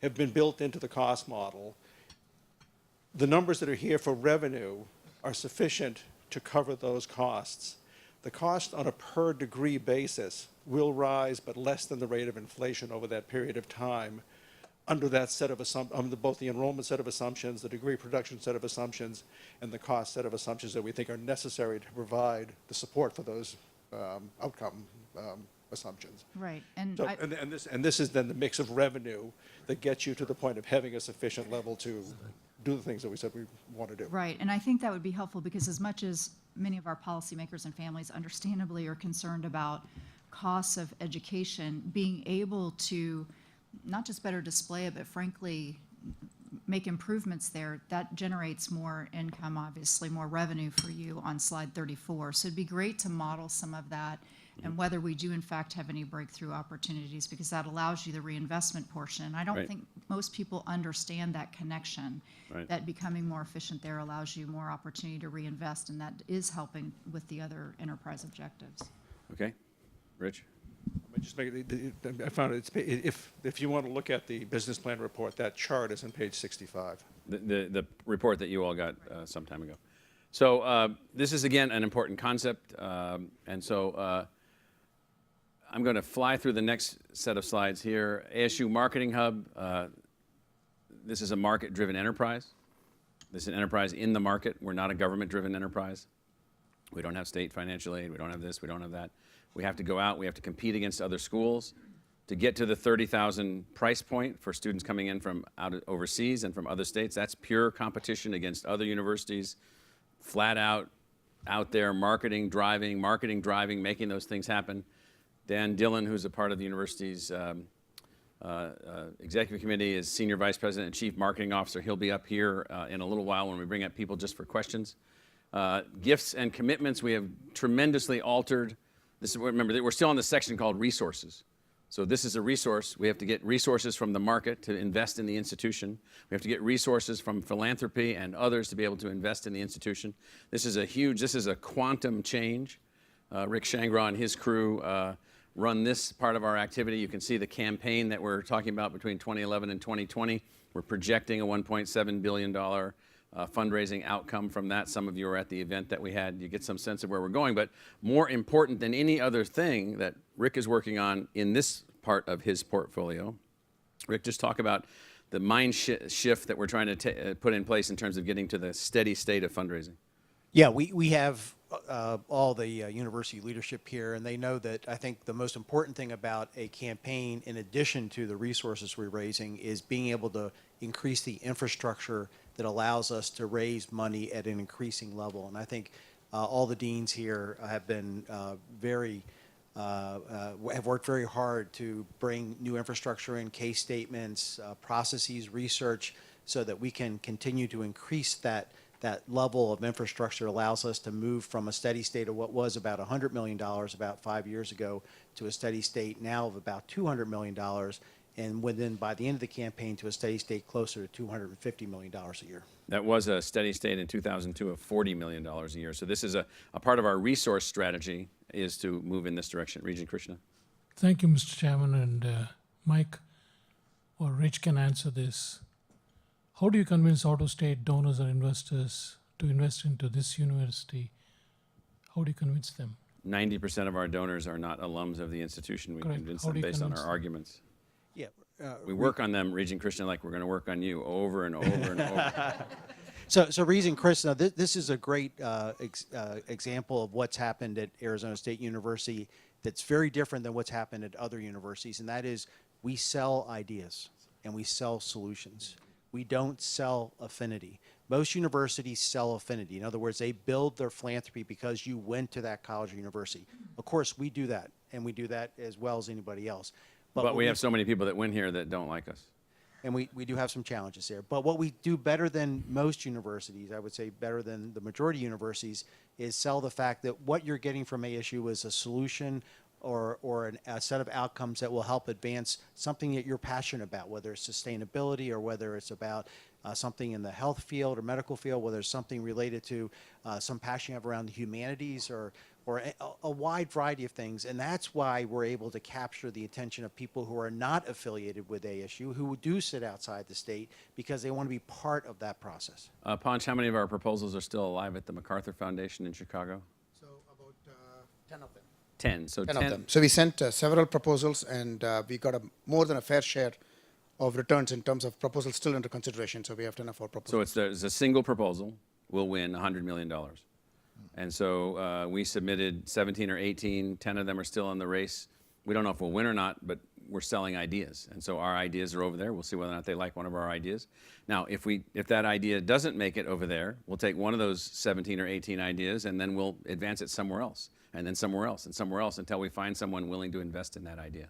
have been built into the cost model. The numbers that are here for revenue are sufficient to cover those costs. The cost on a per degree basis will rise, but less than the rate of inflation over that period of time under that set of assumptions, both the enrollment set of assumptions, the degree production set of assumptions, and the cost set of assumptions that we think are necessary to provide the support for those outcome assumptions. Right. And this is then the mix of revenue that gets you to the point of having a sufficient level to do the things that we said we want to do. Right, and I think that would be helpful, because as much as many of our policymakers and families understandably are concerned about costs of education, being able to not just better display it, but frankly make improvements there, that generates more income, obviously more revenue for you on slide 34. So it'd be great to model some of that and whether we do in fact have any breakthrough opportunities, because that allows you the reinvestment portion. I don't Right. think most people understand that connection, Right. that becoming more efficient there allows you more opportunity to reinvest, and that is helping with the other enterprise objectives. Okay, Rich? I just make I found if you want to look at the business plan report, that chart is on page 65. The report that you all got some time ago. So this is, again, an important concept. And so I'm going to fly through the next set of slides here. ASU Marketing Hub. This is a market-driven enterprise. This is an enterprise in the market. We're not a government-driven enterprise. We don't have state financial aid. We don't have this. We don't have that. We have to go out. We have to compete against other schools. To get to the 30,000 price point for students coming in from overseas and from other states, that's pure competition against other universities, flat out there, marketing, driving, making those things happen. Dan Dillon, who's a part of the university's executive committee, is Senior Vice President and Chief Marketing Officer. He'll be up here in a little while when we bring up people just for questions. Gifts and commitments, we have tremendously altered. Remember, we're still in the section called resources. So this is a resource. We have to get resources from the market to invest in the institution. We have to get resources from philanthropy and others to be able to invest in the institution. This is a quantum change. Rick Shangra and his crew run this part of our activity. You can see the campaign that we're talking about between 2011 and 2020. We're projecting a $1.7 billion fundraising outcome from that. Some of you were at the event that we had. You get some sense of where we're going. But more important than any other thing that Rick is working on in this part of his portfolio, Rick, just talk about the mind shift that we're trying to put in place in terms of getting to the steady state of fundraising. Yeah, we have all the university leadership here, and they know that I think the most important thing about a campaign, in addition to the resources we're raising, is being able to increase the infrastructure that allows us to raise money at an increasing level. And I think all the deans here have been have worked very hard to bring new infrastructure in, case statements, processes, research, so that we can continue to increase that level of infrastructure. Allows us to move from a steady state of what was about $100 million about 5 years ago to a steady state now of about $200 million, and by the end of the campaign, to a steady state closer to $250 million a year. That was a steady state in 2002 of $40 million a year. So this is a part of our resource strategy, is to move in this direction. Regent Krishna. Thank you, Mr. Chairman, and Mike or Rich can answer this. How do you convince out-of-state donors or investors to invest into this university? How do you convince them? 90% of our donors are not alums of the institution. We Correct. convince How them do you based on convince our them? arguments. Yeah. We work on them, Regent Krishna, like we're going to work on you over and over and over. So Regent Krishna, this is a great example of what's happened at Arizona State University that's very different than what's happened at other universities, and that is we sell ideas and we sell solutions. We don't sell affinity. Most universities sell affinity. In other words, they build their philanthropy because you went to that college or university. Of course, we do that, and we do that as well as anybody else. But we have so many people that win here that don't like us. And we do have some challenges there. But what we do better than most universities, I would say better than the majority of universities, is sell the fact that what you're getting from ASU is a solution or a set of outcomes that will help advance something that you're passionate about, whether it's sustainability or whether it's about something in the health field or medical field, whether it's something related to some passion you have around the humanities or a wide variety of things. And that's why we're able to capture the attention of people who are not affiliated with ASU, who do sit outside the state, because they want to be part of that process. Ponch, how many of our proposals are still alive at the MacArthur Foundation in Chicago? So about 10 of them. 10. So 10 of them. So we sent several proposals, and we got more than a fair share of returns in terms of proposals still under consideration. So we have 10 of our proposals. So it's a single proposal will win $100 million. And so we submitted 17 or 18. 10 of them are still in the race. We don't know if we'll win or not, but we're selling ideas. And so our ideas are over there. We'll see whether or not they like one of our ideas. Now, if that idea doesn't make it over there, we'll take one of those 17 or 18 ideas, and then we'll advance it somewhere else, and then somewhere else, and somewhere else, until we find someone willing to invest in that idea.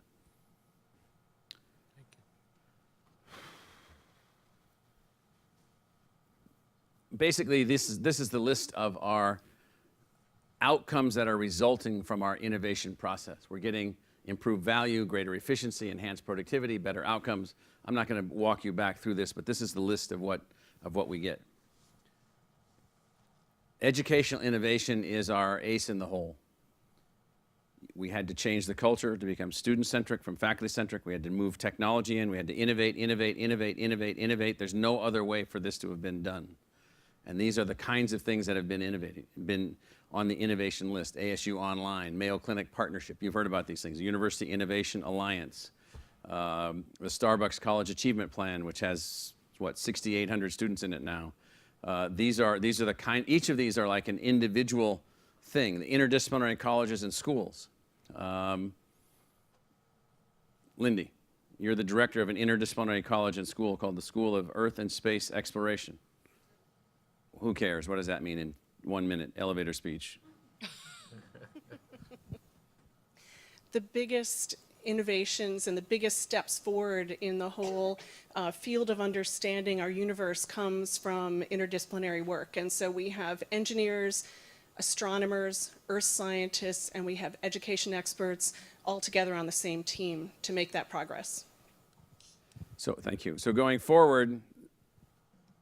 Basically, this is the list of our outcomes that are resulting from our innovation process. We're getting improved value, greater efficiency, enhanced productivity, better outcomes. I'm not going to walk you back through this, but this is the list of what we get. Educational innovation is our ace in the hole. We had to change the culture to become student-centric from faculty-centric. We had to move technology in. We had to innovate, innovate, innovate, innovate, innovate. There's no other way for this to have been done. And these are the kinds of things that have been on the innovation list. ASU Online, Mayo Clinic Partnership. You've heard about these things. The University Innovation Alliance, the Starbucks College Achievement Plan, which has, 6,800 students in it now. These are the kind, each of these are like an individual thing. The interdisciplinary colleges and schools. Lindy, you're the director of an interdisciplinary college and school called the School of Earth and Space Exploration. Who cares? What does that mean in 1 minute elevator speech? The biggest innovations and the biggest steps forward in the whole field of understanding our universe comes from interdisciplinary work. And so we have engineers, astronomers, earth scientists, and we have education experts all together on the same team to make that progress. So thank you. So going forward,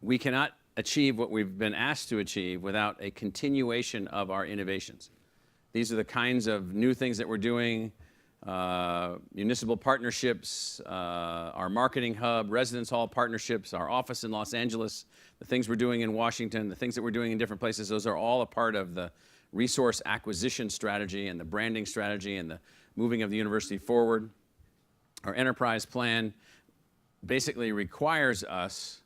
we cannot achieve what we've been asked to achieve without a continuation of our innovations. These are the kinds of new things that we're doing, municipal partnerships, our marketing hub, residence hall partnerships, our office in Los Angeles, the things we're doing in Washington, the things that we're doing in different places. Those are all a part of the resource acquisition strategy and the branding strategy and the moving of the university forward. Our enterprise plan basically requires us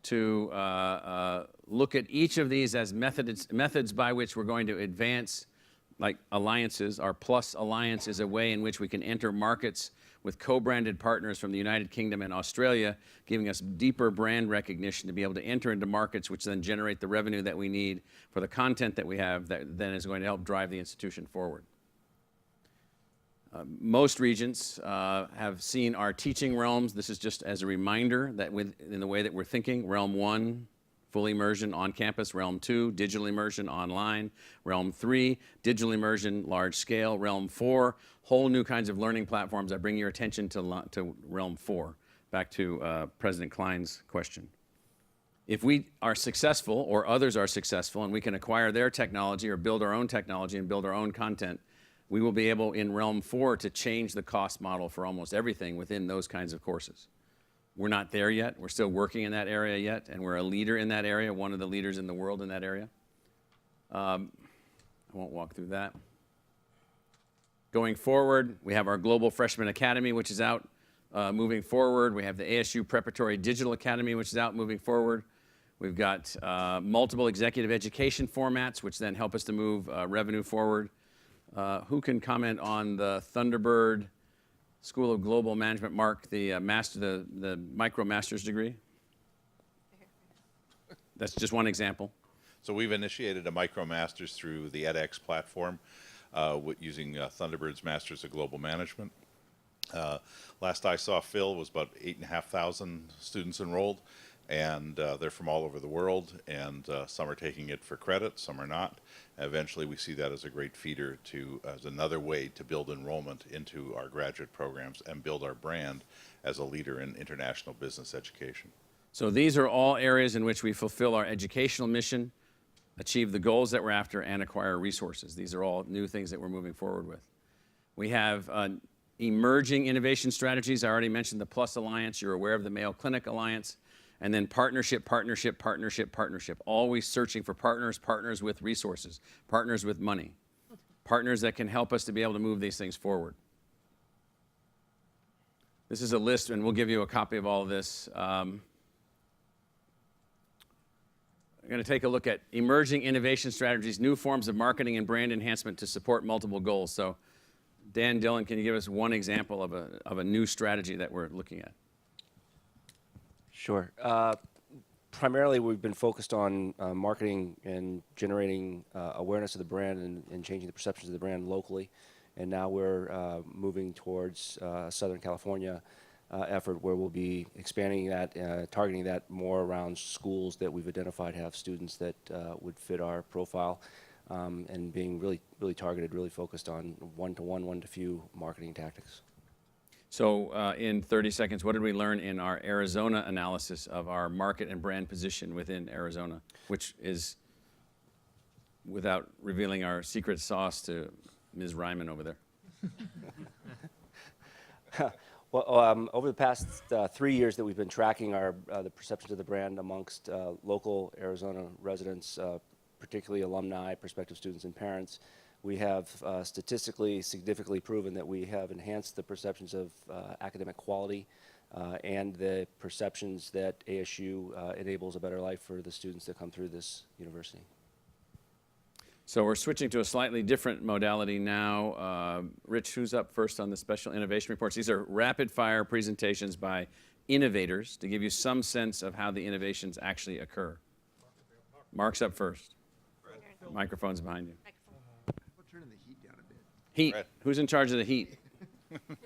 to look at each of these as methods by which we're going to advance, like alliances. Our Plus Alliance is a way in which we can enter markets with co-branded partners from the United Kingdom and Australia, giving us deeper brand recognition to be able to enter into markets which then generate the revenue that we need for the content that we have that then is going to help drive the institution forward. Most regents have seen our teaching realms. This is just as a reminder that in the way that we're thinking, Realm 1, full immersion on campus. Realm 2, digital immersion online. Realm 3, digital immersion large scale. Realm 4, whole new kinds of learning platforms. I bring your attention to Realm 4. Back to President Klein's question. If we are successful or others are successful and we can acquire their technology or build our own technology and build our own content, we will be able in Realm 4 to change the cost model for almost everything within those kinds of courses. We're not there yet. We're still working in that area yet, and we're a leader in that area, one of the leaders in the world in that area. I won't walk through that. Going forward, we have our Global Freshman Academy, which is out moving forward. We have the ASU Preparatory Digital Academy, which is out moving forward. We've got multiple executive education formats, which then help us to move revenue forward. Who can comment on the Thunderbird School of Global Management, Mark, the micro master's degree? That's just one example. So we've initiated a MicroMasters through the edX platform using Thunderbird's Masters of Global Management. Last I saw, Phil, was about 8,500 students enrolled, and they're from all over the world, and some are taking it for credit, some are not. Eventually, we see that as a great feeder as another way to build enrollment into our graduate programs and build our brand as a leader in international business education. So these are all areas in which we fulfill our educational mission, achieve the goals that we're after, and acquire resources. These are all new things that we're moving forward with. We have emerging innovation strategies. I already mentioned the Plus Alliance. You're aware of the Mayo Clinic Alliance. And then partnership, partnership, partnership, partnership. Always searching for partners, partners with resources, partners with money, partners that can help us to be able to move these things forward. This is a list, and we'll give you a copy of all of this. I'm going to take a look at emerging innovation strategies, new forms of marketing and brand enhancement to support multiple goals. So, Dan Dillon, can you give us one example of a new strategy that we're looking at? Sure. Primarily, we've been focused on marketing and generating awareness of the brand and changing the perceptions of the brand locally. And now we're moving towards Southern California effort where we'll be expanding that, targeting that more around schools that we've identified have students that would fit our profile. and being really targeted, really focused on one-to-one, one-to-few marketing tactics. So in 30 seconds, what did we learn in our Arizona analysis of our market and brand position within Arizona, which is, without revealing our secret sauce to Ms. Ryman over there? Well, over the past 3 years that we've been tracking the perceptions of the brand amongst local Arizona residents, particularly alumni, prospective students, and parents, we have statistically significantly proven that we have enhanced the perceptions of academic quality and the perceptions that ASU enables a better life for the students that come through this university. So we're switching to a slightly different modality now. Rich, who's up first on the special innovation reports? These are rapid-fire presentations by innovators to give you some sense of how the innovations actually occur. Mark's up first. Microphone's behind you. Turning the heat down a bit. Heat. Fred. Who's in charge of the heat?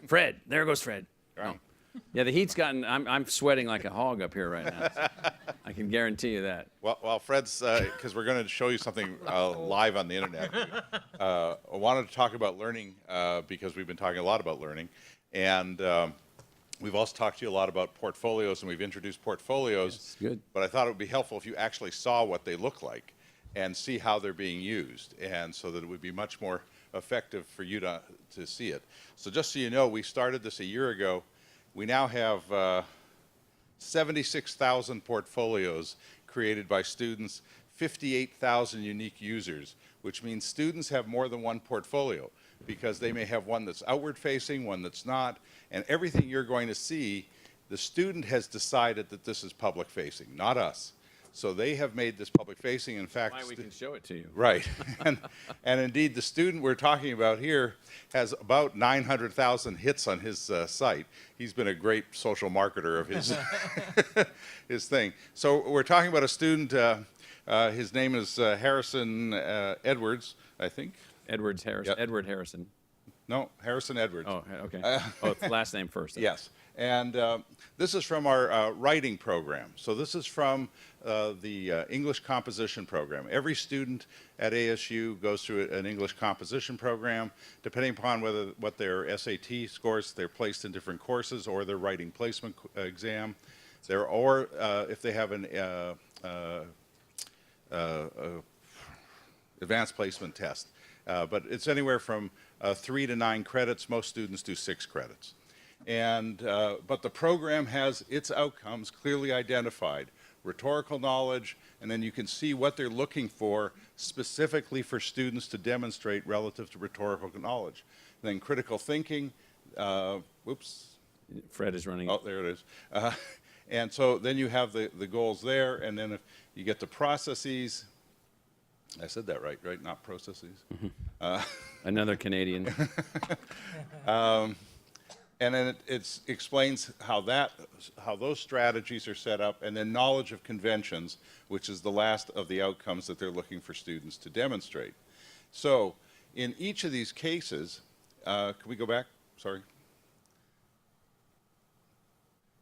Fred. There goes Fred. Right. Oh. Yeah, the heat's gotten, I'm sweating like a hog up here right now. So I can guarantee you that. Well, Fred's, because we're going to show you something live on the internet. I wanted to talk about learning because we've been talking a lot about learning. And we've also talked to you a lot about portfolios, and we've introduced portfolios. Yes, good. But I thought it would be helpful if you actually saw what they look like and see how they're being used, and so that it would be much more effective for you to see it. So just so you know, we started this a year ago. We now have 76,000 portfolios created by students, 58,000 unique users, which means students have more than one portfolio because they may have one that's outward facing, one that's not, and everything you're going to see, the student has decided that this is public facing, not us. So they have made this public facing. In fact, Why we can show it to you. right. and indeed, the student we're talking about here has about 900,000 hits on his site. He's been a great social marketer of his, his thing. So we're talking about a student, his name is Harrison Edwards, I think. Edwards Harrison. Yep. Edward Harrison. No, Harrison Edwards. Oh, okay. Last name first. Yes. And this is from our writing program. So this is from the English composition program. Every student at ASU goes through an English composition program. Depending upon what their SAT scores, they're placed in different courses or their writing placement exam. Or if they have an advanced placement test. But it's anywhere from 3 to 9 credits. Most students do 6 credits. And, but the program has its outcomes clearly identified. Rhetorical knowledge, and then you can see what they're looking for specifically for students to demonstrate relative to rhetorical knowledge. Then critical thinking, whoops. Fred is running. Oh, there it is. And so then you have the goals there, and then if you get the processes. I said that right? Not processes. Mm-hmm. Another Canadian. And then it explains how those strategies are set up, and then knowledge of conventions, which is the last of the outcomes that they're looking for students to demonstrate. So in each of these cases, can we go back? Sorry.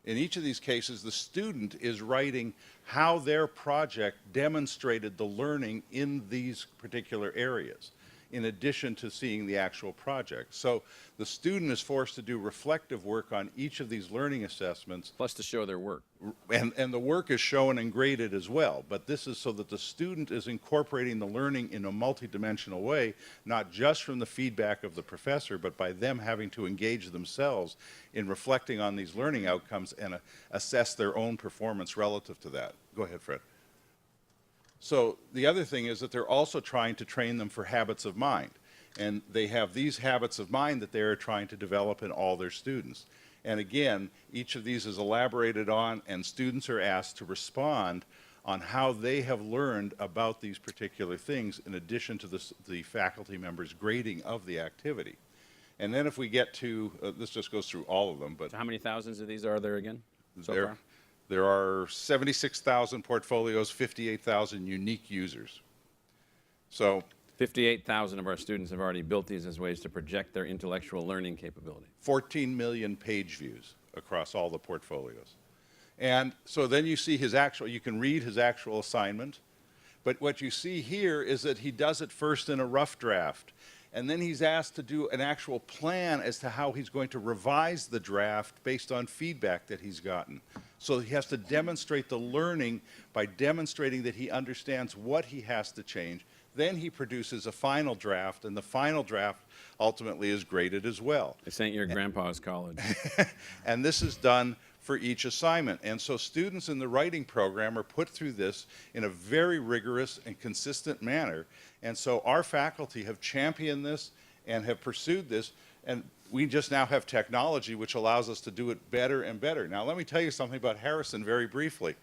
In each of these cases, the student is writing how their project demonstrated the learning in these particular areas, in addition to seeing the actual project. So the student is forced to do reflective work on each of these learning assessments. Plus to show their work. And the work is shown and graded as well. But this is so that the student is incorporating the learning in a multidimensional way, not just from the feedback of the professor, but by them having to engage themselves in reflecting on these learning outcomes and assess their own performance relative to that. Go ahead, Fred. So the other thing is that they're also trying to train them for habits of mind. And they have these habits of mind that they're trying to develop in all their students. And again, each of these is elaborated on, and students are asked to respond on how they have learned about these particular things in addition to the faculty members' grading of the activity. And then if we get to, this just goes through all of them, but So how many thousands of these are there again so far? There are 76,000 portfolios, 58,000 unique users. So 58,000 of our students have already built these as ways to project their intellectual learning capability. 14 million page views across all the portfolios. And so then you see his actual, you can read his actual assignment, But what you see here is that he does it first in a rough draft. And then he's asked to do an actual plan as to how he's going to revise the draft based on feedback that he's gotten. So he has to demonstrate the learning by demonstrating that he understands what he has to change. Then he produces a final draft, and the final draft ultimately is graded as well. This ain't your grandpa's college. And this is done for each assignment. And so students in the writing program are put through this in a very rigorous and consistent manner. And so our faculty have championed this and have pursued this, and we just now have technology which allows us to do it better and better. Now let me tell you something about Harrison very briefly.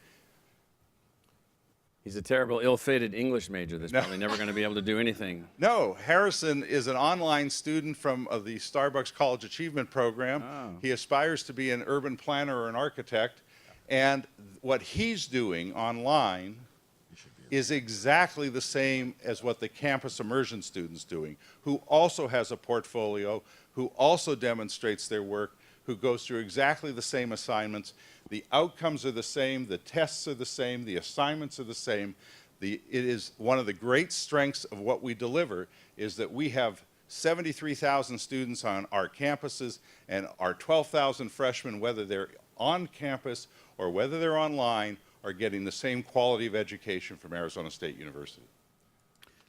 He's a terrible, ill-fated English major that's probably never going to be able to do anything. No, Harrison is an online student from the Starbucks College Achievement Program. Oh. He aspires to be an urban planner or an architect. And what he's doing online is exactly the same as what the campus immersion student's doing, who also has a portfolio, who also demonstrates their work, who goes through exactly the same assignments. The outcomes are the same, the tests are the same, the assignments are the same. It is one of the great strengths of what we deliver is that we have 73,000 students on our campuses, and our 12,000 freshmen, whether they're on campus or whether they're online, are getting the same quality of education from Arizona State University.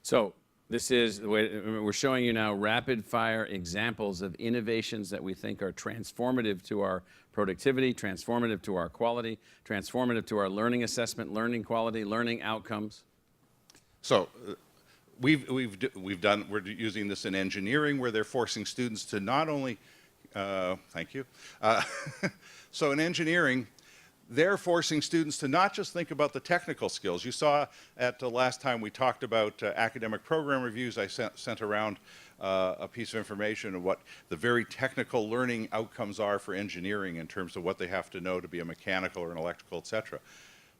So this is the way we're showing you now rapid fire examples of innovations that we think are transformative to our productivity, transformative to our quality, transformative to our learning assessment, learning quality, learning outcomes. So we're using this in engineering where they're forcing students to not only, thank you. So in engineering, they're forcing students to not just think about the technical skills. You saw at the last time we talked about academic program reviews, I sent around a piece of information of what the very technical learning outcomes are for engineering in terms of what they have to know to be a mechanical or an electrical, et cetera.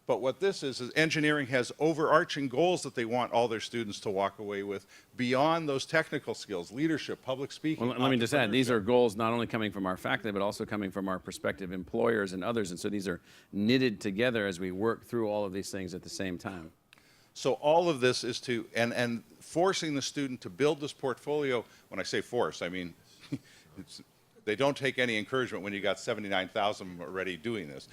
But what this is engineering has overarching goals that they want all their students to walk away with beyond those technical skills, leadership, public speaking. Well, let me just add, these are goals not only coming from our faculty, but also coming from our prospective employers and others. And so these are knitted together as we work through all of these things at the same time. So all of this is to, and forcing the student to build this portfolio. When I say force, I mean, they don't take any encouragement when you got 79,000 already doing this.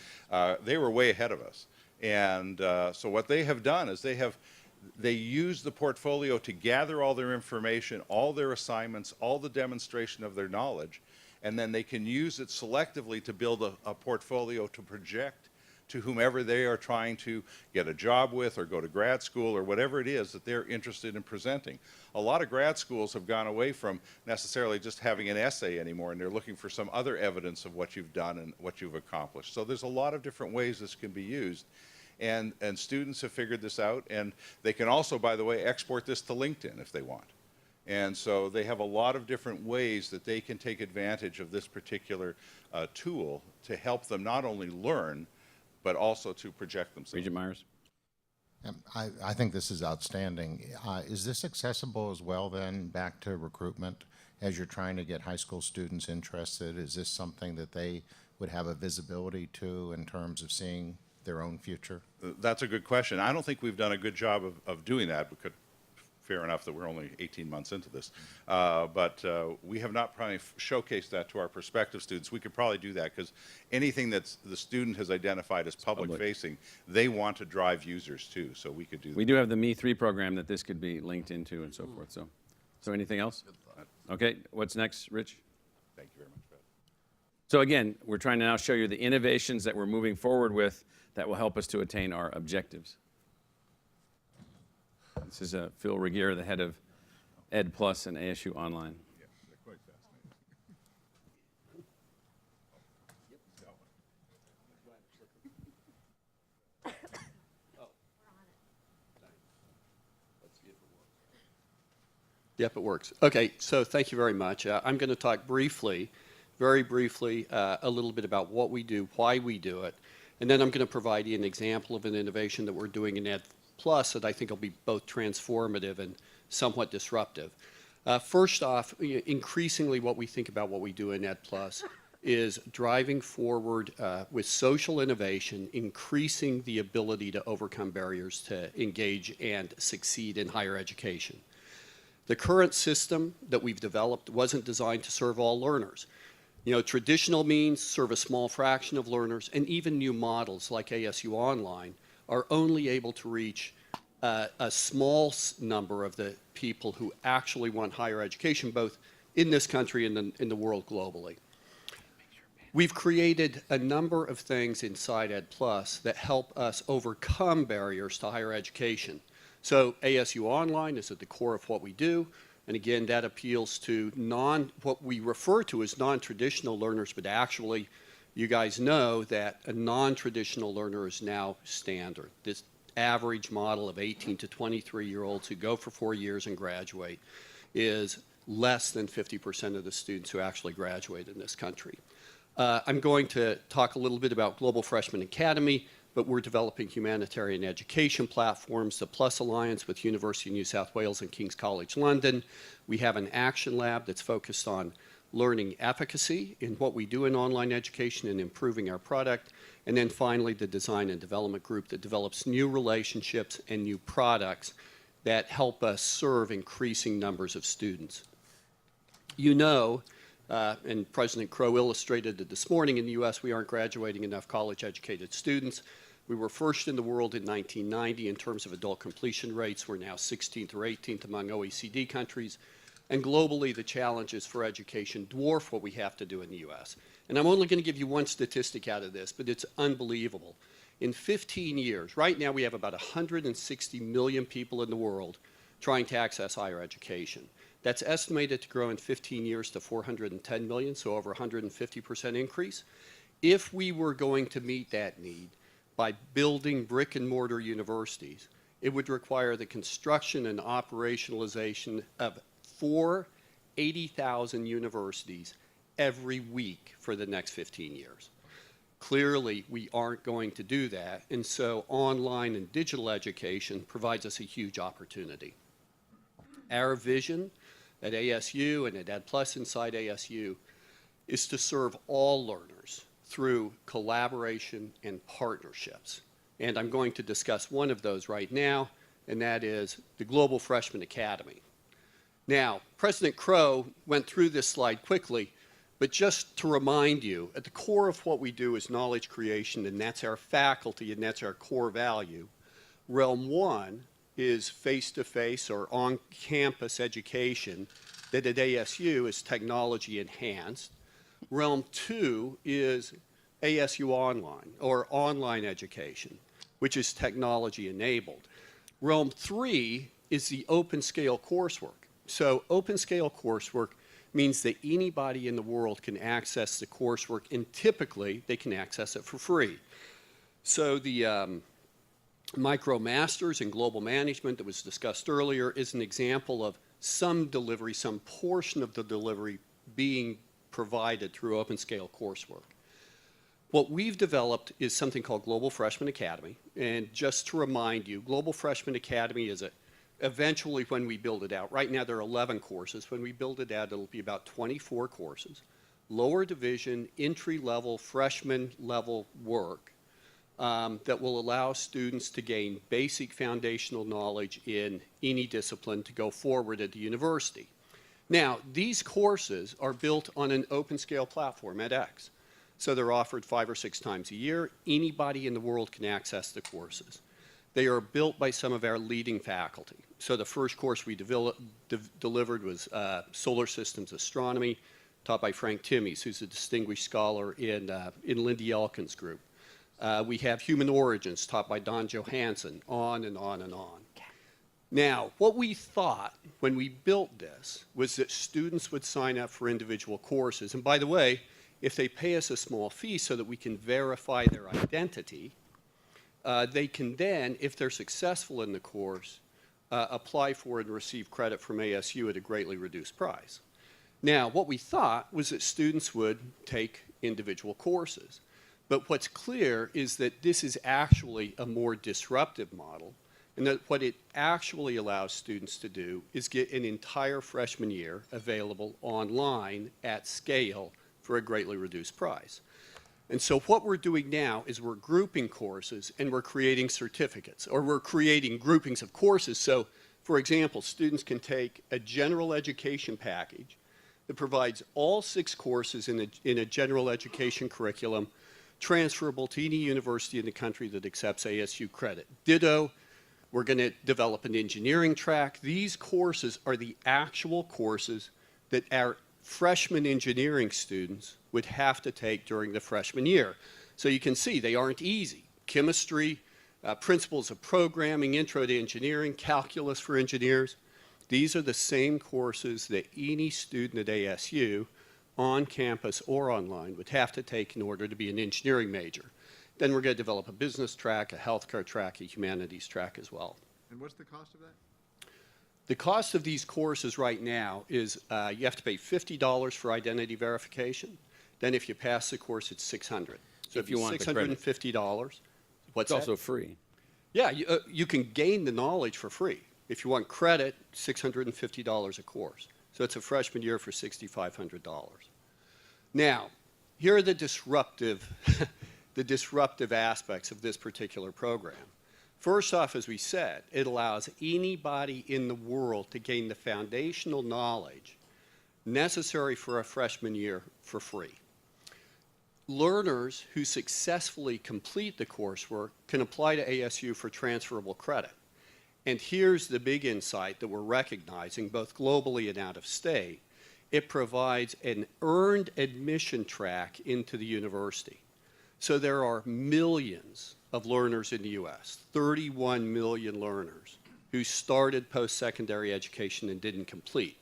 They were way ahead of us. And so what they have done is they use the portfolio to gather all their information, all their assignments, all the demonstration of their knowledge, and then they can use it selectively to build a portfolio to project to whomever they are trying to get a job with or go to grad school or whatever it is that they're interested in presenting. A lot of grad schools have gone away from necessarily just having an essay anymore, and they're looking for some other evidence of what you've done and what you've accomplished. So there's a lot of different ways this can be used. And students have figured this out, and they can also, by the way, export this to LinkedIn if they want. And so they have a lot of different ways that they can take advantage of this particular tool to help them not only learn, but also to project themselves. Regent Myers? I think this is outstanding. Is this accessible as well then, back to recruitment, as you're trying to get high school students interested? Is this something that they would have a visibility to in terms of seeing their own future? That's a good question. I don't think we've done a good job of doing that, because fair enough that we're only 18 months into this. But we have not probably showcased that to our prospective students. We could probably do that, because anything that the student has identified as public-facing, they want to drive users too, so we could do that. We do have the Me3 program that this could be linked into and so forth. So anything else? Okay, what's next, Rich? Thank you very much, Brad. So again, we're trying to now show you the innovations that we're moving forward with that will help us to attain our objectives. This is Phil Regier, the head of Ed Plus and ASU Online. Yeah, they're quite fascinating. Yep, it works. Okay, so thank you very much. I'm going to talk briefly, very briefly, a little bit about what we do, why we do it, and then I'm going to provide you an example of an innovation that we're doing in Ed Plus that I think will be both transformative and somewhat disruptive. First off, increasingly what we think about what we do in Ed Plus is driving forward with social innovation, increasing the ability to overcome barriers to engage and succeed in higher education. The current system that we've developed wasn't designed to serve all learners. You know, traditional means serve a small fraction of learners, and even new models like ASU Online are only able to reach a small number of the people who actually want higher education, both in this country and in the world globally. We've created a number of things inside Ed Plus that help us overcome barriers to higher education. So ASU Online is at the core of what we do. And again, that appeals to what we refer to as non-traditional learners, but actually, you guys know that a non-traditional learner is now standard. This average model of 18 to 23-year-olds who go for 4 years and graduate is less than 50% of the students who actually graduate in this country. I'm going to talk a little bit about Global Freshman Academy, but we're developing humanitarian education platforms, the Plus Alliance with University of New South Wales and King's College London. We have an action lab that's focused on learning efficacy in what we do in online education and improving our product. And then finally, the design and development group that develops new relationships and new products that help us serve increasing numbers of students. You know, and President Crow illustrated it this morning, in the U.S. we aren't graduating enough college-educated students. We were first in the world in 1990 in terms of adult completion rates. We're now 16th or 18th among OECD countries. And globally, the challenges for education dwarf what we have to do in the U.S. And I'm only going to give you one statistic out of this, but it's unbelievable. In 15 years, right now we have about 160 million people in the world trying to access higher education. That's estimated to grow in 15 years to 410 million, so over 150% increase. If we were going to meet that need by building brick and mortar universities, it would require the construction and operationalization of 80,000 universities every week for the next 15 years. Clearly, we aren't going to do that, and so online and digital education provides us a huge opportunity. Our vision at ASU and at Ed Plus inside ASU is to serve all learners through collaboration and partnerships. And I'm going to discuss one of those right now, and that is the Global Freshman Academy. Now, President Crow went through this slide quickly, but just to remind you, at the core of what we do is knowledge creation, and that's our faculty, and that's our core value. Realm one is face-to-face or on-campus education that at ASU is technology enhanced. Realm two is ASU Online, or online education, which is technology enabled. Realm three is the open scale coursework. So open scale coursework means that anybody in the world can access the coursework, and typically they can access it for free. So the MicroMasters in Global Management that was discussed earlier is an example of some delivery, some portion of the delivery being provided through open scale coursework. What we've developed is something called Global Freshman Academy, and just to remind you, Global Freshman Academy is eventually when we build it out. Right now there are 11 courses. When we build it out, it'll be about 24 courses. Lower division, entry-level, freshman-level work that will allow students to gain basic foundational knowledge in any discipline to go forward at the university. Now, these courses are built on an open scale platform, edX. So they're offered 5 or 6 times a year. Anybody in the world can access the courses. They are built by some of our leading faculty. So the first course we delivered was Solar Systems Astronomy, taught by Frank Timmies, who's a distinguished scholar in Lindy Elkin's group. We have Human Origins, taught by Don Johansson, on and on and on. Now, what we thought when we built this was that students would sign up for individual courses. And by the way, if they pay us a small fee so that we can verify their identity, they can then, if they're successful in the course, apply for and receive credit from ASU at a greatly reduced price. Now, what we thought was that students would take individual courses. But what's clear is that this is actually a more disruptive model, and that what it actually allows students to do is get an entire freshman year available online at scale for a greatly reduced price. And so what we're doing now is we're grouping courses and we're creating certificates, or we're creating groupings of courses. So, for example, students can take a general education package that provides all 6 courses in a general education curriculum transferable to any university in the country that accepts ASU credit. Ditto, we're going to develop an engineering track. These courses are the actual courses that our freshman engineering students would have to take during the freshman year. So you can see they aren't easy. Chemistry, principles of programming, intro to engineering, calculus for engineers. These are the same courses that any student at ASU, on campus or online, would have to take in order to be an engineering major. Then we're going to develop a business track, a healthcare track, a humanities track as well. And what's the cost of that? The cost of these courses right now is you have to pay $50 for identity verification. Then if you pass the course, it's $600. So If you want the credit. $650. What's It's that? also free. Yeah, you can gain the knowledge for free. If you want credit, $650 a course. So it's a freshman year for $6,500. Now, here are the disruptive, the disruptive aspects of this particular program. First off, as we said, it allows anybody in the world to gain the foundational knowledge necessary for a freshman year for free. Learners who successfully complete the coursework can apply to ASU for transferable credit. And here's the big insight that we're recognizing both globally and out of state. It provides an earned admission track into the university. So there are millions of learners in the U.S., 31 million learners, who started post-secondary education and didn't complete.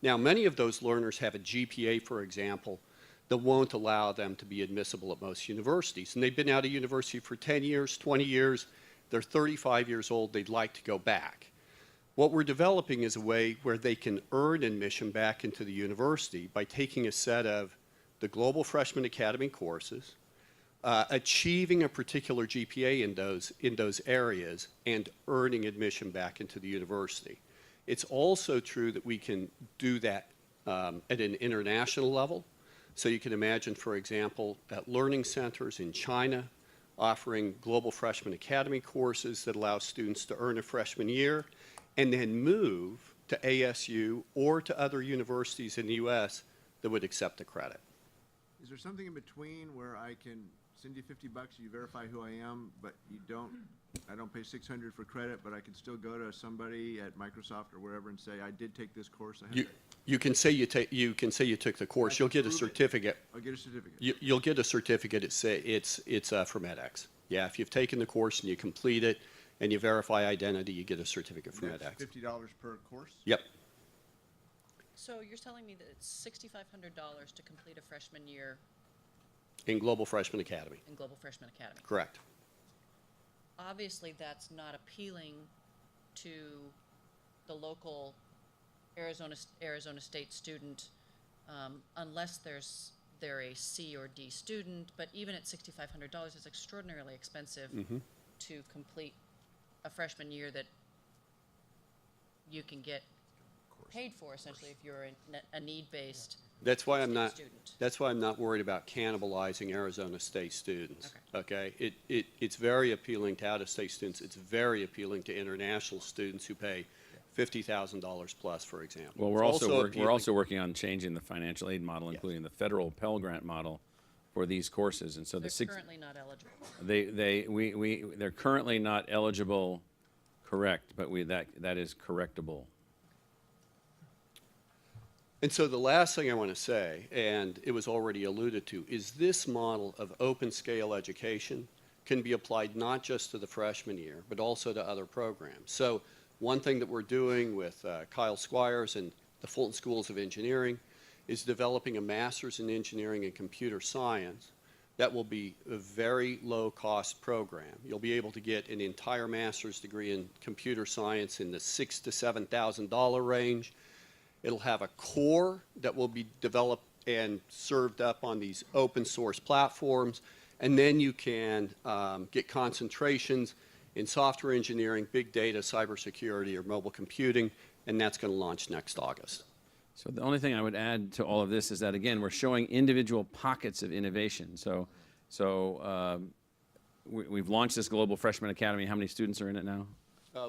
Now, many of those learners have a GPA, for example, that won't allow them to be admissible at most universities. And they've been out of university for 10 years, 20 years. They're 35 years old. They'd like to go back. What we're developing is a way where they can earn admission back into the university by taking a set of the Global Freshman Academy courses, achieving a particular GPA in those areas, and earning admission back into the university. It's also true that we can do that at an international level. So you can imagine, for example, at learning centers in China, offering Global Freshman Academy courses that allow students to earn a freshman year and then move to ASU or to other universities in the U.S. that would accept the credit. Is there something in between where I can send you $50, you verify who I am, but I don't pay $600 for credit, but I can still go to somebody at Microsoft or wherever and say, I did take this course. You can say you took the course. You'll get a certificate. I'll get a certificate. You'll get a certificate. It's from edX. Yeah, if you've taken the course and you complete it and you verify identity, you get a certificate from edX. That's $50 per course? Yep. So you're telling me that it's $6,500 to complete a freshman year In Global Freshman Academy. in Global Freshman Academy? Correct. Obviously, that's not appealing to the local Arizona State student unless they're a C or D student. But even at $6,500, it's extraordinarily expensive to complete a freshman year that you can get paid for essentially if you're a need-based. That's why I'm not. student. That's why I'm not worried about cannibalizing Arizona State students. Okay. It's very appealing to out-of-state students. It's very appealing to international students who pay $50,000 plus, for example. Well, we're It's also working on changing the financial aid model, including the federal Pell Grant model for these courses, and so They're currently not eligible. they're currently not eligible, correct? But that is correctable. And so the last thing I want to say, and it was already alluded to, is this model of open scale education can be applied not just to the freshman year, but also to other programs. So one thing that we're doing with Kyle Squires and the Fulton Schools of Engineering is developing a master's in engineering and computer science that will be a very low cost program. You'll be able to get an entire master's degree in computer science in the $6,000 to $7,000 range. It'll have a core that will be developed and served up on these open source platforms. And then you can get concentrations in software engineering, big data, cybersecurity, or mobile computing, and that's going to launch next August. So the only thing I would add to all of this is that, again, we're showing individual pockets of innovation. We've launched this Global Freshman Academy. How many students are in it now?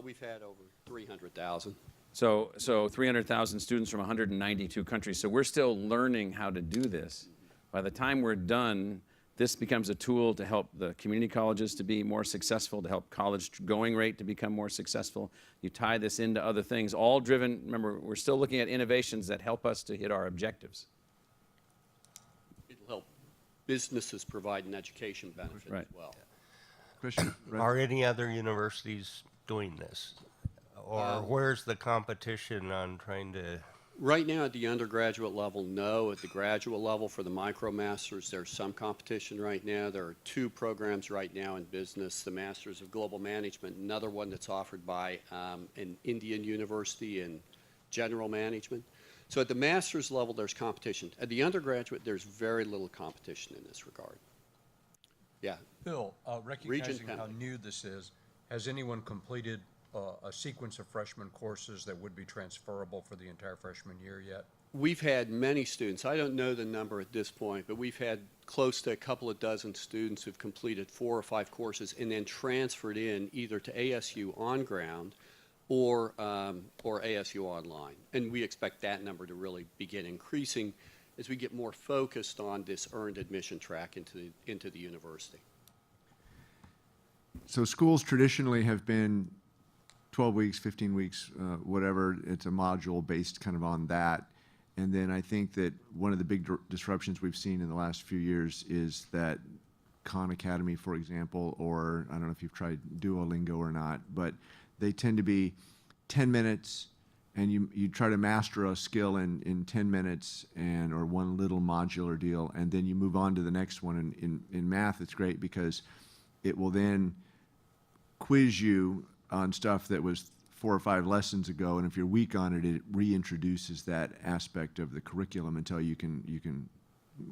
We've had over 300,000. So 300,000 students from 192 countries. So we're still learning how to do this. By the time we're done, this becomes a tool to help the community colleges to be more successful, to help college going rate to become more successful. You tie this into other things, all driven, remember, we're still looking at innovations that help us to hit our objectives. It'll help businesses provide an education benefit Right. as well. Christian? Are any other universities doing this? Or where's the competition on trying to? Right now at the undergraduate level, no. At the graduate level for the MicroMasters, there's some competition right now. There are 2 programs right now in business, the Masters of Global Management, another one that's offered by an Indian university in general management. So at the master's level, there's competition. At the undergraduate, there's very little competition in this regard. Yeah. Bill, recognizing how Penley. new this is, has anyone completed a sequence of freshman courses that would be transferable for the entire freshman year yet? We've had many students. I don't know the number at this point, but we've had close to a couple of dozen students who've completed 4 or 5 courses and then transferred in either to ASU on ground or ASU online. And we expect that number to really begin increasing as we get more focused on this earned admission track into the university. So schools traditionally have been 12 weeks, 15 weeks, whatever. It's a module based kind of on that. And then I think that one of the big disruptions we've seen in the last few years is that Khan Academy, for example, or I don't know if you've tried Duolingo or not, but they tend to be 10 minutes and you try to master a skill in 10 minutes or one little modular deal, and then you move on to the next one. And in math, it's great because it will then quiz you on stuff that was 4 or 5 lessons ago, and if you're weak on it, it reintroduces that aspect of the curriculum until you can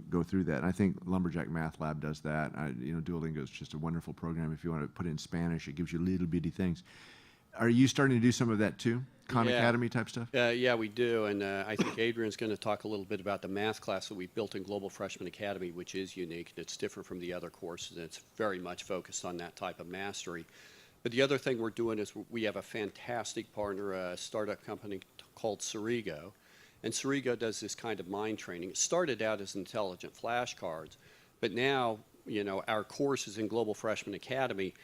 go through that. And I think Lumberjack Math Lab does that. Duolingo is just a wonderful program. If you want to put it in Spanish, it gives you little bitty things. Are you starting to do some of that too? Khan Academy type stuff? Yeah, we do. And I think Adrian's going to talk a little bit about the math class that we've built in Global Freshman Academy, which is unique. It's different from the other courses. And it's very much focused on that type of mastery. But the other thing we're doing is we have a fantastic partner, a startup company called Cerigo. And Cerigo does this kind of mind training. It started out as intelligent flashcards, but now, our courses in Global Freshman Academy,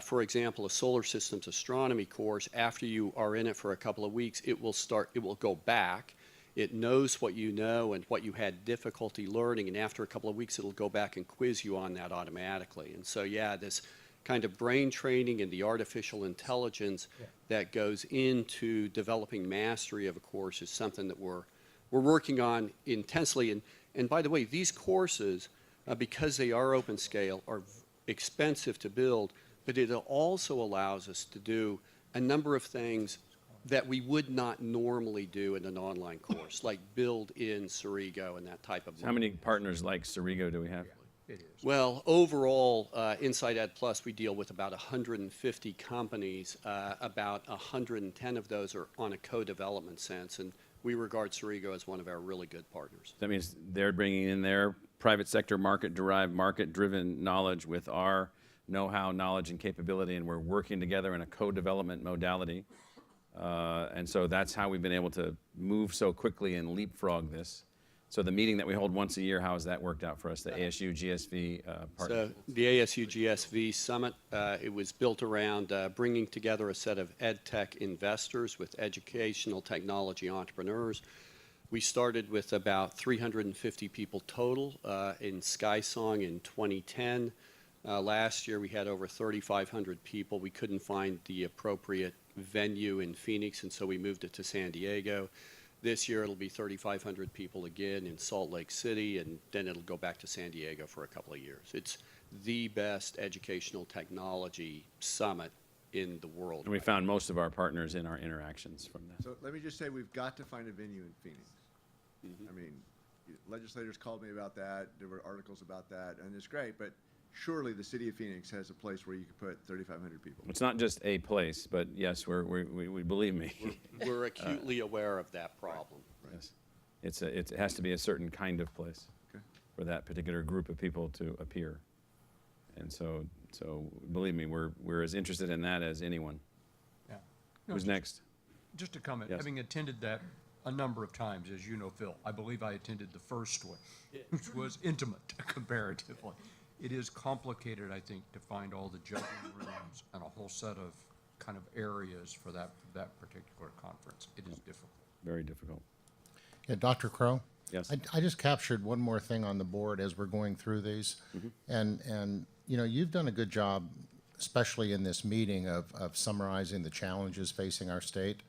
for example, a solar systems astronomy course, after you are in it for a couple of weeks, it will go back. It knows what you know and what you had difficulty learning, and after a couple of weeks, it'll go back and quiz you on that automatically. And so, this kind of brain training and the artificial intelligence that goes into developing mastery of a course is something that we're working on intensely. And by the way, these courses, because they are open scale, are expensive to build, but it also allows us to do a number of things that we would not normally do in an online course, like build in Cerigo and that type of How many partners like Cerigo do we have? Well, overall, Inside Ed Plus, we deal with about 150 companies. About 110 of those are on a co-development sense, and we regard Cerigo as one of our really good partners. That means they're bringing in their private sector market-derived, market-driven knowledge with our know-how, knowledge, and capability, and we're working together in a co-development modality. And so that's how we've been able to move so quickly and leapfrog this. So the meeting that we hold once a year, how has that worked out for us, the ASU GSV partnership? So the ASU GSV Summit, it was built around bringing together a set of ed tech investors with educational technology entrepreneurs. We started with about 350 people total in SkySong in 2010. Last year we had over 3,500 people. We couldn't find the appropriate venue in Phoenix, and so we moved it to San Diego. This year it'll be 3,500 people again in Salt Lake City, and then it'll go back to San Diego for a couple of years. It's the best educational technology summit in the world. And we found most of our partners in our interactions from that. So let me just say, we've got to find a venue in Phoenix. I mean, legislators called me about that. There were articles about that, and it's great, but surely the city of Phoenix has a place where you could put 3,500 people. It's not just a place, but yes, we believe me. We're acutely aware of that problem. Right. Yes. It has to be a certain kind of place Okay. for that particular group of people to appear. And so believe me, we're as interested in that as anyone. Yeah. No, Who's just- next? Just a comment, Yes. having attended that a number of times, as you know, Phil, I believe I attended the first one, which was intimate comparatively. It is complicated, I think, to find all the judging rooms and a whole set of kind of areas for that particular conference. It is difficult. Very difficult. Yeah, Dr. Crow? Yes. I just captured one more thing on the board as we're going through these. And, you know, you've done a good job, especially in this meeting, of summarizing the challenges facing our state.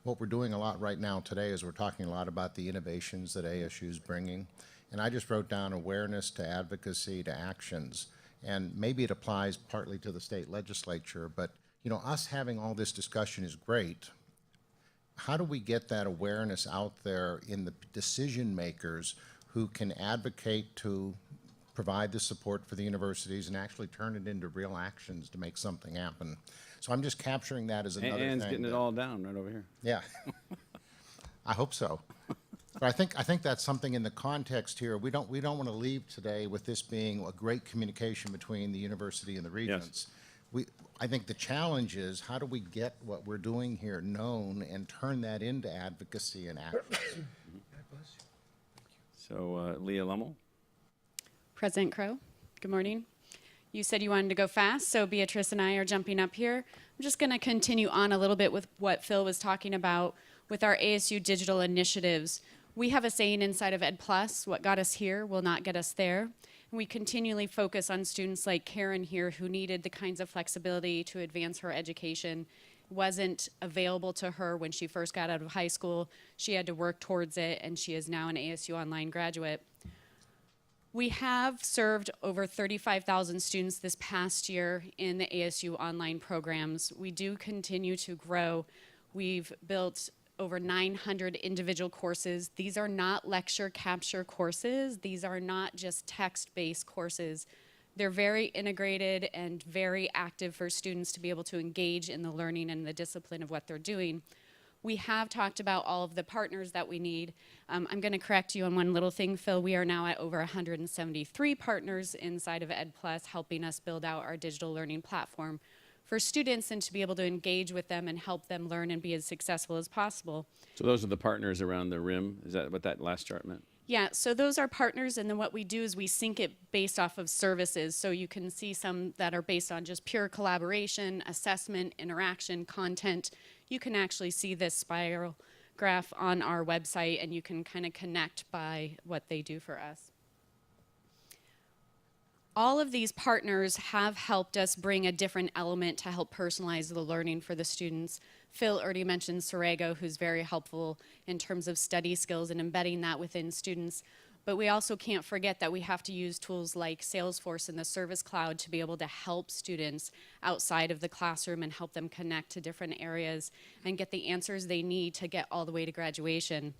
What we're doing a lot right now today is we're talking a lot about the innovations that ASU is bringing. And I just wrote down awareness to advocacy to actions. And maybe it applies partly to the state legislature, but, you know, us having all this discussion is great. How do we get that awareness out there in the decision makers who can advocate to provide the support for the universities and actually turn it into real actions to make something happen? So I'm just capturing that as another Anne's thing. getting it all down right over here. Yeah. I hope so. But I think that's something in the context here. We don't want to leave today with this being a great communication between the university and the regents. I think the challenge is how do we get what we're doing here known and turn that into advocacy and action? So Leah Lummel. President Crow, good morning. You said you wanted to go fast, so Beatrice and I are jumping up here. I'm just going to continue on a little bit with what Phil was talking about with our ASU digital initiatives. We have a saying inside of Ed Plus, what got us here will not get us there. And we continually focus on students like Karen here who needed the kinds of flexibility to advance her education. Wasn't available to her when she first got out of high school. She had to work towards it, and she is now an ASU online graduate. We have served over 35,000 students this past year in the ASU online programs. We do continue to grow. We've built over 900 individual courses. These are not lecture capture courses. These are not just text-based courses. They're very integrated and very active for students to be able to engage in the learning and the discipline of what they're doing. We have talked about all of the partners that we need. I'm going to correct you on one little thing, Phil. We are now at over 173 partners inside of Ed Plus, helping us build out our digital learning platform for students and to be able to engage with them and help them learn and be as successful as possible. So those are the partners around the rim. Is that what that last chart meant? Yeah, so those are partners, and then what we do is we sync it based off of services. So you can see some that are based on just pure collaboration, assessment, interaction, content. You can actually see this spiral graph on our website, and you can kind of connect by what they do for us. All of these partners have helped us bring a different element to help personalize the learning for the students. Phil already mentioned Sorego, who's very helpful in terms of study skills and embedding that within students. But we also can't forget that we have to use tools like Salesforce and the Service Cloud to be able to help students outside of the classroom and help them connect to different areas and get the answers they need to get all the way to graduation.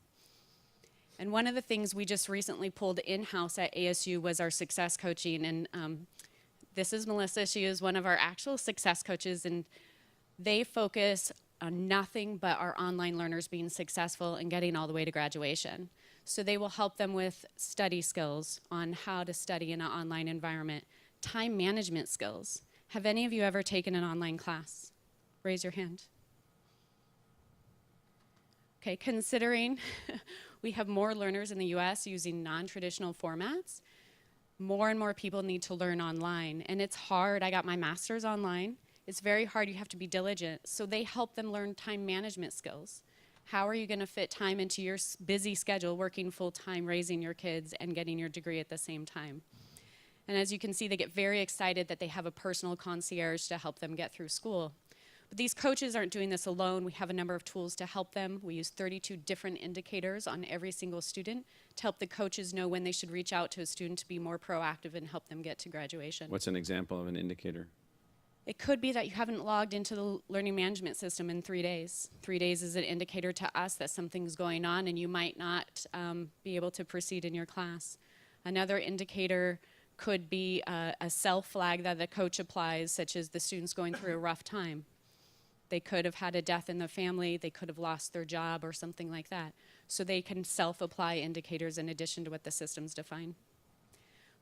And one of the things we just recently pulled in-house at ASU was our success coaching. And this is Melissa. She is one of our actual success coaches, and they focus on nothing but our online learners being successful and getting all the way to graduation. So they will help them with study skills on how to study in an online environment, time management skills. Have any of you ever taken an online class? Raise your hand. Okay, considering we have more learners in the US using non-traditional formats, more and more people need to learn online. And it's hard. I got my master's online. It's very hard. You have to be diligent. So they help them learn time management skills. How are you going to fit time into your busy schedule, working full-time, raising your kids, and getting your degree at the same time? And as you can see, they get very excited that they have a personal concierge to help them get through school. But these coaches aren't doing this alone. We have a number of tools to help them. We use 32 different indicators on every single student to help the coaches know when they should reach out to a student to be more proactive and help them get to graduation. What's an example of an indicator? It could be that you haven't logged into the learning management system in 3 days. 3 days is an indicator to us that something's going on and you might not be able to proceed in your class. Another indicator could be a self flag that the coach applies, such as the student's going through a rough time. They could have had a death in the family, they could have lost their job or something like that. so they can self-apply indicators in addition to what the systems define.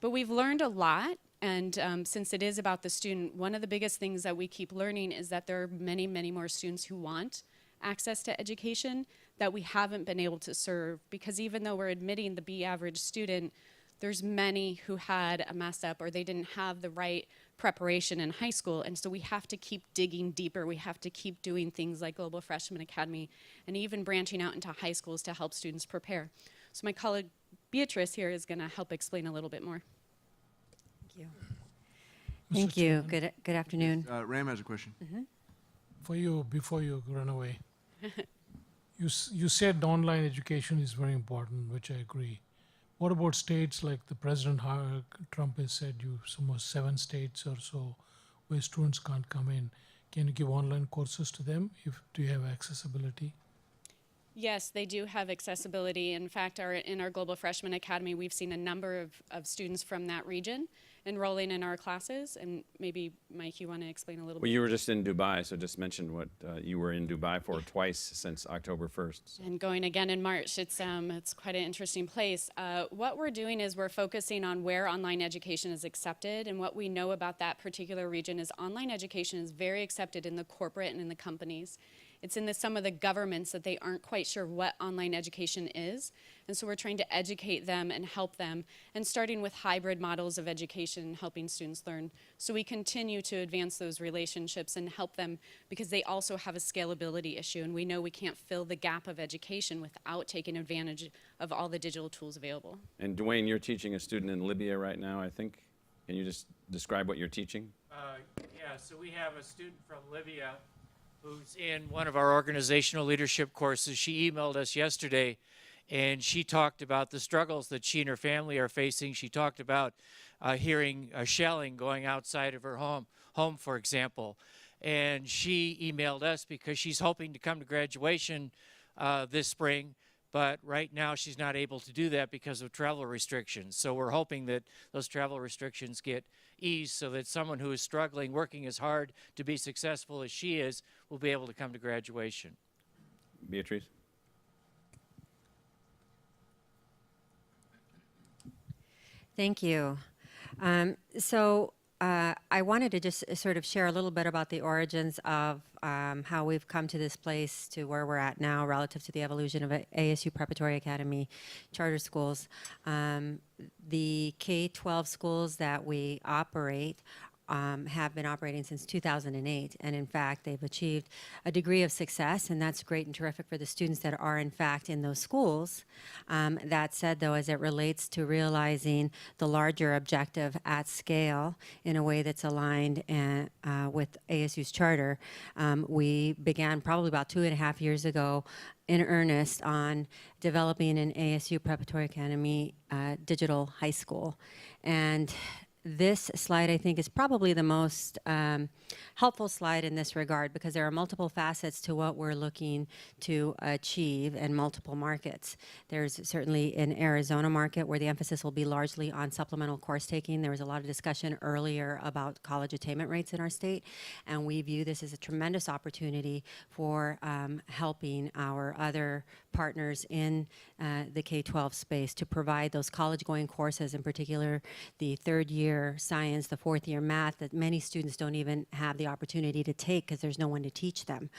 But we've learned a lot, and since it is about the student, one of the biggest things that we keep learning is that there are many, many more students who want access to education that we haven't been able to serve, because even though we're admitting the B average student, there's many who had a mess up or they didn't have the right preparation in high school, and so we have to keep digging deeper. We have to keep doing things like Global Freshman Academy and even branching out into high schools to help students prepare. So my colleague Beatrice here is going to help explain a little bit more. Thank you. Thank you. Good afternoon. Ram has a question. For you, before you run away, you said online education is very important, which I agree. What about states like the President Trump has said, almost 7 states or so where students can't come in? Can you give online courses to them? Do you have accessibility? Yes, they do have accessibility. In fact, in our Global Freshman Academy, we've seen a number of students from that region enrolling in our classes. And maybe, Mike, you want to explain a little bit? Well, you were just in Dubai, so just mention what you were in Dubai for twice since October 1st. So. And going again in March. It's quite an interesting place. What we're doing is we're focusing on where online education is accepted, and what we know about that particular region is online education is very accepted in the corporate and in the companies. It's in some of the governments that they aren't quite sure what online education is. And so we're trying to educate them and help them, and starting with hybrid models of education, helping students learn. So we continue to advance those relationships and help them, because they also have a scalability issue, and we know we can't fill the gap of education without taking advantage of all the digital tools available. And Dwayne, you're teaching a student in Libya right now, I think. Can you just describe what you're teaching? Yeah, so we have a student from Libya who's in one of our organizational leadership courses. She emailed us yesterday, and she talked about the struggles that she and her family are facing. She talked about hearing shelling going outside of her home, for example. And she emailed us because she's hoping to come to graduation this spring, but right now she's not able to do that because of travel restrictions. So we're hoping that those travel restrictions get eased so that someone who is struggling, working as hard to be successful as she is, will be able to come to graduation. Beatrice? Thank you. I wanted to just sort of share a little bit about the origins of how we've come to this place, to where we're at now relative to the evolution of ASU Preparatory Academy charter schools. The K-12 schools that we operate have been operating since 2008, and in fact they've achieved a degree of success, and that's great and terrific for the students that are in fact in those schools. That said, though, as it relates to realizing the larger objective at scale in a way that's aligned with ASU's charter, we began probably about 2.5 years ago in earnest on developing an ASU Preparatory Academy digital high school. And this slide, I think, is probably the most helpful slide in this regard, because there are multiple facets to what we're looking to achieve in multiple markets. There's certainly an Arizona market where the emphasis will be largely on supplemental course taking. There was a lot of discussion earlier about college attainment rates in our state, and we view this as a tremendous opportunity for helping our other partners in the K-12 space to provide those college-going courses, in particular the third-year science, the fourth-year math, that many students don't even have the opportunity to take because there's no one to teach them.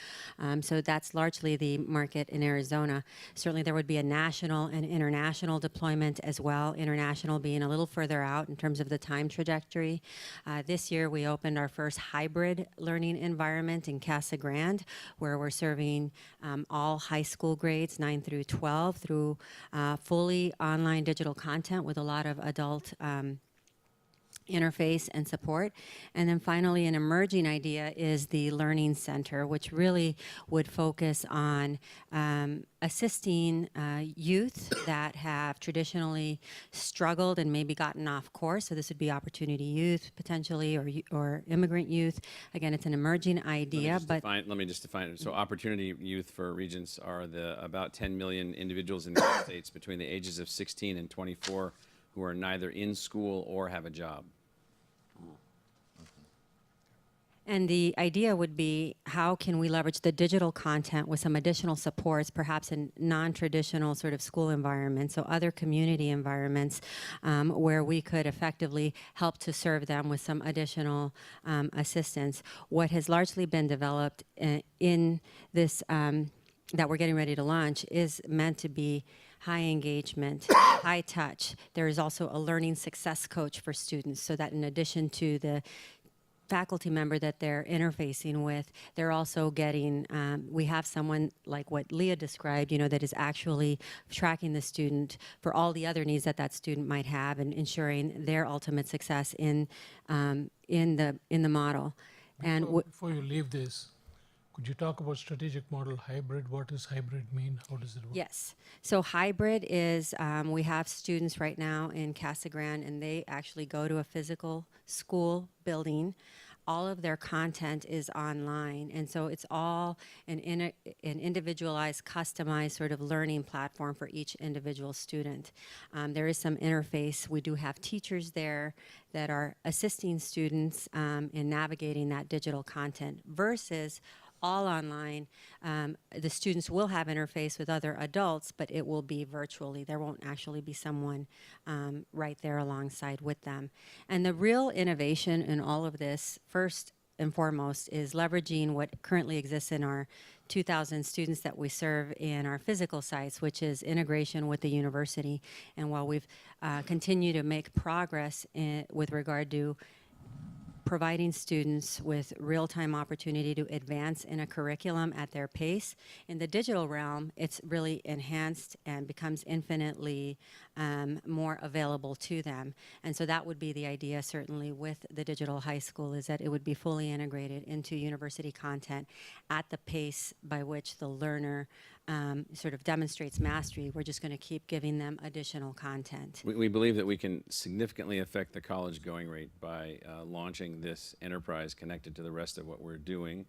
So that's largely the market in Arizona. Certainly there would be a national and international deployment as well, international being a little further out in terms of the time trajectory. This year we opened our first hybrid learning environment in Casa Grande, where we're serving all high school grades 9 through 12 through fully online digital content with a lot of adult interface and support. And then finally, an emerging idea is the Learning Center, which really would focus on assisting youth that have traditionally struggled and maybe gotten off course. So this would be opportunity youth potentially, or immigrant youth. Again, it's an emerging idea, but let me just define it. So opportunity youth for Regents are the about 10 million individuals in the United States between the ages of 16 and 24 who are neither in school or have a job. And the idea would be, how can we leverage the digital content with some additional supports, perhaps in non-traditional sort of school environments, so other community environments, where we could effectively help to serve them with some additional assistance. What has largely been developed in this that we're getting ready to launch is meant to be high engagement, high touch. There is also a learning success coach for students, so that in addition to the faculty member that they're interfacing with, they're also getting, we have someone like what Leah described, you know, that is actually tracking the student for all the other needs that that student might have and ensuring their ultimate success in the model. And Before you leave this, could you talk about strategic model hybrid? What does hybrid mean? How does it work? Yes. So hybrid is, we have students right now in Casa Grande, and they actually go to a physical school building. All of their content is online, and so it's all an individualized, customized sort of learning platform for each individual student. There is some interface. We do have teachers there that are assisting students in navigating that digital content versus all online. The students will have interface with other adults, but it will be virtually. There won't actually be someone right there alongside with them. And the real innovation in all of this, first and foremost, is leveraging what currently exists in our 2,000 students that we serve in our physical sites, which is integration with the university. And while we've continued to make progress with regard to providing students with real-time opportunity to advance in a curriculum at their pace. In the digital realm, it's really enhanced and becomes infinitely more available to them. And so that would be the idea, certainly, with the digital high school, is that it would be fully integrated into university content at the pace by which the learner sort of demonstrates mastery. We're just going to keep giving them additional content. We believe that we can significantly affect the college going rate by launching this enterprise connected to the rest of what we're doing.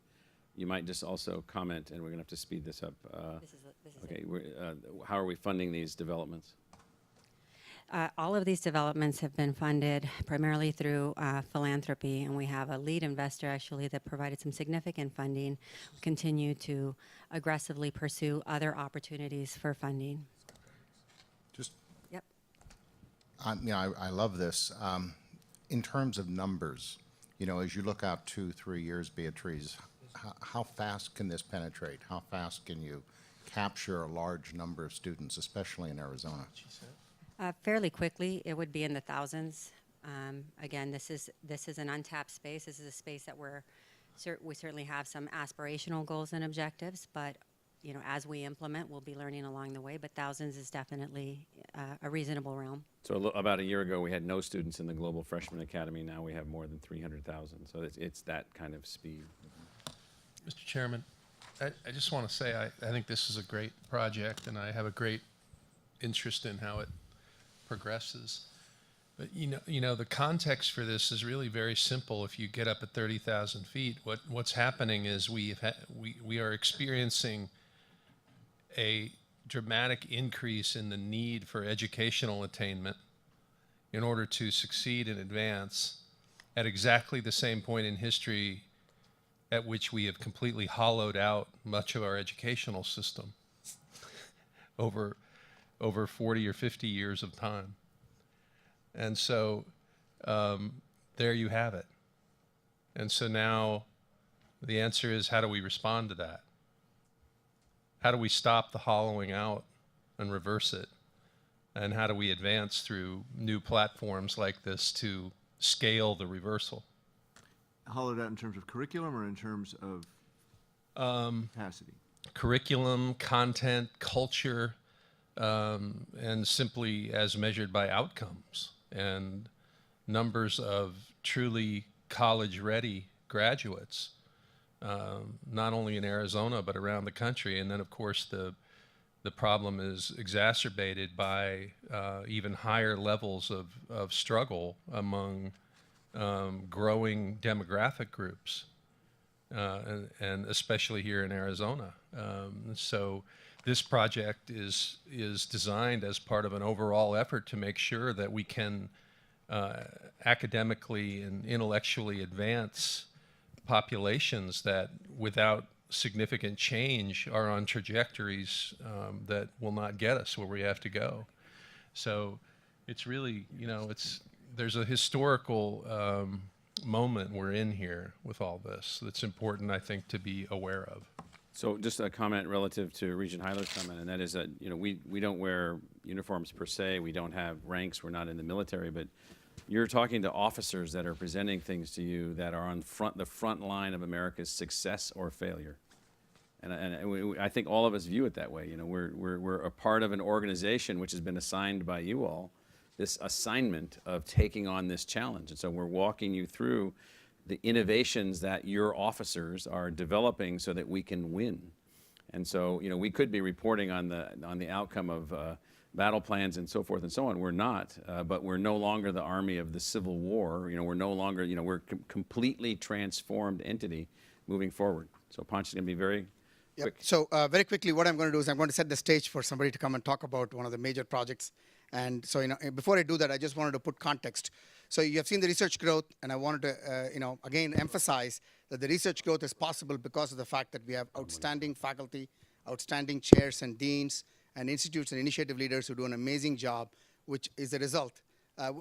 You might just also comment, and we're going to have to speed this up. This is okay, how are we funding these developments? All of these developments have been funded primarily through philanthropy, and we have a lead investor actually that provided some significant funding. We continue to aggressively pursue other opportunities for funding. Just, Yep. I love this. In terms of numbers, you know, as you look out 2-3 years, Beatriz, how fast can this penetrate? How fast can you capture a large number of students, especially in Arizona? Fairly quickly. It would be in the thousands. Again, this is an untapped space. This is a space that we certainly have some aspirational goals and objectives, but you know, as we implement, we'll be learning along the way. But thousands is definitely a reasonable realm. So about a year ago, we had no students in the Global Freshman Academy. Now we have more than 300,000. So it's that kind of speed. Mr. Chairman, I just want to say I think this is a great project, and I have a great interest in how it progresses. But you know, the context for this is really very simple. If you get up at 30,000 feet, what's happening is we are experiencing a dramatic increase in the need for educational attainment in order to succeed and advance at exactly the same point in history at which we have completely hollowed out much of our educational system over 40 or 50 years of time. And so there you have it. And so now the answer is, how do we respond to that? How do we stop the hollowing out and reverse it? And how do we advance through new platforms like this to scale the reversal? Hollowed out in terms of curriculum or in terms of capacity? Curriculum, content, culture, and simply as measured by outcomes and numbers of truly college-ready graduates, not only in Arizona but around the country. And then, of course, the problem is exacerbated by even higher levels of struggle among growing demographic groups, and especially here in Arizona. So this project is designed as part of an overall effort to make sure that we can academically and intellectually advance populations that, without significant change, are on trajectories that will not get us where we have to go. So it's really, there's a historical moment we're in here with all this that's important, I think, to be aware of. So just a comment relative to Regent Hyler's comment, and that is that, we don't wear uniforms per se. We don't have ranks. We're not in the military, but you're talking to officers that are presenting things to you that are on the front line of America's success or failure. And I think all of us view it that way. We're a part of an organization which has been assigned by you all, this assignment of taking on this challenge. And so we're walking you through the innovations that your officers are developing so that we can win. And so, we could be reporting on the outcome of battle plans and so forth and so on. We're not, but we're no longer the army of the Civil War. We're no longer, we're a completely transformed entity moving forward. So Panch is going to be very quick. So very quickly, what I'm going to do is I'm going to set the stage for somebody to come and talk about one of the major projects. And so, before I do that, I just wanted to put context. So you have seen the research growth, and I wanted to, again, emphasize that the research growth is possible because of the fact that we have outstanding faculty, outstanding chairs and deans, and institutes and initiative leaders who do an amazing job, which is the result,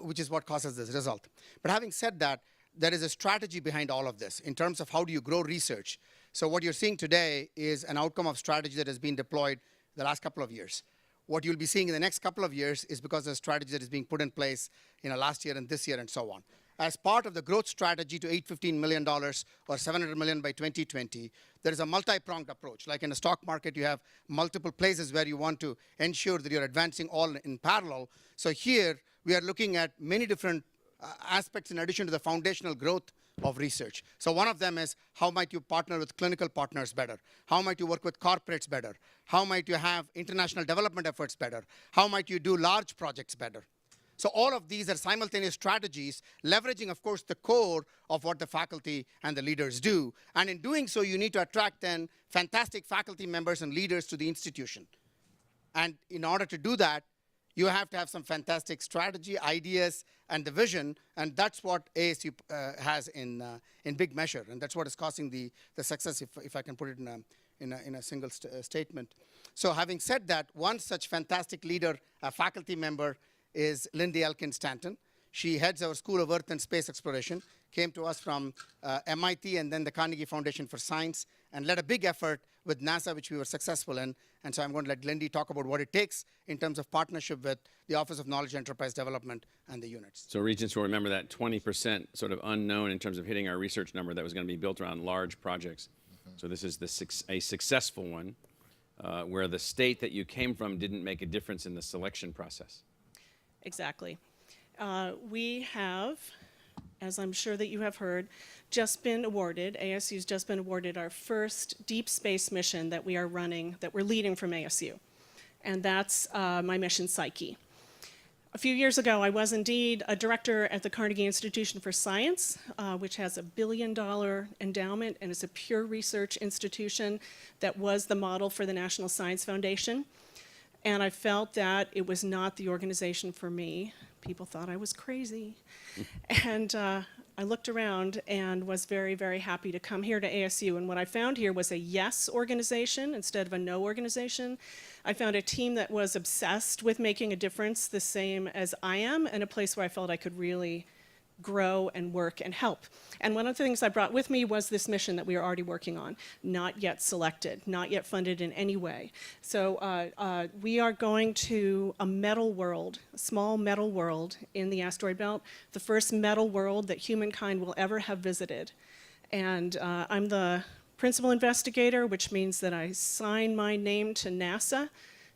which is what causes this result. But having said that, there is a strategy behind all of this in terms of how do you grow research. So what you're seeing today is an outcome of strategy that has been deployed the last couple of years. What you'll be seeing in the next couple of years is because of the strategy that is being put in place last year and this year and so on. As part of the growth strategy to $815 million or $700 million by 2020, there is a multi-pronged approach. Like in the stock market, you have multiple places where you want to ensure that you're advancing all in parallel. So here, we are looking at many different aspects in addition to the foundational growth of research. So one of them is, how might you partner with clinical partners better? How might you work with corporates better? How might you have international development efforts better? How might you do large projects better? So all of these are simultaneous strategies, leveraging, of course, the core of what the faculty and the leaders do. And in doing so, you need to attract then fantastic faculty members and leaders to the institution. And in order to do that, you have to have some fantastic strategy, ideas, and the vision, and that's what ASU has in big measure, and that's what is causing the success, if I can put it in a single statement. So having said that, one such fantastic leader, a faculty member, is Lindy Elkin-Stanton. She heads our School of Earth and Space Exploration, came to us from MIT and then the Carnegie Foundation for Science, and led a big effort with NASA, which we were successful in. And so I'm going to let Lindy talk about what it takes in terms of partnership with the Office of Knowledge Enterprise Development and the units. So Regents will remember that 20% sort of unknown in terms of hitting our research number that was going to be built around large projects. So this is a successful one where the state that you came from didn't make a difference in the selection process. Exactly. We have, as I'm sure that you have heard, just been awarded, ASU's just been awarded our first deep space mission that we are running, that we're leading from ASU. And that's my mission, Psyche. A few years ago, I was indeed a director at the Carnegie Institution for Science, which has $1 billion endowment and is a pure research institution that was the model for the National Science Foundation. And I felt that it was not the organization for me. People thought I was crazy. And I looked around and was very, very happy to come here to ASU. And what I found here was a yes organization instead of a no organization. I found a team that was obsessed with making a difference, the same as I am, and a place where I felt I could really grow and work and help. And one of the things I brought with me was this mission that we are already working on, not yet selected, not yet funded in any way. So we are going to a metal world, a small metal world in the asteroid belt, the first metal world that humankind will ever have visited. And I'm the principal investigator, which means that I sign my name to NASA,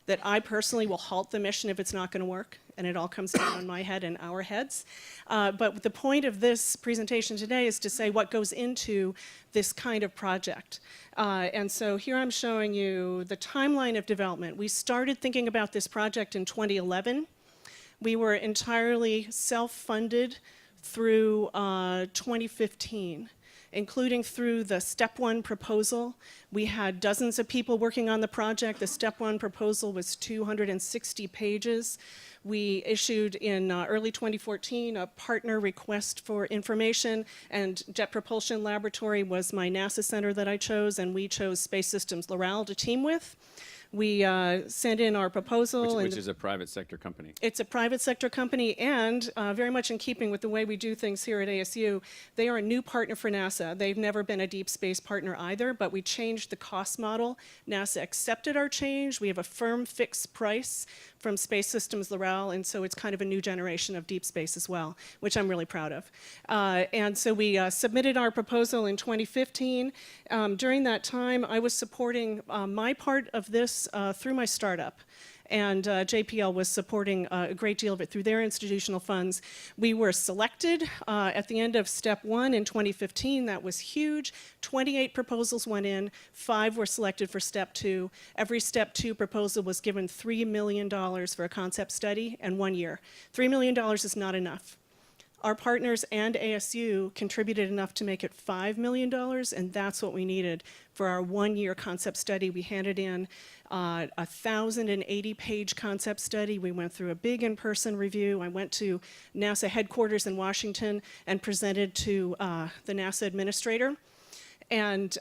that I personally will halt the mission if it's not going to work, and it all comes down on my head and our heads. But the point of this presentation today is to say what goes into this kind of project. And so here I'm showing you the timeline of development. We started thinking about this project in 2011. We were entirely self-funded through 2015. including through the Step 1 proposal. We had dozens of people working on the project. The Step 1 proposal was 260 pages. We issued in early 2014 a partner request for information, and Jet Propulsion Laboratory was my NASA center that I chose, and we chose Space Systems Loral to team with. We sent in our proposal. Which is a private sector company. It's a private sector company, and very much in keeping with the way we do things here at ASU, they are a new partner for NASA. They've never been a deep space partner either, but we changed the cost model. NASA accepted our change. We have a firm fixed price from Space Systems Loral, and so it's kind of a new generation of deep space as well, which I'm really proud of. And so we submitted our proposal in 2015. During that time, I was supporting my part of this through my startup. And JPL was supporting a great deal of it through their institutional funds. We were selected at the end of Step 1 in 2015. That was huge. 28 proposals went in. 5 were selected for Step 2. Every Step 2 proposal was given $3 million for a concept study and 1 year. $3 million is not enough. Our partners and ASU contributed enough to make it $5 million, and that's what we needed for our 1-year concept study. We handed in a 1,080-page concept study. We went through a big in-person review. I went to NASA headquarters in Washington and presented to the NASA administrator. And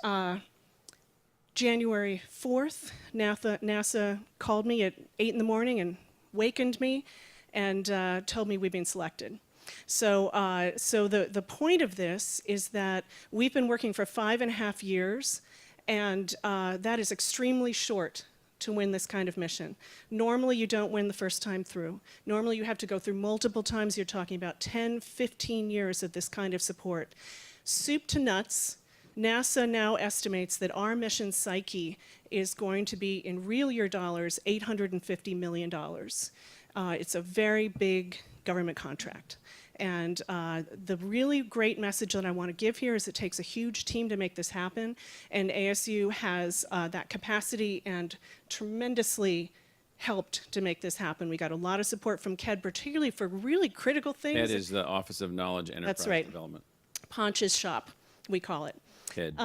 January 4th, NASA called me at 8 in the morning and wakened me and told me we'd been selected. So the point of this is that we've been working for 5.5 years, and that is extremely short to win this kind of mission. Normally, you don't win the first time through. Normally, you have to go through multiple times. You're talking about 10, 15 years of this kind of support. Soup to nuts, NASA now estimates that our mission Psyche is going to be, in real year dollars, $850 million. It's a very big government contract. And the really great message that I want to give here is it takes a huge team to make this happen, and ASU has that capacity and tremendously helped to make this happen. We got a lot of support from KED, particularly for really critical things. That is the Office of Knowledge Enterprise That's right. Development. Ponch's shop, we call it. KED.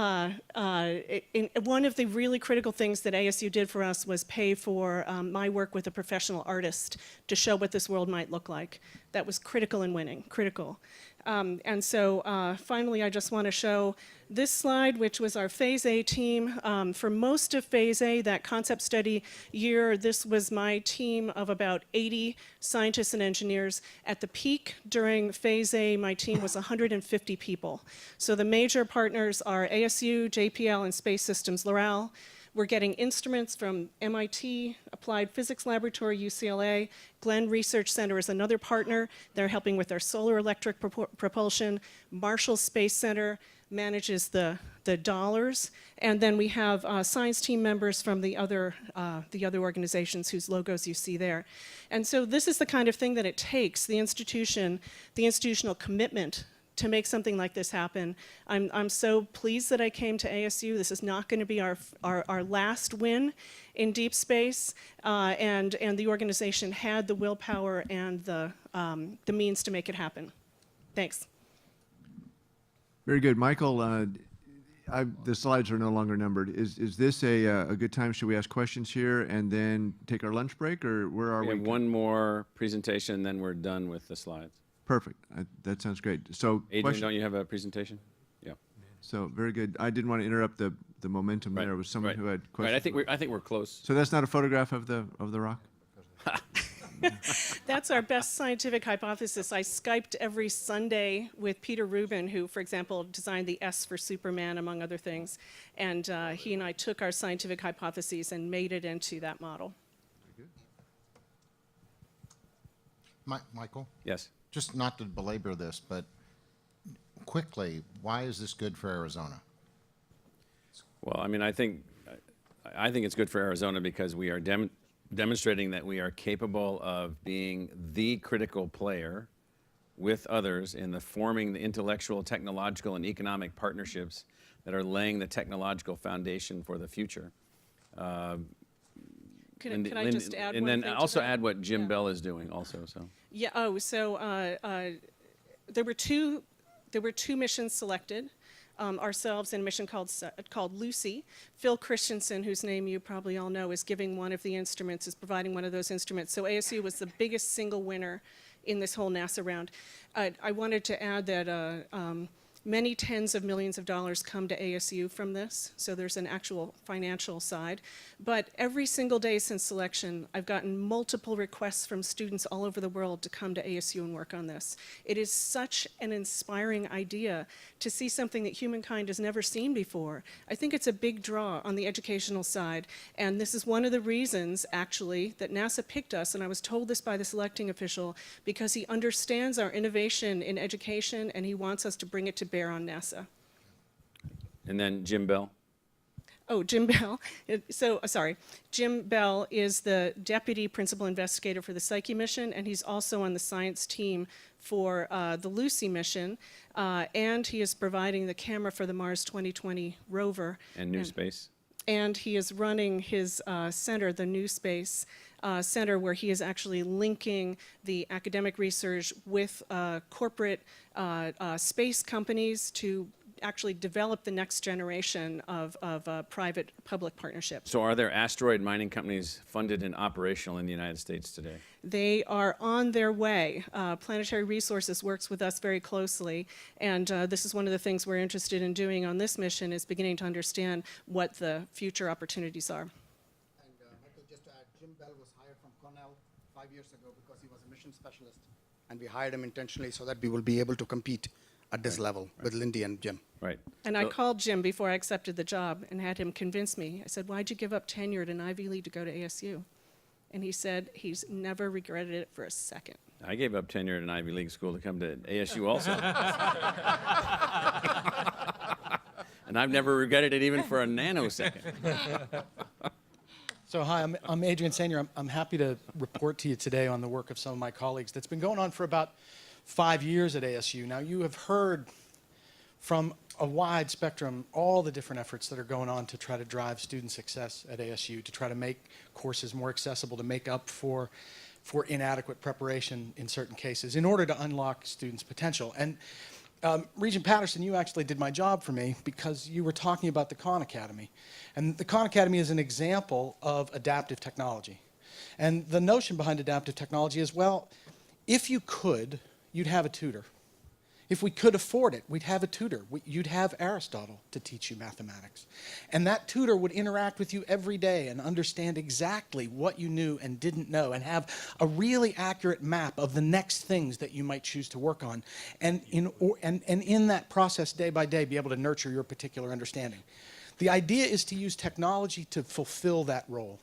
One of the really critical things that ASU did for us was pay for my work with a professional artist to show what this world might look like. That was critical in winning, critical. And so finally, I just want to show this slide, which was our Phase A team. For most of Phase A, that concept study year, this was my team of about 80 scientists and engineers. At the peak during Phase A, my team was 150 people. So the major partners are ASU, JPL, and Space Systems Loral. We're getting instruments from MIT, Applied Physics Laboratory, UCLA. Glenn Research Center is another partner. They're helping with our solar electric propulsion. Marshall Space Center manages the dollars. And then we have science team members from the other organizations whose logos you see there. And so this is the kind of thing that it takes, the institutional commitment to make something like this happen. I'm so pleased that I came to ASU. This is not going to be our last win in deep space, and the organization had the willpower and the means to make it happen. Thanks. Very good. Michael, the slides are no longer numbered. Is this a good time? Should we ask questions here and then take our lunch break, or where are We we? have one more presentation, then we're done with the slides. Perfect. That sounds great. So, Adrian, don't you have a presentation? Yeah. So very good. I didn't want to interrupt the momentum there. There was someone who had questions. Right. I think we're close. So that's not a photograph of the rock? That's our best scientific hypothesis. I Skyped every Sunday with Peter Rubin, who, for example, designed the S for Superman, among other things. And he and I took our scientific hypotheses and made it into that model. Very good. Michael? Yes. Just not to belabor this, but quickly, why is this good for Arizona? Well, I mean, I think it's good for Arizona because we are demonstrating that we are capable of being the critical player with others in forming the intellectual, technological, and economic partnerships that are laying the technological foundation for the future. Can I just add one and then thing to also that? add what Jim Bell is doing also. So. Yeah. Oh, so there were two missions selected. ourselves in a mission called Lucy. Phil Christensen, whose name you probably all know, is giving one of the instruments, is providing one of those instruments. So ASU was the biggest single winner in this whole NASA round. I wanted to add that many tens of millions of dollars come to ASU from this, so there's an actual financial side. But every single day since selection, I've gotten multiple requests from students all over the world to come to ASU and work on this. It is such an inspiring idea to see something that humankind has never seen before. I think it's a big draw on the educational side, and this is one of the reasons, actually, that NASA picked us, and I was told this by the selecting official, because he understands our innovation in education, and he wants us to bring it to bear on NASA. And then Jim Bell. Oh, Jim Bell. Jim Bell is the Deputy Principal Investigator for the Psyche mission, and he's also on the science team for the Lucy mission, and he is providing the camera for the Mars 2020 rover. And New Space. And he is running his center, the New Space Center, where he is actually linking the academic research with corporate space companies to actually develop the next generation of private-public partnerships. So are there asteroid mining companies funded and operational in the United States today? They are on their way. Planetary Resources works with us very closely, and this is one of the things we're interested in doing on this mission, is beginning to understand what the future opportunities are. And Michael, just to add, Jim Bell was hired from Cornell 5 years ago because he was a mission specialist, and we hired him intentionally so that we will be able to compete at this level with Lindy and Jim. Right. And I called Jim before I accepted the job and had him convince me. I said, why'd you give up tenure at an Ivy League to go to ASU? And he said he's never regretted it for a second. I gave up tenure at an Ivy League school to come to ASU also. And I've never regretted it even for a nanosecond. So hi, I'm Adrian Senior. I'm happy to report to you today on the work of some of my colleagues that's been going on for about 5 years at ASU. Now, you have heard from a wide spectrum all the different efforts that are going on to try to drive student success at ASU, to try to make courses more accessible, to make up for inadequate preparation in certain cases, in order to unlock students' potential. And Regent Patterson, you actually did my job for me because you were talking about the Khan Academy. And the Khan Academy is an example of adaptive technology. And the notion behind adaptive technology is, well, if you could, you'd have a tutor. If we could afford it, we'd have a tutor. You'd have Aristotle to teach you mathematics. And that tutor would interact with you every day and understand exactly what you knew and didn't know, and have a really accurate map of the next things that you might choose to work on. And in that process, day by day, be able to nurture your particular understanding. The idea is to use technology to fulfill that role.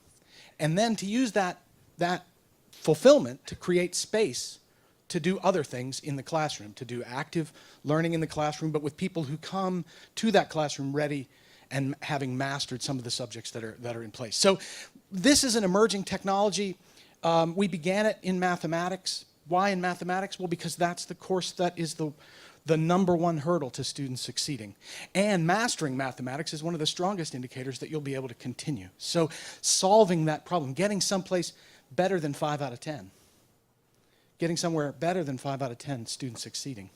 And then to use that fulfillment to create space to do other things in the classroom, to do active learning in the classroom, but with people who come to that classroom ready and having mastered some of the subjects that are in place. So this is an emerging technology. We began it in mathematics. Why in mathematics? Well, because that's the course that is the #1 hurdle to students succeeding. And mastering mathematics is one of the strongest indicators that you'll be able to continue. So solving that problem, getting someplace better than 5 out of 10. Getting somewhere better than 5 out of 10 students succeeding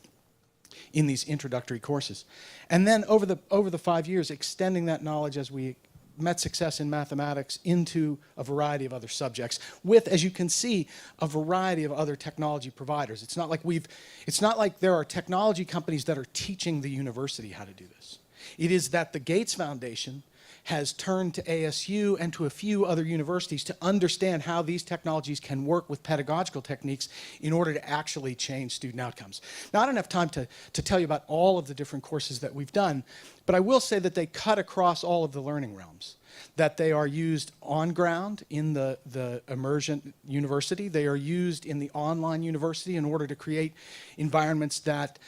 in these introductory courses. And then over the 5 years, extending that knowledge as we met success in mathematics into a variety of other subjects with, as you can see, a variety of other technology providers. It's not like there are technology companies that are teaching the university how to do this. It is that the Gates Foundation has turned to ASU and to a few other universities to understand how these technologies can work with pedagogical techniques in order to actually change student outcomes. Now, I don't have time to tell you about all of the different courses that we've done, but I will say that they cut across all of the learning realms, that they are used on ground in the immersion university. They are used in the online university in order to create environments that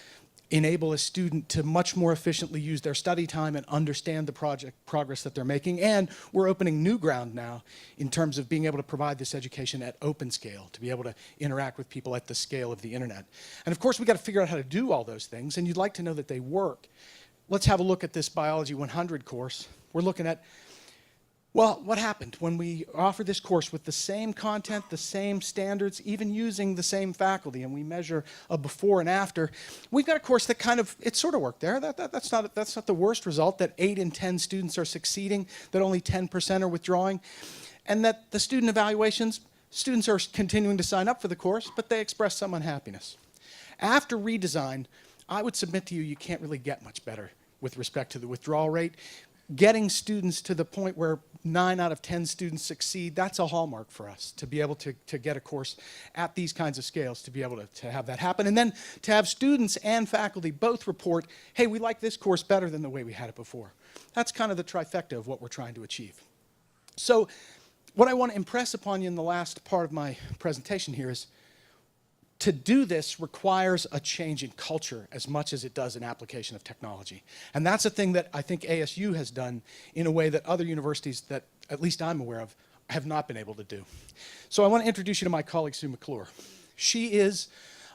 enable a student to much more efficiently use their study time and understand the project progress that they're making. And we're opening new ground now in terms of being able to provide this education at open scale, to be able to interact with people at the scale of the internet. And of course, we've got to figure out how to do all those things, and you'd like to know that they work. Let's have a look at this Biology 100 course. We're looking at Well, what happened when we offered this course with the same content, the same standards, even using the same faculty, and we measure a before and after, we've got a course that kind of, it sort of worked there. That's not the worst result, that 8 in 10 students are succeeding, that only 10% are withdrawing, and that the student evaluations, students are continuing to sign up for the course, but they express some unhappiness. After redesign, I would submit to you, you can't really get much better with respect to the withdrawal rate. Getting students to the point where 9 out of 10 students succeed, that's a hallmark for us, to be able to get a course at these kinds of scales, to be able to have that happen. And then to have students and faculty both report, hey, we like this course better than the way we had it before. That's kind of the trifecta of what we're trying to achieve. So what I want to impress upon you in the last part of my presentation here is, to do this requires a change in culture as much as it does an application of technology. And that's a thing that I think ASU has done in a way that other universities that at least I'm aware of have not been able to do. So I want to introduce you to my colleague, Sue McClure. She is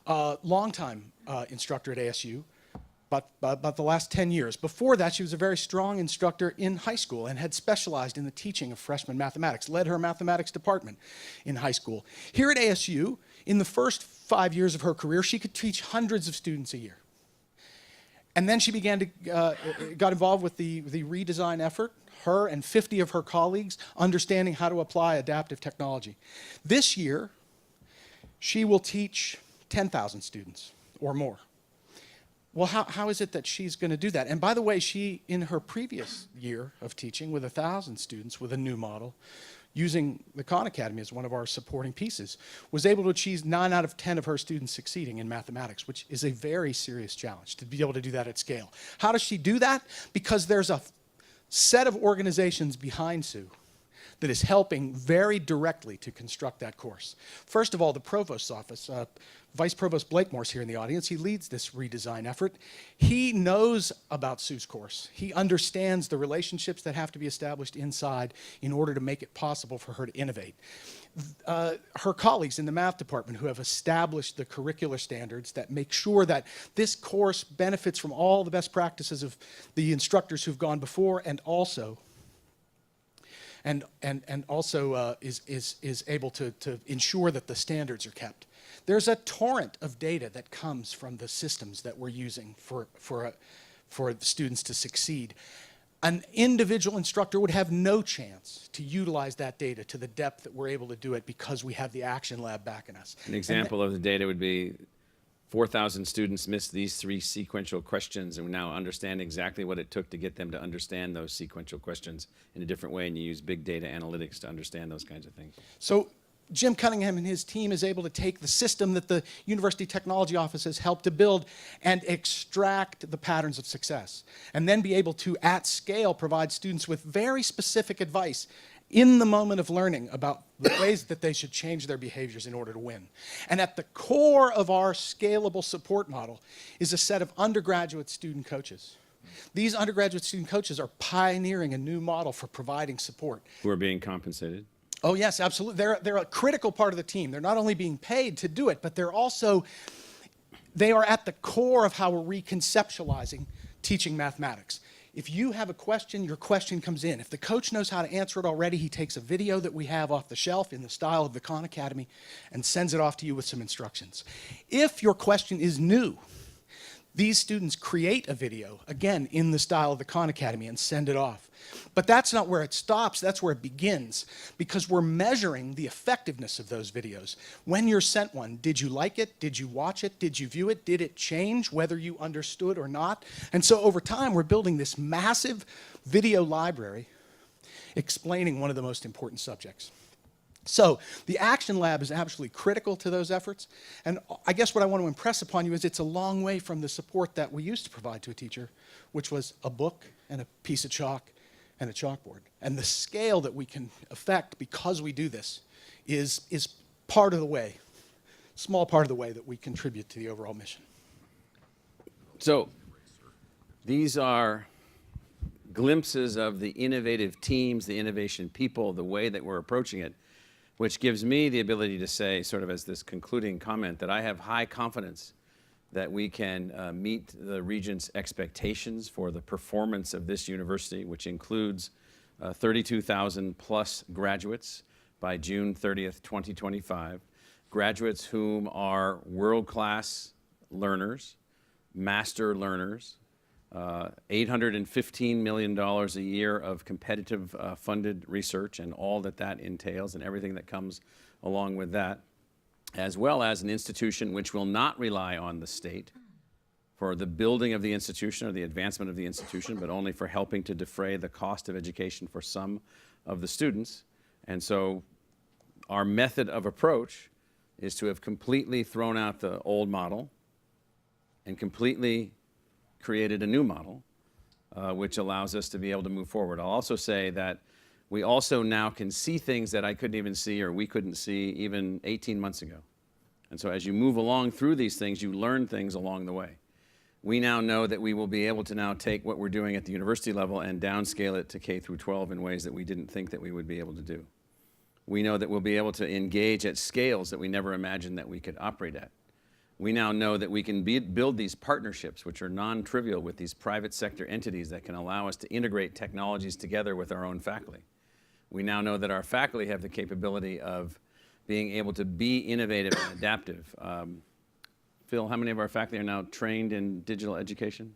a longtime instructor at ASU, but about the last 10 years. Before that, she was a very strong instructor in high school and had specialized in the teaching of freshman mathematics, led her mathematics department in high school. Here at ASU, in the first 5 years of her career, she could teach hundreds of students a year. And then she began to, got involved with the redesign effort, her and 50 of her colleagues understanding how to apply adaptive technology. This year, she will teach 10,000 students or more. Well, how is it that she's going to do that? And by the way, she, in her previous year of teaching with 1,000 students with a new model, using the Khan Academy as one of our supporting pieces, was able to achieve 9 out of 10 of her students succeeding in mathematics, which is a very serious challenge to be able to do that at scale. How does she do that? Because there's a set of organizations behind Sue that is helping very directly to construct that course. First of all, the Provost's office. Vice Provost Blakemore's here in the audience. He leads this redesign effort. He knows about Sue's course. He understands the relationships that have to be established inside in order to make it possible for her to innovate. Her colleagues in the math department who have established the curricular standards that make sure that this course benefits from all the best practices of the instructors who've gone before, and also is able to ensure that the standards are kept. There's a torrent of data that comes from the systems that we're using for the students to succeed. An individual instructor would have no chance to utilize that data to the depth that we're able to do it because we have the Action Lab backing us. An example of the data would be 4,000 students missed these 3 sequential questions, and we now understand exactly what it took to get them to understand those sequential questions in a different way, and you use big data analytics to understand those kinds of things. So Jim Cunningham and his team is able to take the system that the University Technology Office has helped to build and extract the patterns of success, and then be able to, at scale, provide students with very specific advice in the moment of learning about the ways that they should change their behaviors in order to win. And at the core of our scalable support model is a set of undergraduate student coaches. These undergraduate student coaches are pioneering a new model for providing support. Who are being compensated? Oh yes, absolutely. They're a critical part of the team. They're not only being paid to do it, but they are at the core of how we're reconceptualizing teaching mathematics. If you have a question, your question comes in. If the coach knows how to answer it already, he takes a video that we have off the shelf in the style of the Khan Academy and sends it off to you with some instructions. If your question is new, these students create a video, again, in the style of the Khan Academy and send it off. But that's not where it stops, that's where it begins, because we're measuring the effectiveness of those videos. When you're sent one, did you like it? Did you watch it? Did you view it? Did it change whether you understood or not? And so over time, we're building this massive video library explaining one of the most important subjects. So the Action Lab is absolutely critical to those efforts. And I guess what I want to impress upon you is it's a long way from the support that we used to provide to a teacher, which was a book and a piece of chalk and a chalkboard. And the scale that we can affect because we do this is part of the way, small part of the way that we contribute to the overall mission. So these are glimpses of the innovative teams, the innovation people, the way that we're approaching it, which gives me the ability to say, sort of as this concluding comment, that I have high confidence that we can meet the Regents' expectations for the performance of this university, which includes 32,000 plus graduates by June 30th, 2025. Graduates whom are world-class learners, master learners, $815 million a year of competitive funded research and all that that entails and everything that comes along with that, as well as an institution which will not rely on the state for the building of the institution or the advancement of the institution, but only for helping to defray the cost of education for some of the students. And so our method of approach is to have completely thrown out the old model and completely created a new model, which allows us to be able to move forward. I'll also say that we also now can see things that I couldn't even see or we couldn't see even 18 months ago. And so as you move along through these things, you learn things along the way. We now know that we will be able to now take what we're doing at the university level and downscale it to K through 12 in ways that we didn't think that we would be able to do. We know that we'll be able to engage at scales that we never imagined that we could operate at. We now know that we can build these partnerships, which are non-trivial, with these private sector entities that can allow us to integrate technologies together with our own faculty. We now know that our faculty have the capability of being able to be innovative and adaptive. Phil, how many of our faculty are now trained in digital education?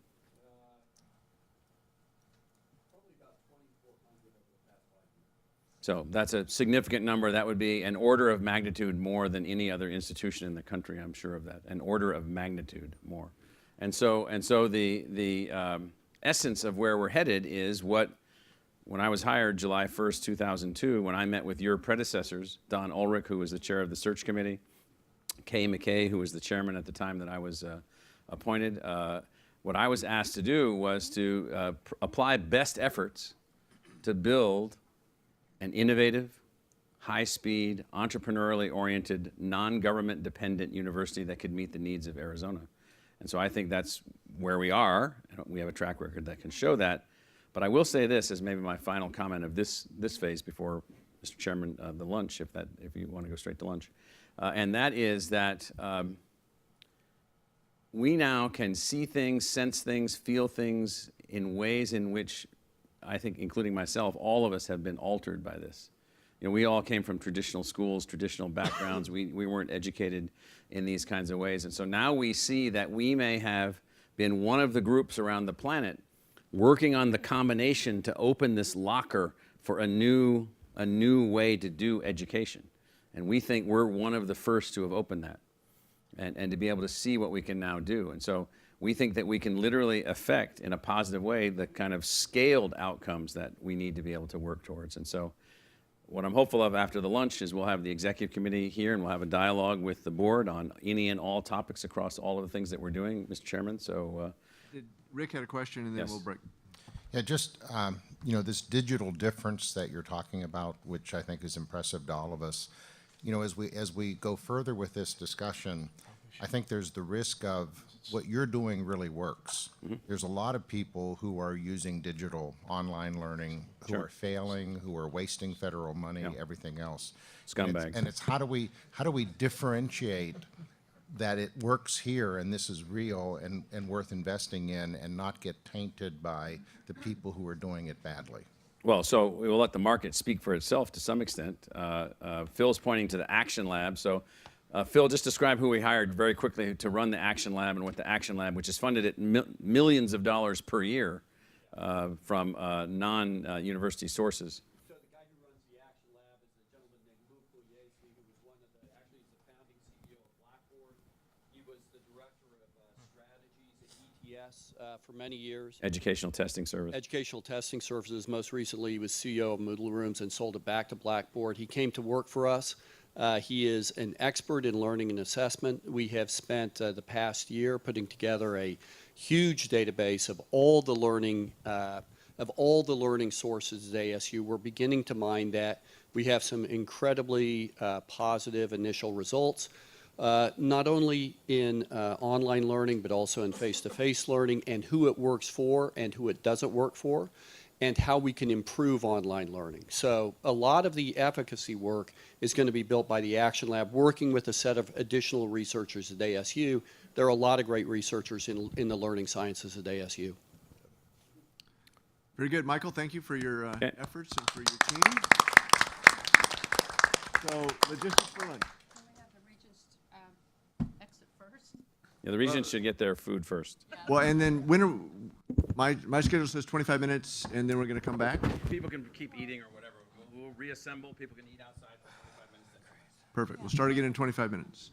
So that's a significant number. That would be an order of magnitude more than any other institution in the country. I'm sure of that. An order of magnitude more. And so the essence of where we're headed is what, when I was hired July 1st, 2002, when I met with your predecessors, Don Ulrich, who was the chair of the search committee, Kay McKay, who was the chairman at the time that I was appointed, what I was asked to do was to apply best efforts to build an innovative, high-speed, entrepreneurially oriented, non-government dependent university that could meet the needs of Arizona. And so I think that's where we are. We have a track record that can show that. But I will say this as maybe my final comment of this phase before, Mr. Chairman, the lunch, if you want to go straight to lunch. And that is that we now can see things, sense things, feel things in ways in which I think, including myself, all of us have been altered by this. You know, we all came from traditional schools, traditional backgrounds. We weren't educated in these kinds of ways. And so now we see that we may have been one of the groups around the planet working on the combination to open this locker for a new way to do education. And we think we're one of the first to have opened that and to be able to see what we can now do. And so we think that we can literally affect in a positive way the kind of scaled outcomes that we need to be able to work towards. And so what I'm hopeful of after the lunch is we'll have the executive committee here and we'll have a dialogue with the board on any and all topics across all of the things that we're doing, Mr. Chairman. So Rick had a question, and then Yes. we'll break. Yeah, just, this digital difference that you're talking about, which I think is impressive to all of us, as we go further with this discussion, I think there's the risk of what you're doing really works. Mm-hmm. There's a lot of people who are using digital online learning, who Sure. are failing, who are wasting federal money, Yeah. everything else. Scumbags. And it's how do we differentiate that it works here and this is real and worth investing in and not get tainted by the people who are doing it badly? Well, so we will let the market speak for itself to some extent. Phil's pointing to the Action Lab. So Phil, just describe who we hired very quickly to run the Action Lab and what the Action Lab, which is funded at millions of dollars per year from non-university sources. So the guy who runs the Action Lab is a gentleman named Lou Pugliese, who was one of the, actually he's the founding CEO of Blackboard. He was the director of strategies at ETS for many years. Educational Testing Service. Educational Testing Services. Most recently, he was CEO of Moodle Rooms and sold it back to Blackboard. He came to work for us. He is an expert in learning and assessment. We have spent the past year putting together a huge database of all the learning sources at ASU. We're beginning to mine that. We have some incredibly positive initial results, not only in online learning, but also in face-to-face learning, and who it works for and who it doesn't work for, and how we can improve online learning. So a lot of the efficacy work is going to be built by the Action Lab, working with a set of additional researchers at ASU. There are a lot of great researchers in the learning sciences at ASU. Very good, Michael. Thank you for your Okay. efforts and for your team. So, logistics for lunch. Yeah, the Regents should get their food first. Well, and then my schedule says 25 minutes, and then we're going to come back. People can keep eating or whatever. We'll reassemble. People can eat outside for 25 minutes. Perfect. We'll start again in 25 minutes.